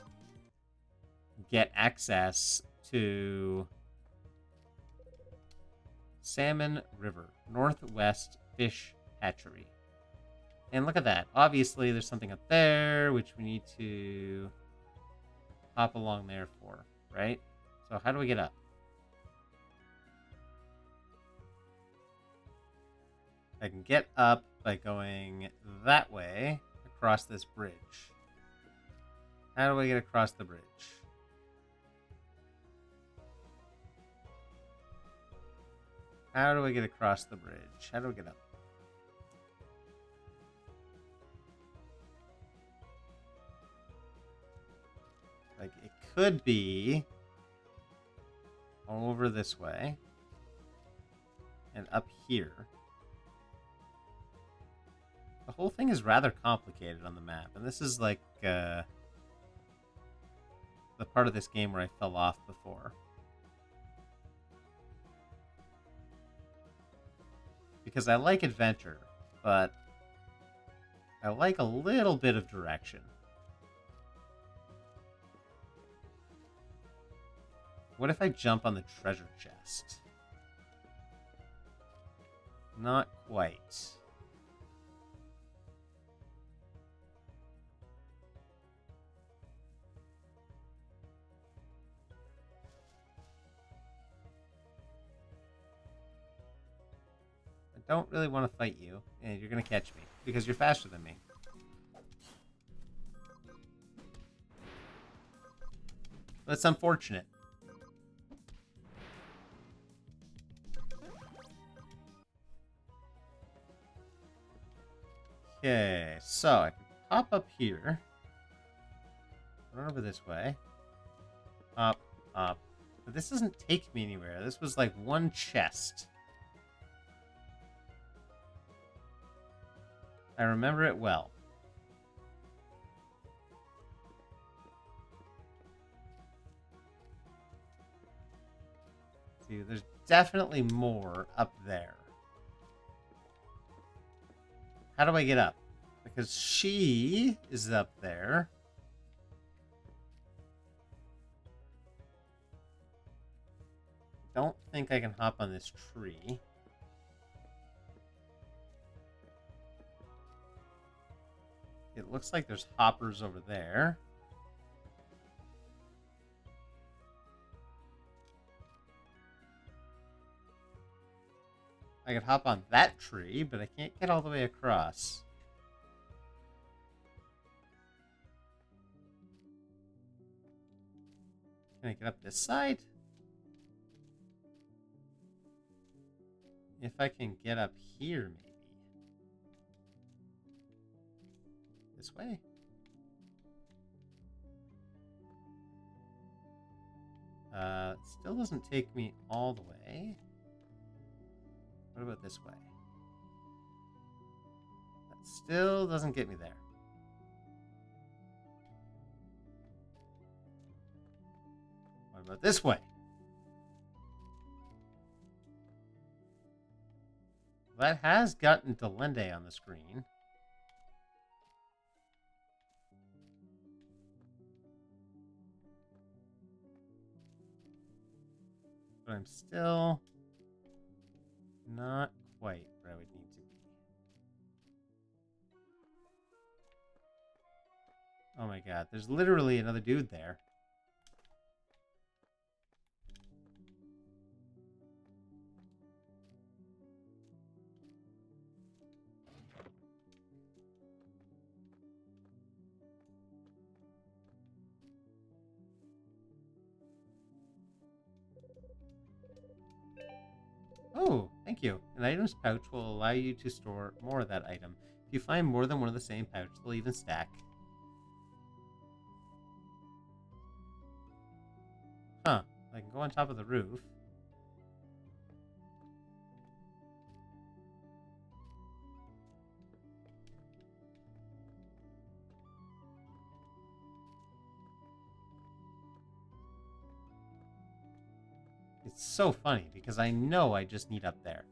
get access to Salmon River, Northwest Fish Hatchery. And look at that. Obviously, there's something up there, which we need to hop along there for, right? So how do we get up? I can get up by going that way across this bridge. How do I get across the bridge? How do I get across the bridge? How do I get up? It could be over this way and up here. The whole thing is rather complicated on the map, and this is the part of this game where I fell off before. Because I like adventure, but I like a little bit of direction. What if I jump on the treasure chest? Not quite. don't really want to fight you, and you're going to catch me because you're faster than me. That's unfortunate. Okay, so I can hop up here. Run over this way. Up, up. But this doesn't take me anywhere. This was like one chest. I remember it well. See, there's definitely more up there. How do I get up? Because she is up there. Don't think I can hop on this tree. It looks like there's hoppers over there. I could hop on that tree, but I can't get all the way across. Can I get up this side? If I can get up here, maybe. This way? It still doesn't take me all the way. What about this way? That still doesn't get me there. What about this way? That has gotten Delende on the screen. But I'm still not quite where I would need to be. Oh my god, there's literally another dude there. Oh, thank you. An item's pouch will allow you to store more of that item. If you find more than one of the same pouch, they'll even stack. Huh. I can go on top of the roof. It's so funny because I know I just need up there.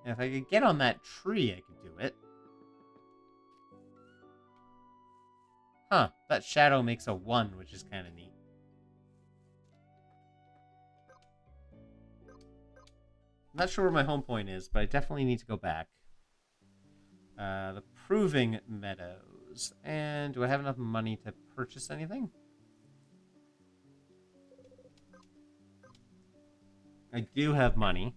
And if I could get on that tree, I could do it. Huh, that shadow makes a 1, which is kind of neat. I'm not sure where my home point is, but I definitely need to go back. The Proving Meadows. And do I have enough money to purchase anything? I do have money.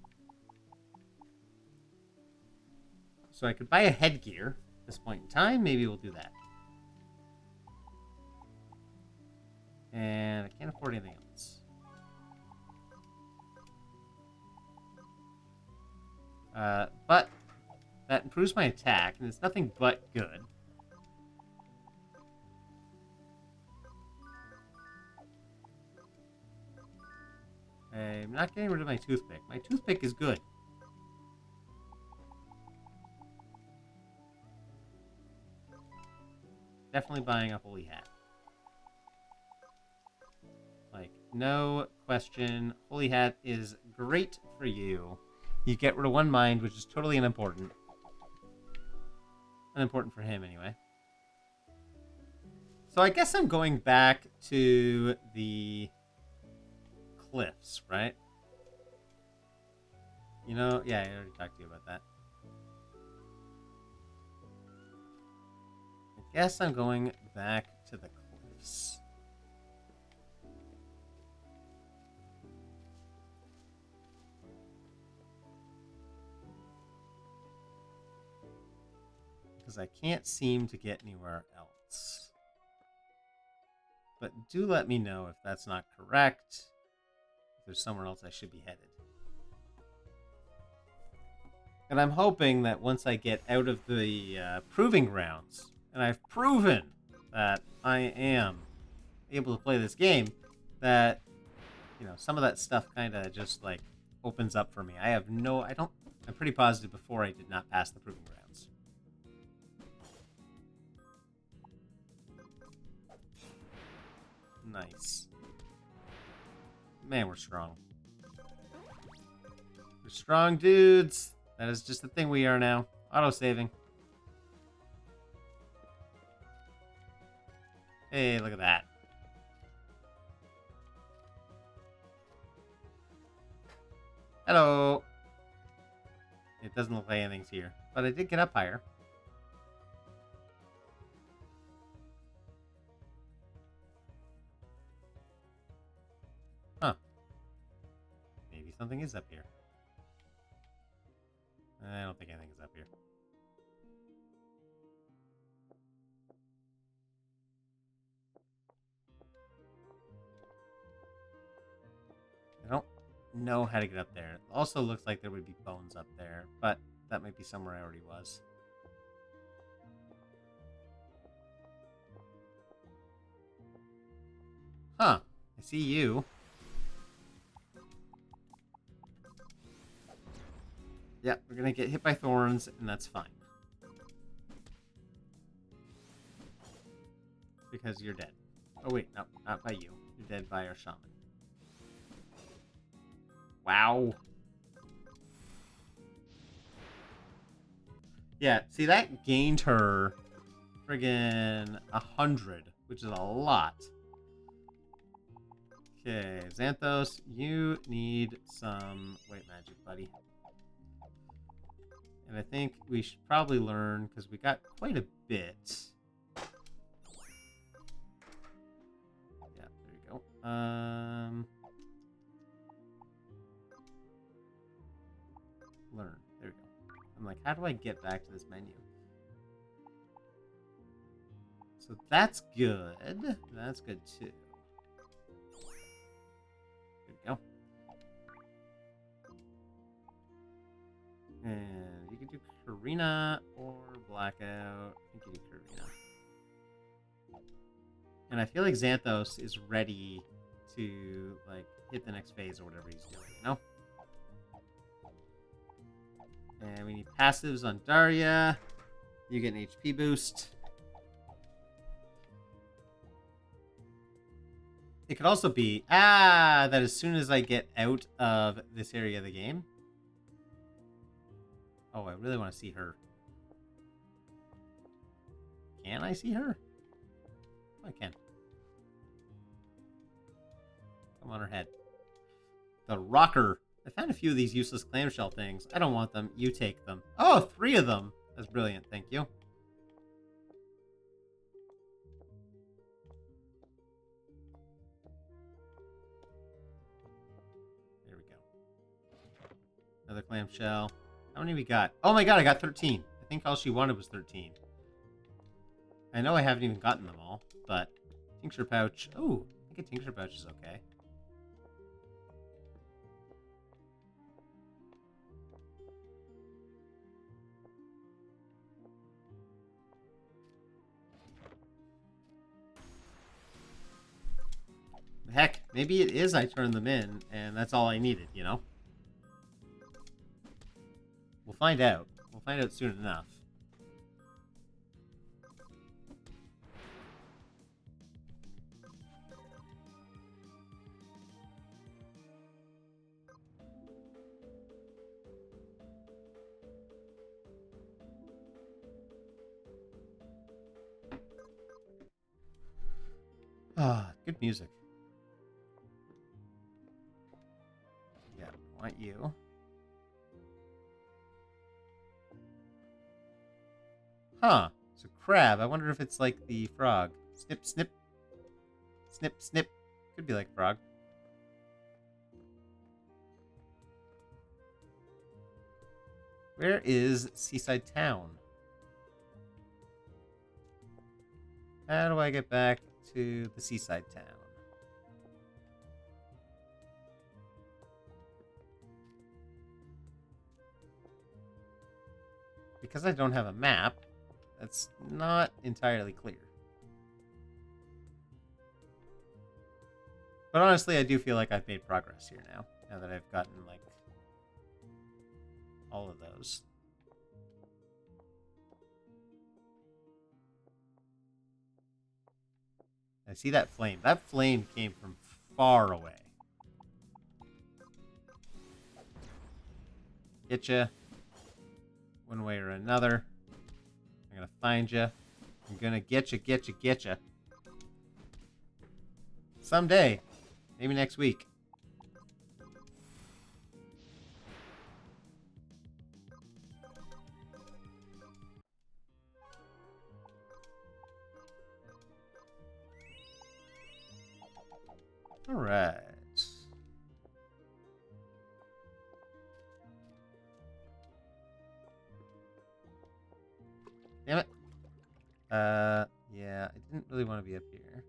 So I could buy a headgear at this point in time. Maybe we'll do that. And I can't afford anything else. But that improves my attack, and it's nothing but good. I'm not getting rid of my toothpick. My toothpick is good. Definitely buying a holy hat. Like, no question. Holy hat is great for you. You get rid of one mind, which is totally unimportant. Unimportant for him, anyway. So I guess I'm going back to the cliffs, right? You know, yeah, I already talked to you about that. I guess I'm going back to the cliffs. Because I can't seem to get anywhere else. But do let me know if that's not correct. If there's somewhere else I should be headed. And I'm hoping that once I get out of the proving grounds, and I've proven that I am able to play this game, that, you know, some of that stuff kind of just, like, opens up for me. I'm pretty positive before I did not pass the proving grounds. Nice. Man, we're strong. We're strong dudes. That is just the thing we are now. Auto-saving. Hey, look at that. Hello. It doesn't look like anything's here, but I did get up higher. Huh. Maybe something is up here. I don't think anything is up here. I don't know how to get up there. It also looks like there would be bones up there, but that might be somewhere I already was. Huh. I see you. Yeah, we're gonna get hit by thorns, and that's fine. Because you're dead. Oh wait, no, not by you. You're dead by our shaman. Wow. Yeah, see, that gained her friggin' 100, which is a lot. Okay, Xanthos, you need some white magic, buddy. And I think we should probably learn, because we got quite a bit. Yeah, there you go. Learn. There we go. I'm like, how do I get back to this menu? So that's good. That's good too. There we go. And you can do Karina or Blackout. I think you do Karina. And I feel like Xanthos is ready to, like, hit the next phase or whatever he's doing, you know? And we need passives on Daria. You get an HP boost. It could also be, that as soon as I get out of this area of the game. Oh, I really want to see her. Can I see her? Oh, I can. Come on her head. The rocker. I found a few of these useless clamshell things. I don't want them. You take them. Oh, 3 of them. That's brilliant. Thank you. There we go. Another clamshell. How many we got? Oh my god, I got 13. I think all she wanted was 13. I know I haven't even gotten them all, but tincture pouch. Oh, I think a tincture pouch is okay. Heck, maybe it is I turned them in, and that's all I needed, you know? We'll find out. We'll find out soon enough. Ah, good music. Yeah, I want you. Huh. It's a crab. I wonder if it's like the frog. Snip, snip. Snip, snip. Could be like frog. Where is Seaside Town? How do I get back to the seaside town? Because I don't have a map, that's not entirely clear. But honestly, I do feel like I've made progress here now. Now that I've gotten, like, all of those. I see that flame. That flame came from far away. Getcha. One way or another. I'm gonna find you. I'm gonna getcha. Someday. Maybe next week. Alright. Damn it. Yeah, I didn't really want to be up here.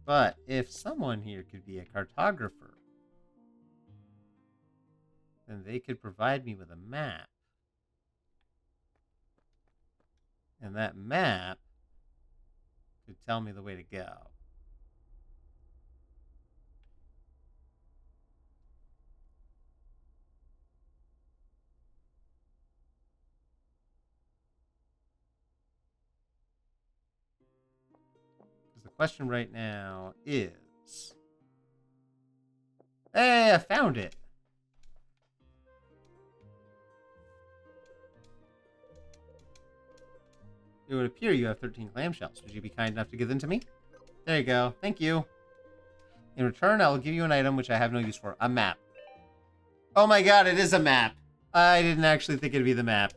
But if someone here could be a cartographer, then they could provide me with a map. And that map could tell me the way to go. Because the question right now is... Hey, I found it! It would appear you have 13 clamshells. Would you be kind enough to give them to me? There you go. Thank you. In return, I will give you an item which I have no use for. A map. Oh my god, it is a map. I didn't actually think it'd be the map.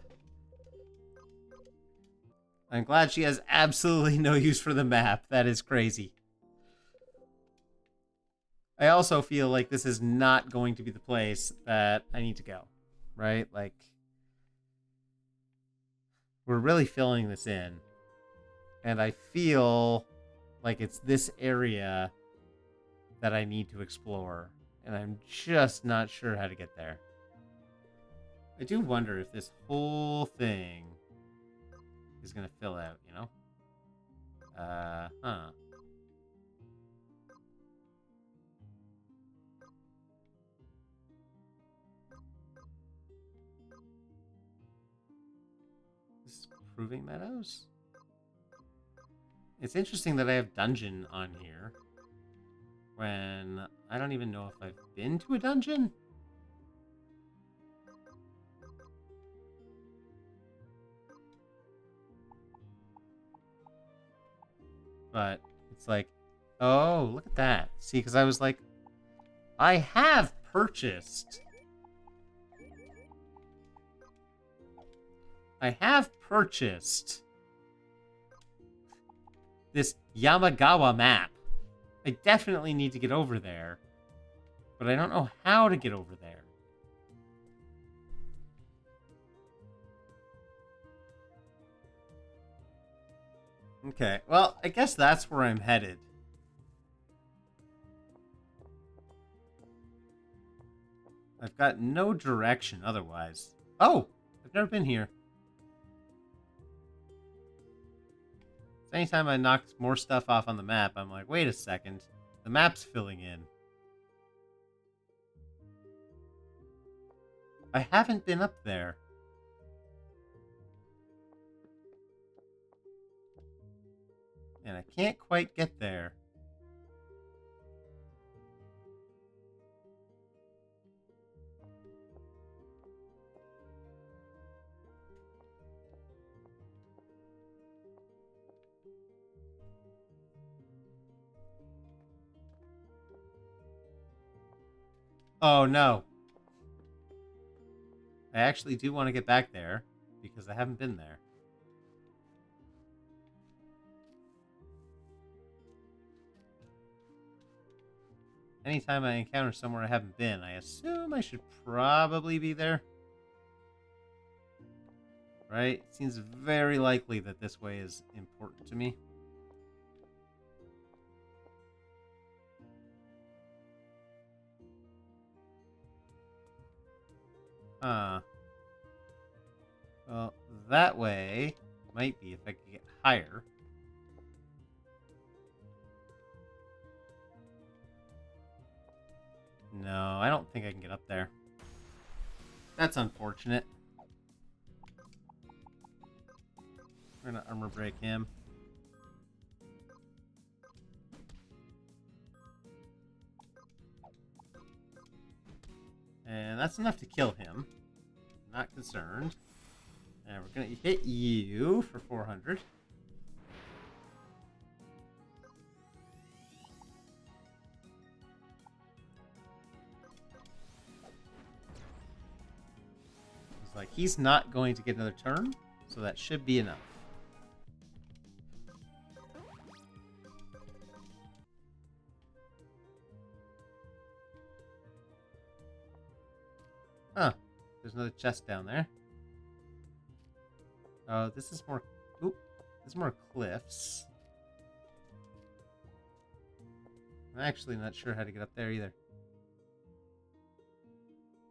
I'm glad she has absolutely no use for the map. That is crazy. I also feel like this is not going to be the place that I need to go. Right? Like... We're really filling this in. And I feel like it's this area that I need to explore. And I'm just not sure how to get there. I do wonder if this whole thing is going to fill out, you know? Huh. Proving Meadows? It's interesting that I have dungeon on here when I don't even know if I've been to a dungeon. But it's like, oh, look at that. See, because I was like, I have purchased. This Yamagawa map. I definitely need to get over there, but I don't know how to get over there. Okay, well, I guess that's where I'm headed. I've got no direction otherwise. Oh, I've never been here. Anytime I knock more stuff off on the map, I'm like, wait a second. The map's filling in. I haven't been up there. And I can't quite get there. Oh, no. I actually do want to get back there, because I haven't been there. Anytime I encounter somewhere I haven't been, I assume I should probably be there. right? It seems very likely that this way is important to me. Well, that way might be if I could get higher. No, I don't think I can get up there. That's unfortunate. We're gonna armor break him. And that's enough to kill him. Not concerned. And we're gonna hit you for 400. It's like he's not going to get another turn, so that should be enough. Huh. There's another chest down there. Oh, this is more... Oop. This is more cliffs. I'm actually not sure how to get up there either.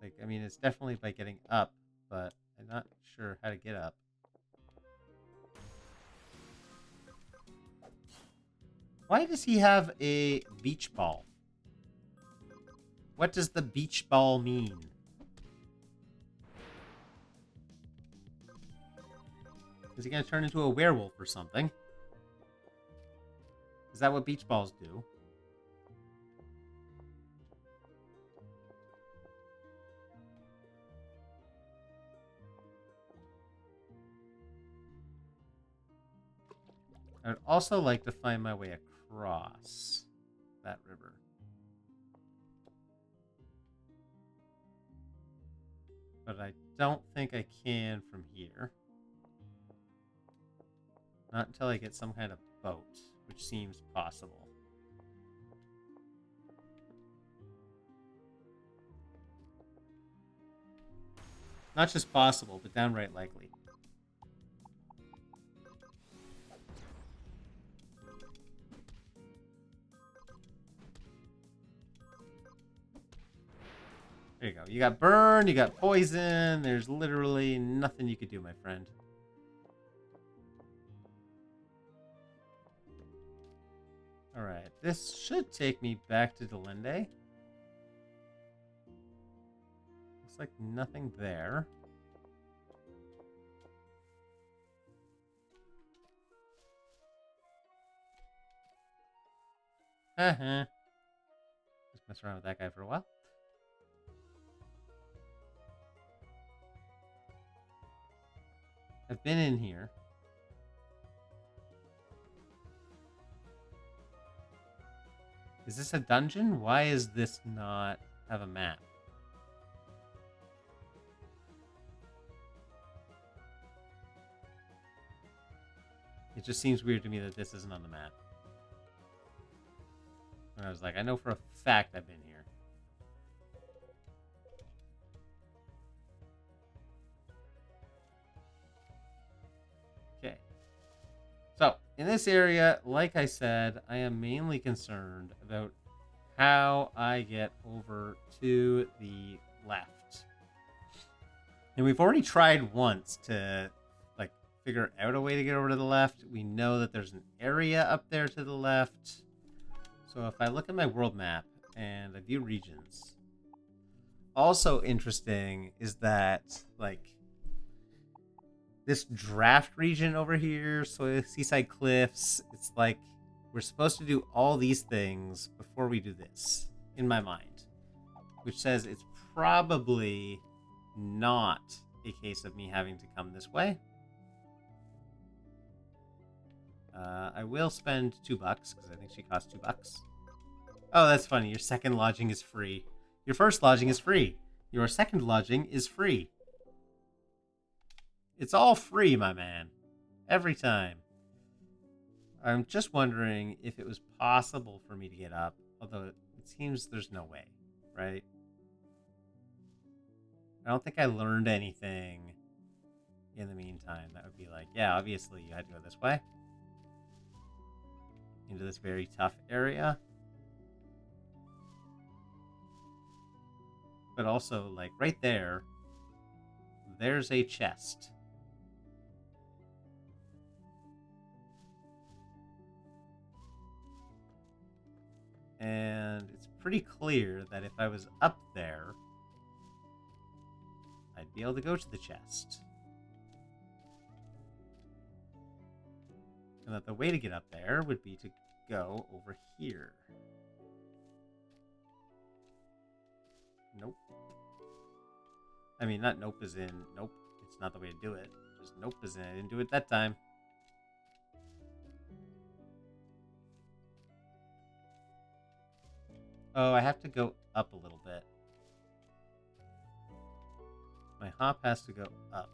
Like, I mean, it's definitely by getting up, but I'm not sure how to get up. Why does he have a beach ball? What does the beach ball mean? Is he going to turn into a werewolf or something? Is that what beach balls do? I would also like to find my way across that river. But I don't think I can from here. Not until I get some kind of boat, which seems possible. Not just possible, but downright likely. There you go. You got burn, you got poison. There's literally nothing you could do, my friend. Alright, this should take me back to Delende. Looks like nothing there. Just mess around with that guy for a while. I've been in here. Is this a dungeon? Why is this not have a map? It just seems weird to me that this isn't on the map. And I was like, I know for a fact I've been here. Okay. So, in this area, like I said, I am mainly concerned about how I get over to the left. And we've already tried once to like figure out a way to get over to the left. We know that there's an area up there to the left. So if I look at my world map and I view regions, also interesting is that like this draft region over here, so Seaside Cliffs, it's like we're supposed to do all these things before we do this, in my mind. Which says it's probably not a case of me having to come this way. I will spend $2 because I think she costs $2. Oh, that's funny. Your second lodging is free. Your first lodging is free. Your second lodging is free. It's all free, my man. Every time. I'm just wondering if it was possible for me to get up, although it seems there's no way, right? I don't think I learned anything in the meantime, that would be like, yeah, obviously you had to go this way. Into this very tough area. But also, like, right there, there's a chest. And it's pretty clear that if I was up there, I'd be able to go to the chest. And that the way to get up there would be to go over here. Nope. I mean, not nope as in nope. It's not the way to do it. Just nope as in I didn't do it that time. Oh, I have to go up a little bit. My hop has to go up.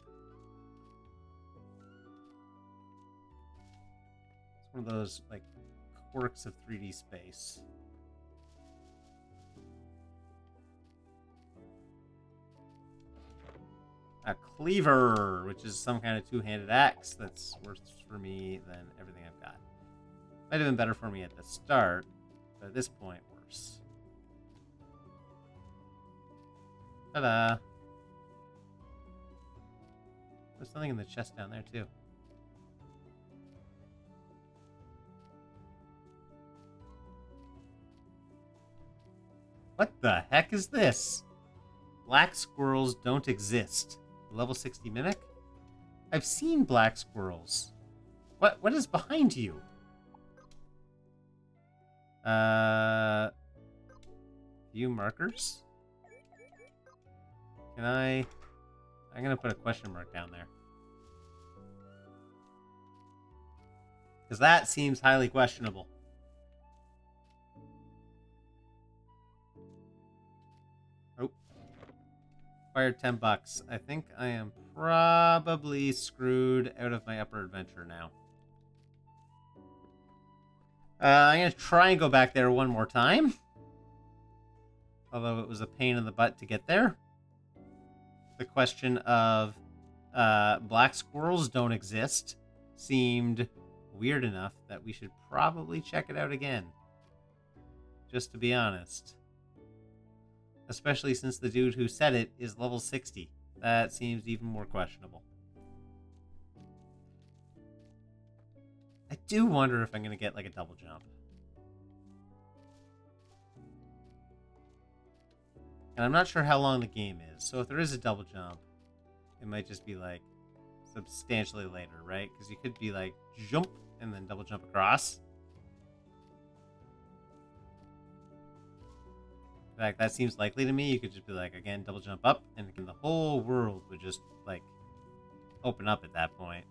It's one of those, like, quirks of 3D space. A cleaver, which is some kind of two-handed axe that's worse for me than everything I've got. Might have been better for me at the start, but at this point, worse. Ta-da! There's something in the chest down there, too. What the heck is this? Black squirrels don't exist. Level 60 mimic? I've seen black squirrels. What is behind you? View markers? Can I'm gonna put a question mark down there. Because that seems highly questionable. Oh. Fired $10. I think I am probably screwed out of my upper adventure now. I'm going to try and go back there one more time. Although it was a pain in the butt to get there. The question of black squirrels don't exist seemed weird enough that we should probably check it out again. Just to be honest. Especially since the dude who said it is level 60. That seems even more questionable. I do wonder if I'm going to get like a double jump. And I'm not sure how long the game is. So if there is a double jump, it might just be like substantially later, right? Because you could be like jump and then double jump across. In fact, that seems likely to me. You could just be like, again, double jump up, and the whole world would just, like, open up at that point.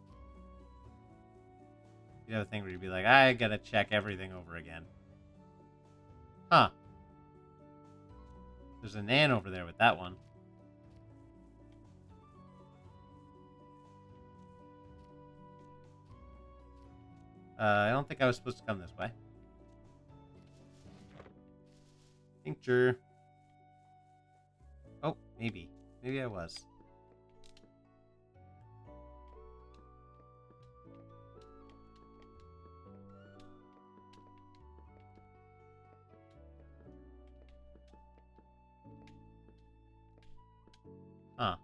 You have a thing where you'd be like, I gotta check everything over again. Huh. There's a Nan over there with that one. I don't think I was supposed to come this way. Tincture. Oh, maybe. Maybe I was. Huh.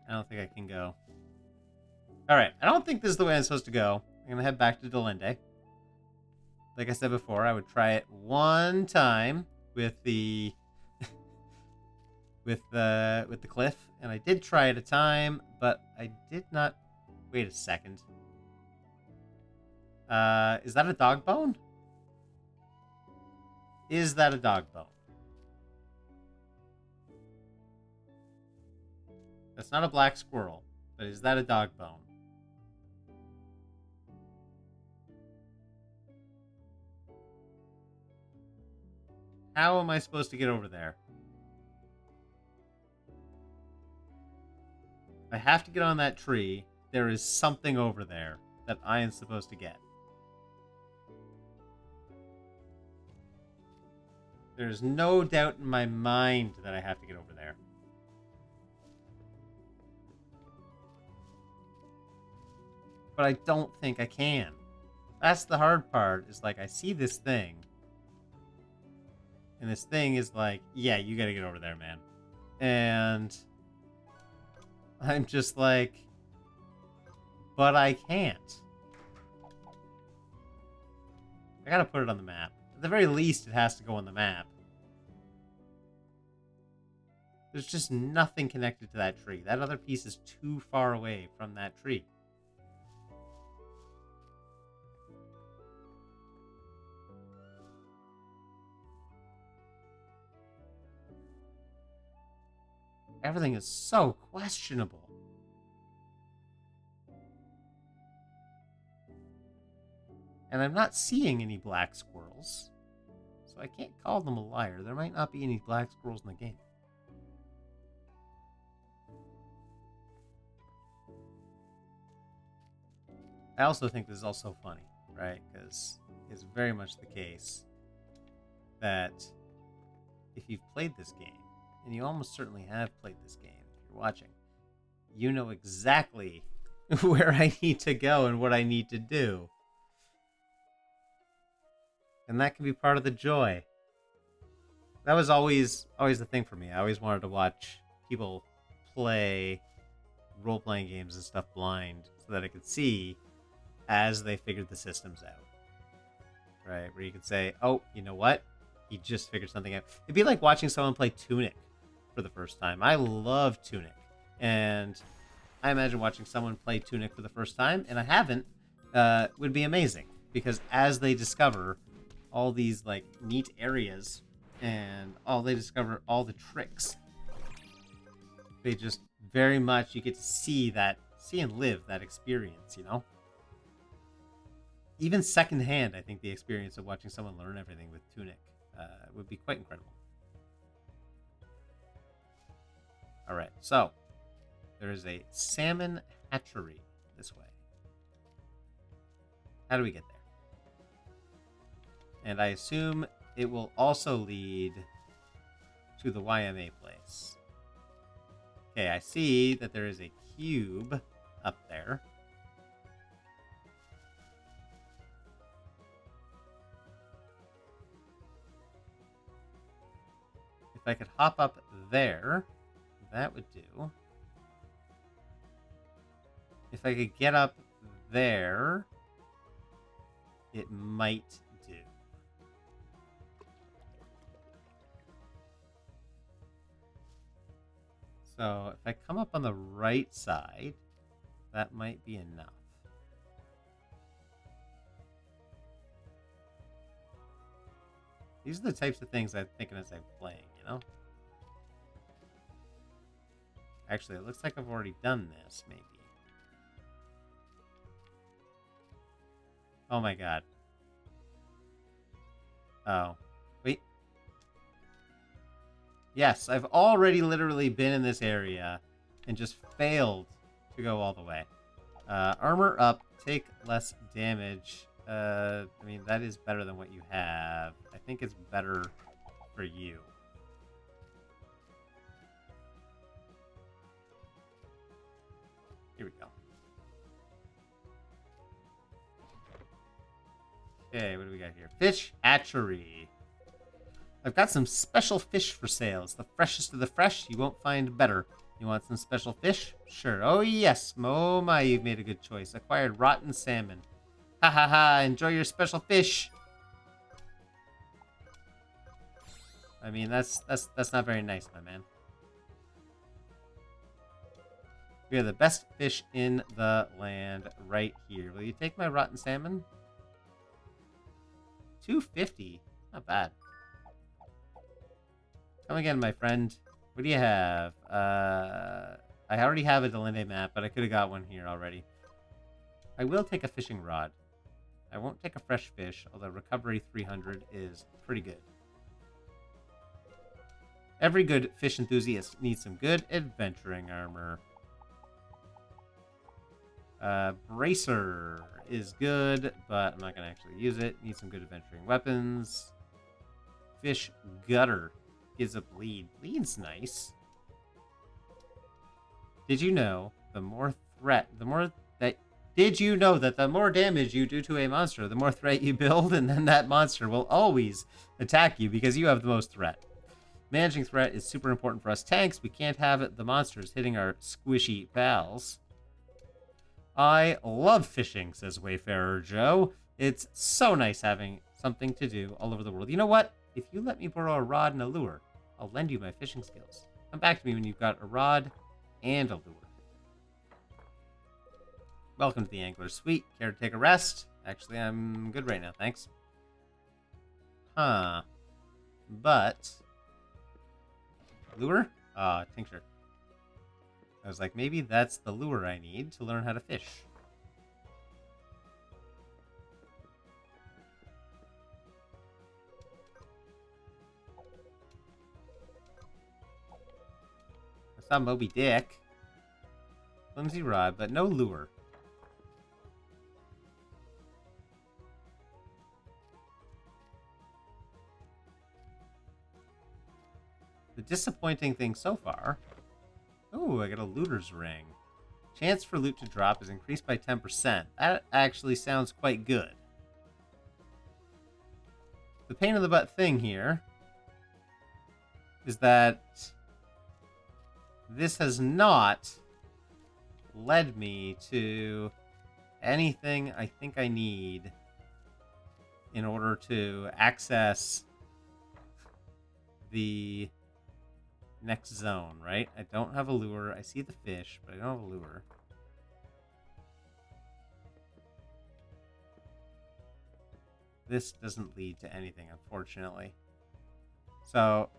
I don't think I can go. Alright, I don't think this is the way I'm supposed to go. I'm gonna head back to Delende. Like I said before, I would try it one time with the with the cliff, and I did try it a time, but I did not. Wait a second. Is that a dog bone? Is that a dog bone? That's not a black squirrel, but is that a dog bone? How am I supposed to get over there? I have to get on that tree. There is something over there that I am supposed to get. There's no doubt in my mind that I have to get over there. but I don't think I can. That's the hard part, is like I see this thing, and this thing is like, yeah, you gotta get over there, man. And I'm just like, but I can't. I gotta put it on the map. At the very least, it has to go on the map. There's just nothing connected to that tree. That other piece is too far away from that tree. Everything is so questionable. And I'm not seeing any black squirrels. So I can't call them a liar. There might not be any black squirrels in the game. I also think this is also funny, right? Because it's very much the case that if you've played this game, and you almost certainly have played this game if you're watching, you know exactly where I need to go and what I need to do. And that can be part of the joy. That was always the thing for me. I always wanted to watch people play role-playing games and stuff blind so that I could see as they figured the systems out. Right? Where you could say, oh, you know what? He just figured something out. It'd be like watching someone play Tunic for the first time. I love Tunic. And I imagine watching someone play Tunic for the first time, and I haven't, would be amazing. Because as they discover all these like neat areas and they discover all the tricks, they just very much, you get to see and live that experience, you know? Even secondhand, I think the experience of watching someone learn everything with Tunic would be quite incredible. All right, so there is a salmon hatchery this way. How do we get there? And I assume it will also lead to the YMA place. Okay, I see that there is a cube up there. If I could hop up there, that would do. If I could get up there, it might do. So if I come up on the right side, that might be enough. These are the types of things I'm thinking as I'm playing, you know? Actually, it looks like I've already done this, maybe. Oh my god. Oh. Wait. Yes, I've already literally been in this area and just failed to go all the way. Armor up, take less damage. I mean, that is better than what you have. I think it's better for you. Here we go. Okay, what do we got here? Fish hatchery. I've got some special fish for sale. It's the freshest of the fresh. You won't find better. You want some special fish? Sure. Oh, yes. Oh, my, you've made a good choice. Acquired rotten salmon. Ha ha ha. Enjoy your special fish. I mean, that's not very nice, my man. We have the best fish in the land right here. Will you take my rotten salmon? $2.50. Not bad. Come again, my friend. What do you have? I already have a Delinde map, but I could have got one here already. I will take a fishing rod. I won't take a fresh fish, although recovery 300 is pretty good. Every good fish enthusiast needs some good adventuring armor. Bracer is good, but I'm not going to actually use it. Need some good adventuring weapons. Fish gutter gives a bleed. Bleed's nice. Did you know the more that Did you know that the more damage you do to a monster, the more threat you build, and then that monster will always attack you because you have the most threat? Managing threat is super important for us tanks. We can't have the monsters hitting our squishy pals. I love fishing, says Wayfarer Joe. It's so nice having something to do all over the world. You know what? If you let me borrow a rod and a lure, I'll lend you my fishing skills. Come back to me when you've got a rod and a lure. Welcome to the Angler Suite. Care to take a rest? Actually, I'm good right now, thanks. Huh. But... lure? Tincture. I was like, maybe that's the lure I need to learn how to fish. I saw Moby Dick. Flimsy rod, but no lure. The disappointing thing so far... oh, I got a looter's ring. Chance for loot to drop is increased by 10%. That actually sounds quite good. The pain in the butt thing here is that this has not led me to anything I think I need in order to access the next zone, right? I don't have a lure. I see the fish, but I don't have a lure. This doesn't lead to anything, unfortunately. So,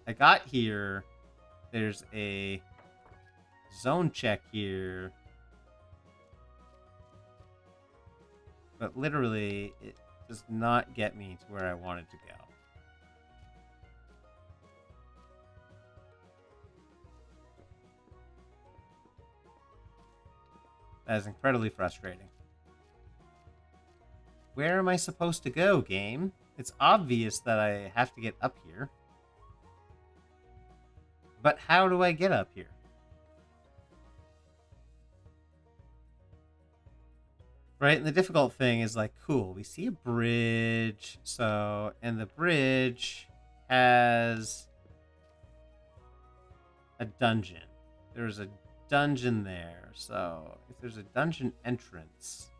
I got here. There's a zone check here. But literally, it does not get me to where I wanted to go. That is incredibly frustrating. Where am I supposed to go, game? It's obvious that I have to get up here. But how do I get up here? Right, and the difficult thing is like, cool, we see a bridge, so, and the bridge has a dungeon. There's a dungeon there, so if there's a dungeon entrance,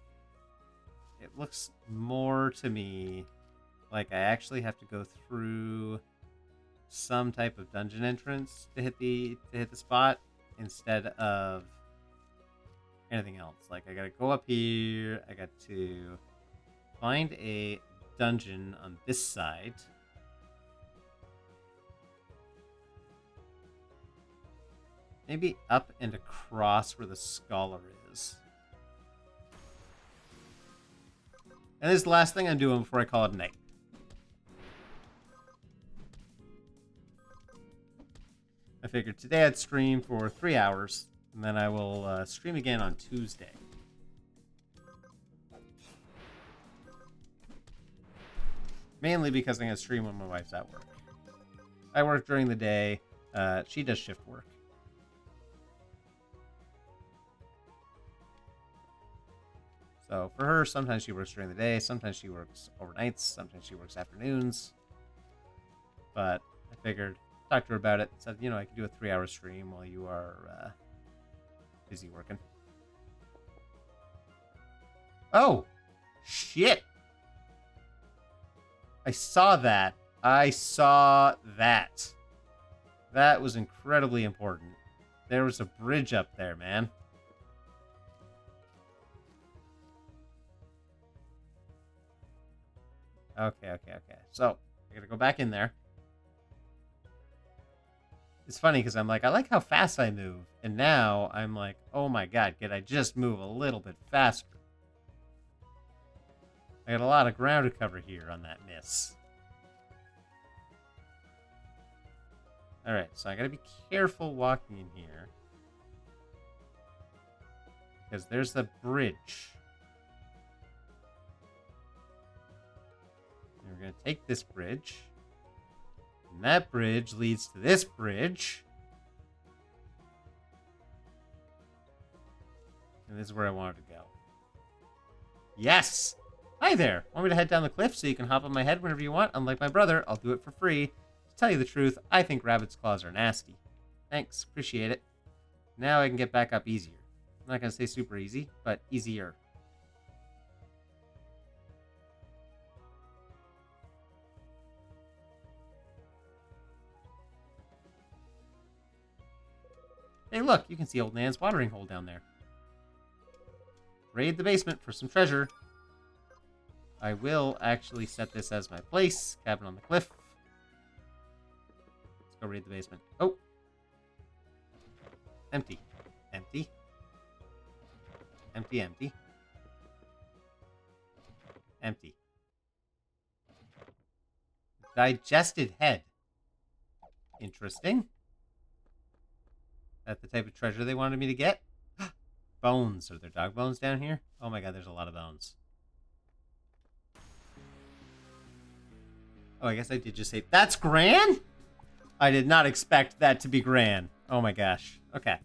it looks more to me like I actually have to go through some type of dungeon entrance to hit the spot instead of anything else. Like, I gotta go up here, I got to find a dungeon on this side. Maybe up and across where the scholar is. And this is the last thing I'm doing before I call it a night. I figured today I'd stream for 3 hours, and then I will stream again on Tuesday. Mainly because I'm going to stream when my wife's at work. I work during the day. She does shift work. So for her, sometimes she works during the day, sometimes she works overnights, sometimes she works afternoons. But I figured, talk to her about it, said, you know, I could do a 3-hour stream while you are busy working. Oh! Shit! I saw that. I saw that. That was incredibly important. There was a bridge up there, man. Okay. So, I gotta go back in there. It's funny because I'm like, I like how fast I move. And now I'm like, oh my god, could I just move a little bit faster? I got a lot of ground to cover here on that miss. Alright, so I gotta be careful walking in here. Because there's a bridge. And we're gonna take this bridge. And that bridge leads to this bridge. And this is where I wanted to go. Yes! Hi there! Want me to head down the cliff so you can hop on my head whenever you want? Unlike my brother, I'll do it for free. To tell you the truth, I think rabbit's claws are nasty. Thanks, appreciate it. Now I can get back up easier. I'm not gonna say super easy, but easier. Hey look, you can see Old Nan's watering hole down there. Raid the basement for some treasure. I will actually set this as my place. Cabin on the cliff. Let's go raid the basement. Oh! Empty. Empty. Empty, empty. Empty. Digested head. Interesting. That's the type of treasure they wanted me to get? Bones. Are there dog bones down here? Oh my god, there's a lot of bones. Oh, I guess I did just say, that's Gran? I did not expect that to be Gran. Oh my gosh. Okay.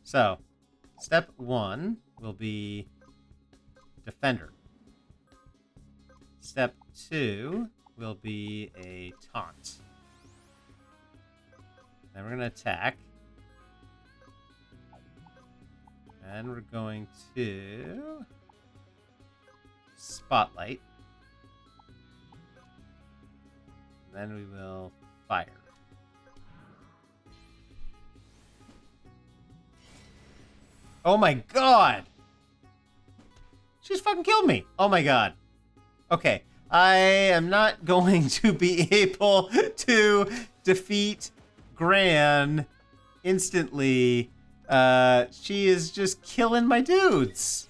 So, step 1 will be Defender. Step 2 will be a Taunt. Then we're going to attack. And we're going to Spotlight. Then we will fire. Oh my god! She just fucking killed me. Oh my god. Okay. I am not going to be able to defeat Gran instantly. She is just killing my dudes.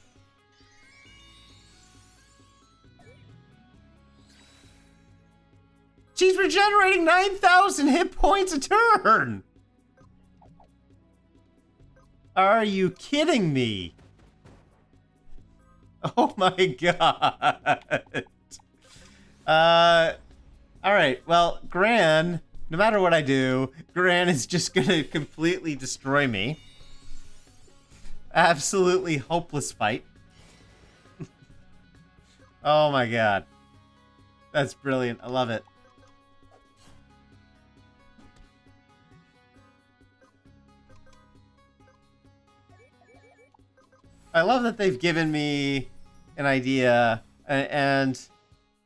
She's regenerating 9,000 hit points a turn. Are you kidding me? Oh my god. Alright, well, Gran, no matter what I do, Gran is just gonna completely destroy me. Absolutely hopeless fight. Oh my god. That's brilliant. I love it. I love that they've given me an idea, and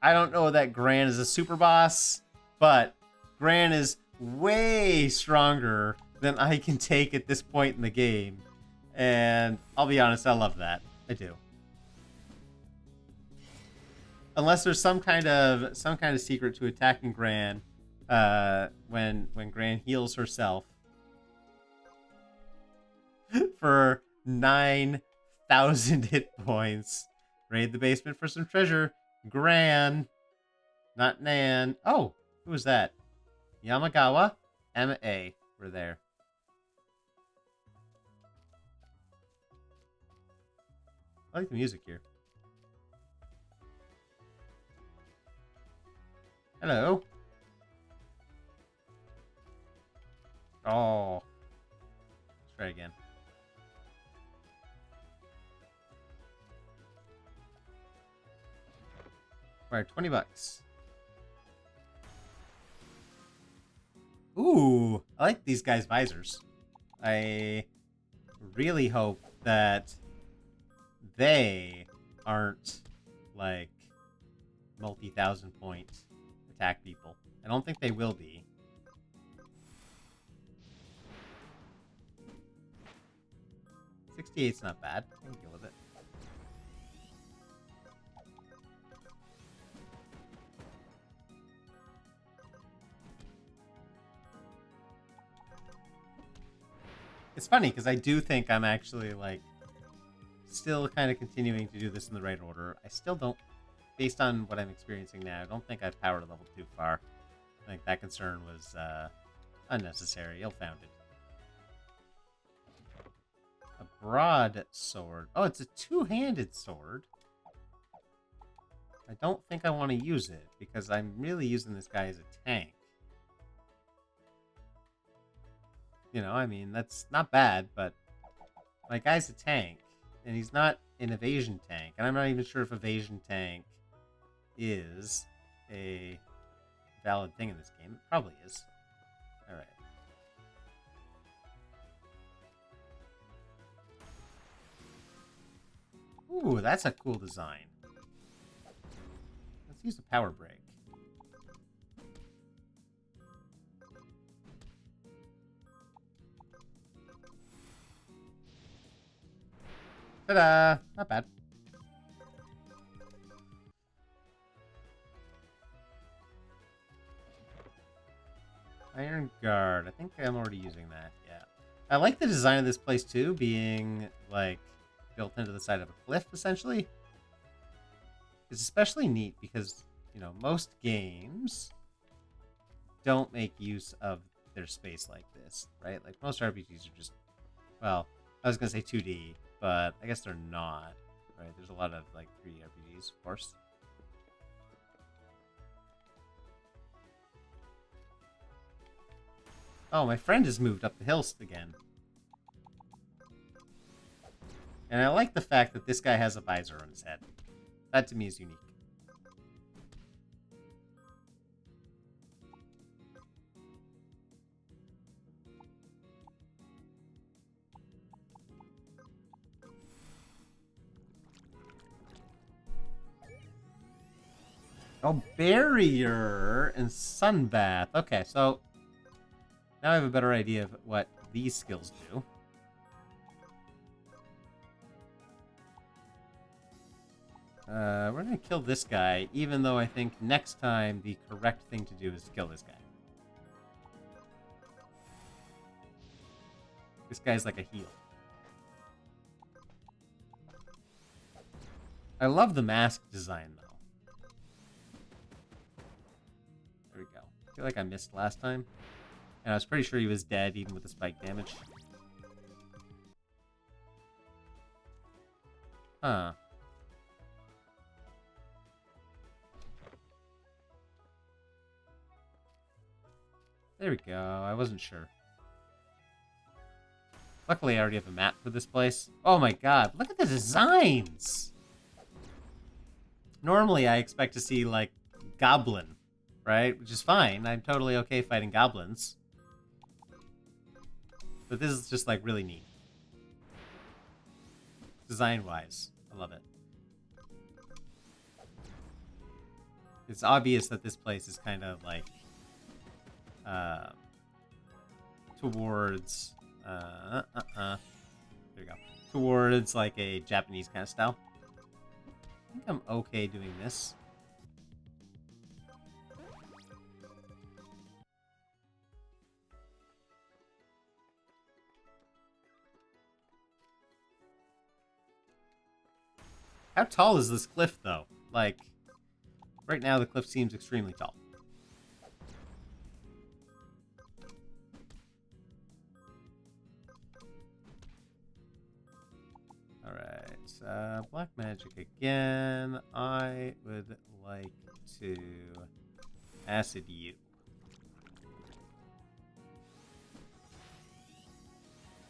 I don't know that Gran is a super boss, but Gran is way stronger than I can take at this point in the game. And I'll be honest, I love that. I do. Unless there's some kind of secret to attacking Gran when Gran heals herself for 9,000 hit points. Raid the basement for some treasure. Gran, not Nan. Oh, who was that? Yamagawa, M.A. were there. I like the music here. Hello. Oh. Let's try again. Alright, $20. Ooh, I like these guys' visors. I really hope that they aren't like multi-thousand point attack people. I don't think they will be. $68's not bad. I can deal with it. It's funny because I do think I'm actually like still kind of continuing to do this in the right order. I still don't, based on what I'm experiencing now, I don't think I've powered a level too far. I think that concern was unnecessary, ill-founded. A broadsword. Oh, it's a two-handed sword. I don't think I want to use it because I'm really using this guy as a tank. You know, I mean, that's not bad, but my guy's a tank. And he's not an evasion tank. And I'm not even sure if evasion tank is a valid thing in this game. It probably is. Alright. Ooh, that's a cool design. Let's use a power break. Ta-da! Not bad. Iron Guard. I think I'm already using that, yeah. I like the design of this place, too, being, like, built into the side of a cliff, essentially. It's especially neat because, you know, most games don't make use of their space like this, right? Like, most RPGs are just, well, I was going to say 2D, but I guess they're not, right? There's a lot of, like, 3D RPGs, of course. Oh, my friend has moved up the hills again. And I like the fact that this guy has a visor on his head. That, to me, is unique. Oh, barrier and sunbath. Okay, so now I have a better idea of what these skills do. We're going to kill this guy, even though I think next time the correct thing to do is to kill this guy. This guy's like a heal. I love the mask design, though. There we go. I feel like I missed last time. And I was pretty sure he was dead, even with the spike damage. Huh. There we go. I wasn't sure. Luckily, I already have a map for this place. Oh my god, look at the designs! Normally, I expect to see, like, goblin, right? Which is fine. I'm totally okay fighting goblins. But this is just, like, really neat. Design-wise, I love it. It's obvious that this place is kind of, like, towards, there we go. Towards, like, a Japanese kind of style. I think I'm okay doing this. How tall is this cliff, though? Like, right now the cliff seems extremely tall. Alright, black magic again. I would like to acid you.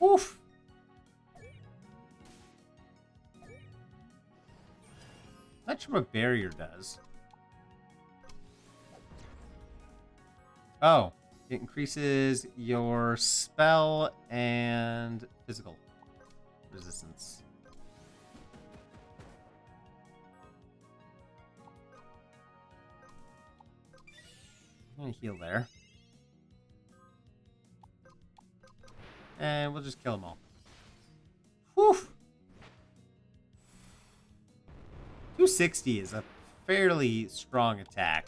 Oof! Not sure what barrier does. Oh, it increases your spell and physical resistance. I'm gonna heal there. And we'll just kill them all. Whew! 260 is a fairly strong attack.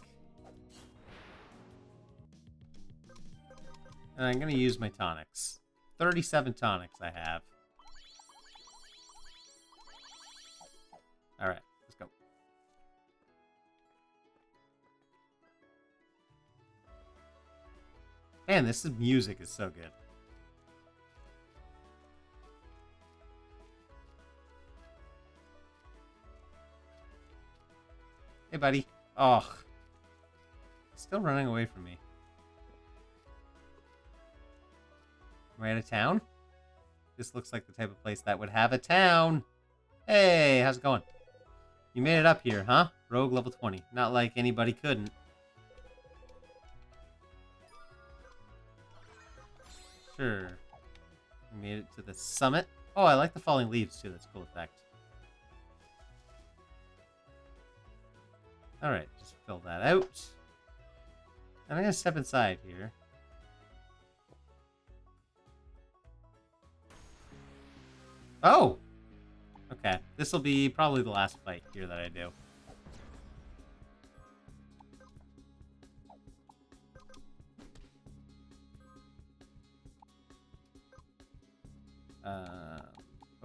And I'm going to use my tonics. 37 tonics I have. Alright, let's go. Man, this music is so good. Hey, buddy. Oh. Still running away from me. Am I out of town? This looks like the type of place that would have a town. Hey, how's it going? You made it up here, huh? Rogue level 20. Not like anybody couldn't. Sure. We made it to the summit. Oh, I like the falling leaves too. That's a cool effect. Alright, just fill that out. And I'm going to step inside here. Oh! Okay, this will be probably the last fight here that I do.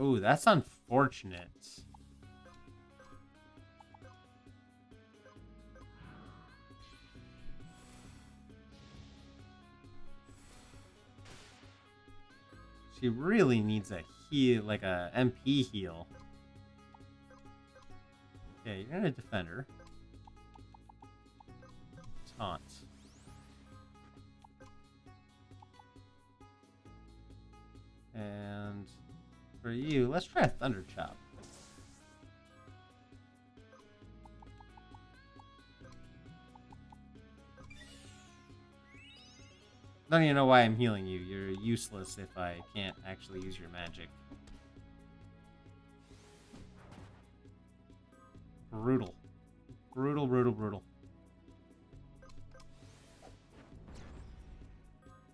Oh, that's unfortunate. She really needs a heal, like a MP heal. Okay, you're gonna defend her. Taunt. And for you, let's try a Thunder Chop. Don't even know why I'm healing you. You're useless if I can't actually use your magic. Brutal. Brutal, brutal, brutal.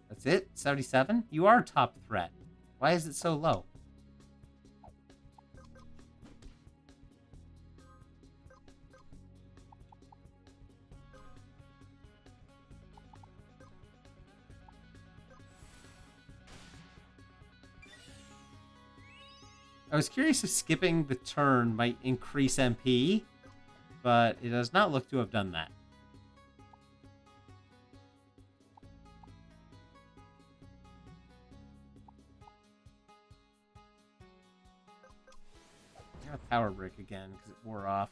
That's it? 77? You are top threat. Why is it so low? I was curious if skipping the turn might increase MP, but it does not look to have done that. I got a power brick again because it wore off.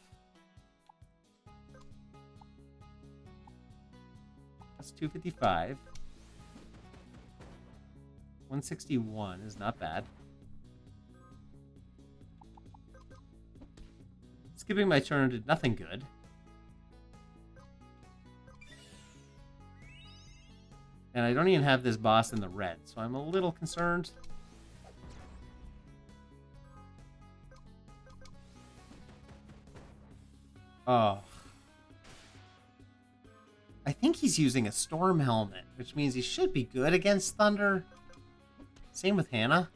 That's 255. 161 is not bad. Skipping my turn did nothing good. And I don't even have this boss in the red, so I'm a little concerned. Oh. I think he's using a storm helmet, which means he should be good against thunder. Same with Hannah.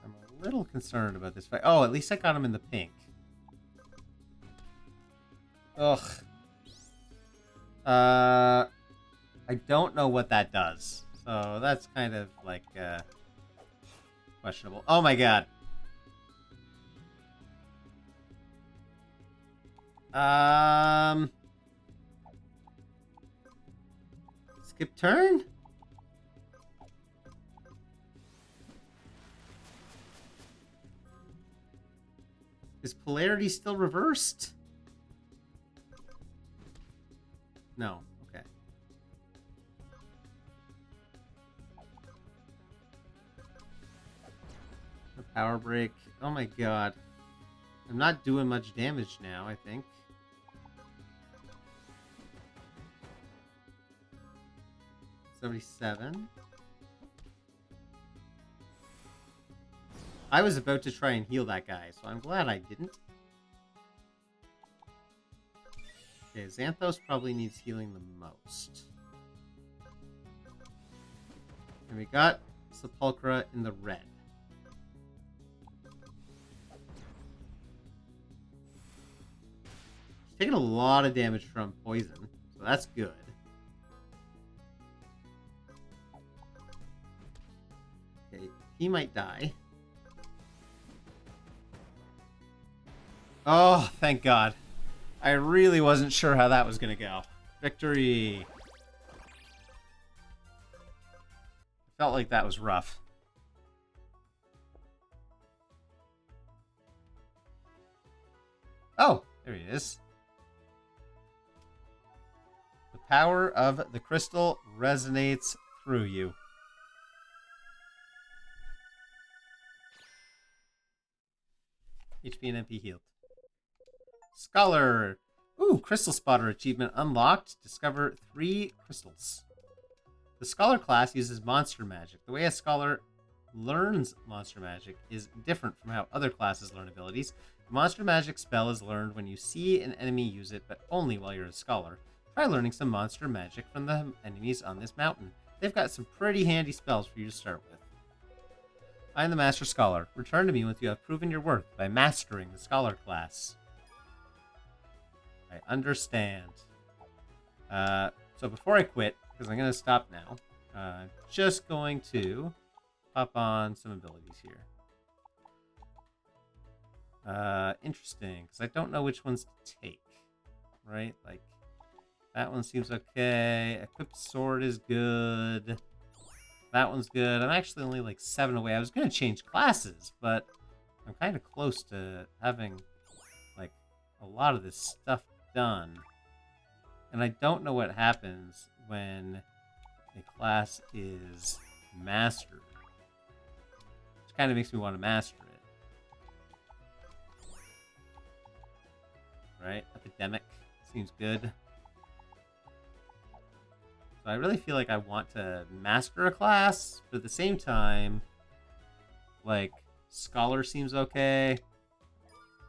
I'm a little concerned about this fight. Oh, at least I got him in the pink. Ugh. I don't know what that does. So that's kind of like questionable. Oh my god. Skip turn? Is polarity still reversed? No. Okay. The power break. Oh my god. I'm not doing much damage now, I think. $77. I was about to try and heal that guy, so I'm glad I didn't. Okay, Xanthos probably needs healing the most. And we got Sepulchra in the red. He's taking a lot of damage from poison, so that's good. Okay, he might die. Oh, thank God. I really wasn't sure how that was going to go. Victory. Felt like that was rough. Oh, there he is. The power of the crystal resonates through you. HP and MP healed. Scholar. Ooh, Crystal Spotter achievement unlocked. Discover 3 crystals. The Scholar class uses monster magic. The way a Scholar learns monster magic is different from how other classes learn abilities. The monster magic spell is learned when you see an enemy use it, but only while you're a Scholar. Try learning some monster magic from the enemies on this mountain. They've got some pretty handy spells for you to start with. I am the Master Scholar. Return to me once you have proven your worth by mastering the Scholar class. I understand. So before I quit, because I'm going to stop now, just going to pop on some abilities here. Interesting, because I don't know which ones to take, right? Like, that one seems okay. Equipped sword is good. That one's good. I'm actually only like 7 away. I was going to change classes, but I'm kind of close to having like a lot of this stuff done. And I don't know what happens when a class is mastered. Which kind of makes me want to master it. Right? Epidemic seems good. So I really feel like I want to master a class, but at the same time, like, Scholar seems okay.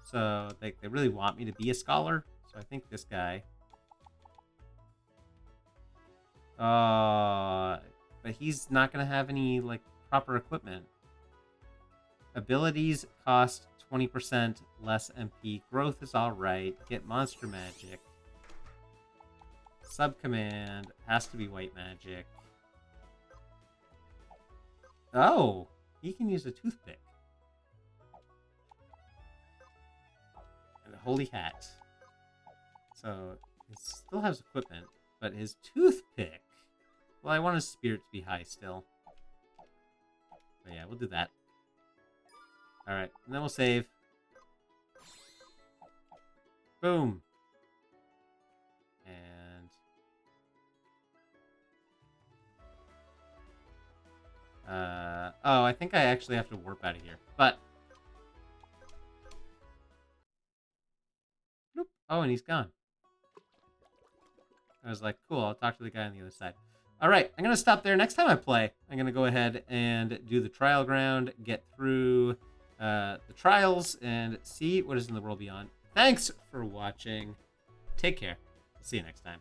So they really want me to be a Scholar. So I think this guy. But he's not going to have any, like, proper equipment. Abilities cost 20% less MP. Growth is alright. Get monster magic. Subcommand has to be white magic. Oh, he can use a toothpick. And a holy hat. So, he still has equipment, but his toothpick... Well, I want his spirit to be high still. But yeah, we'll do that. Alright, and then we'll save. Boom. And... oh, I think I actually have to warp out of here. But... Bloop. Oh, and he's gone. I was like, cool, I'll talk to the guy on the other side. Alright, I'm going to stop there. Next time I play, I'm going to go ahead and do the trial ground, get through the trials, and see what is in the world beyond. Thanks for watching. Take care. See you next time.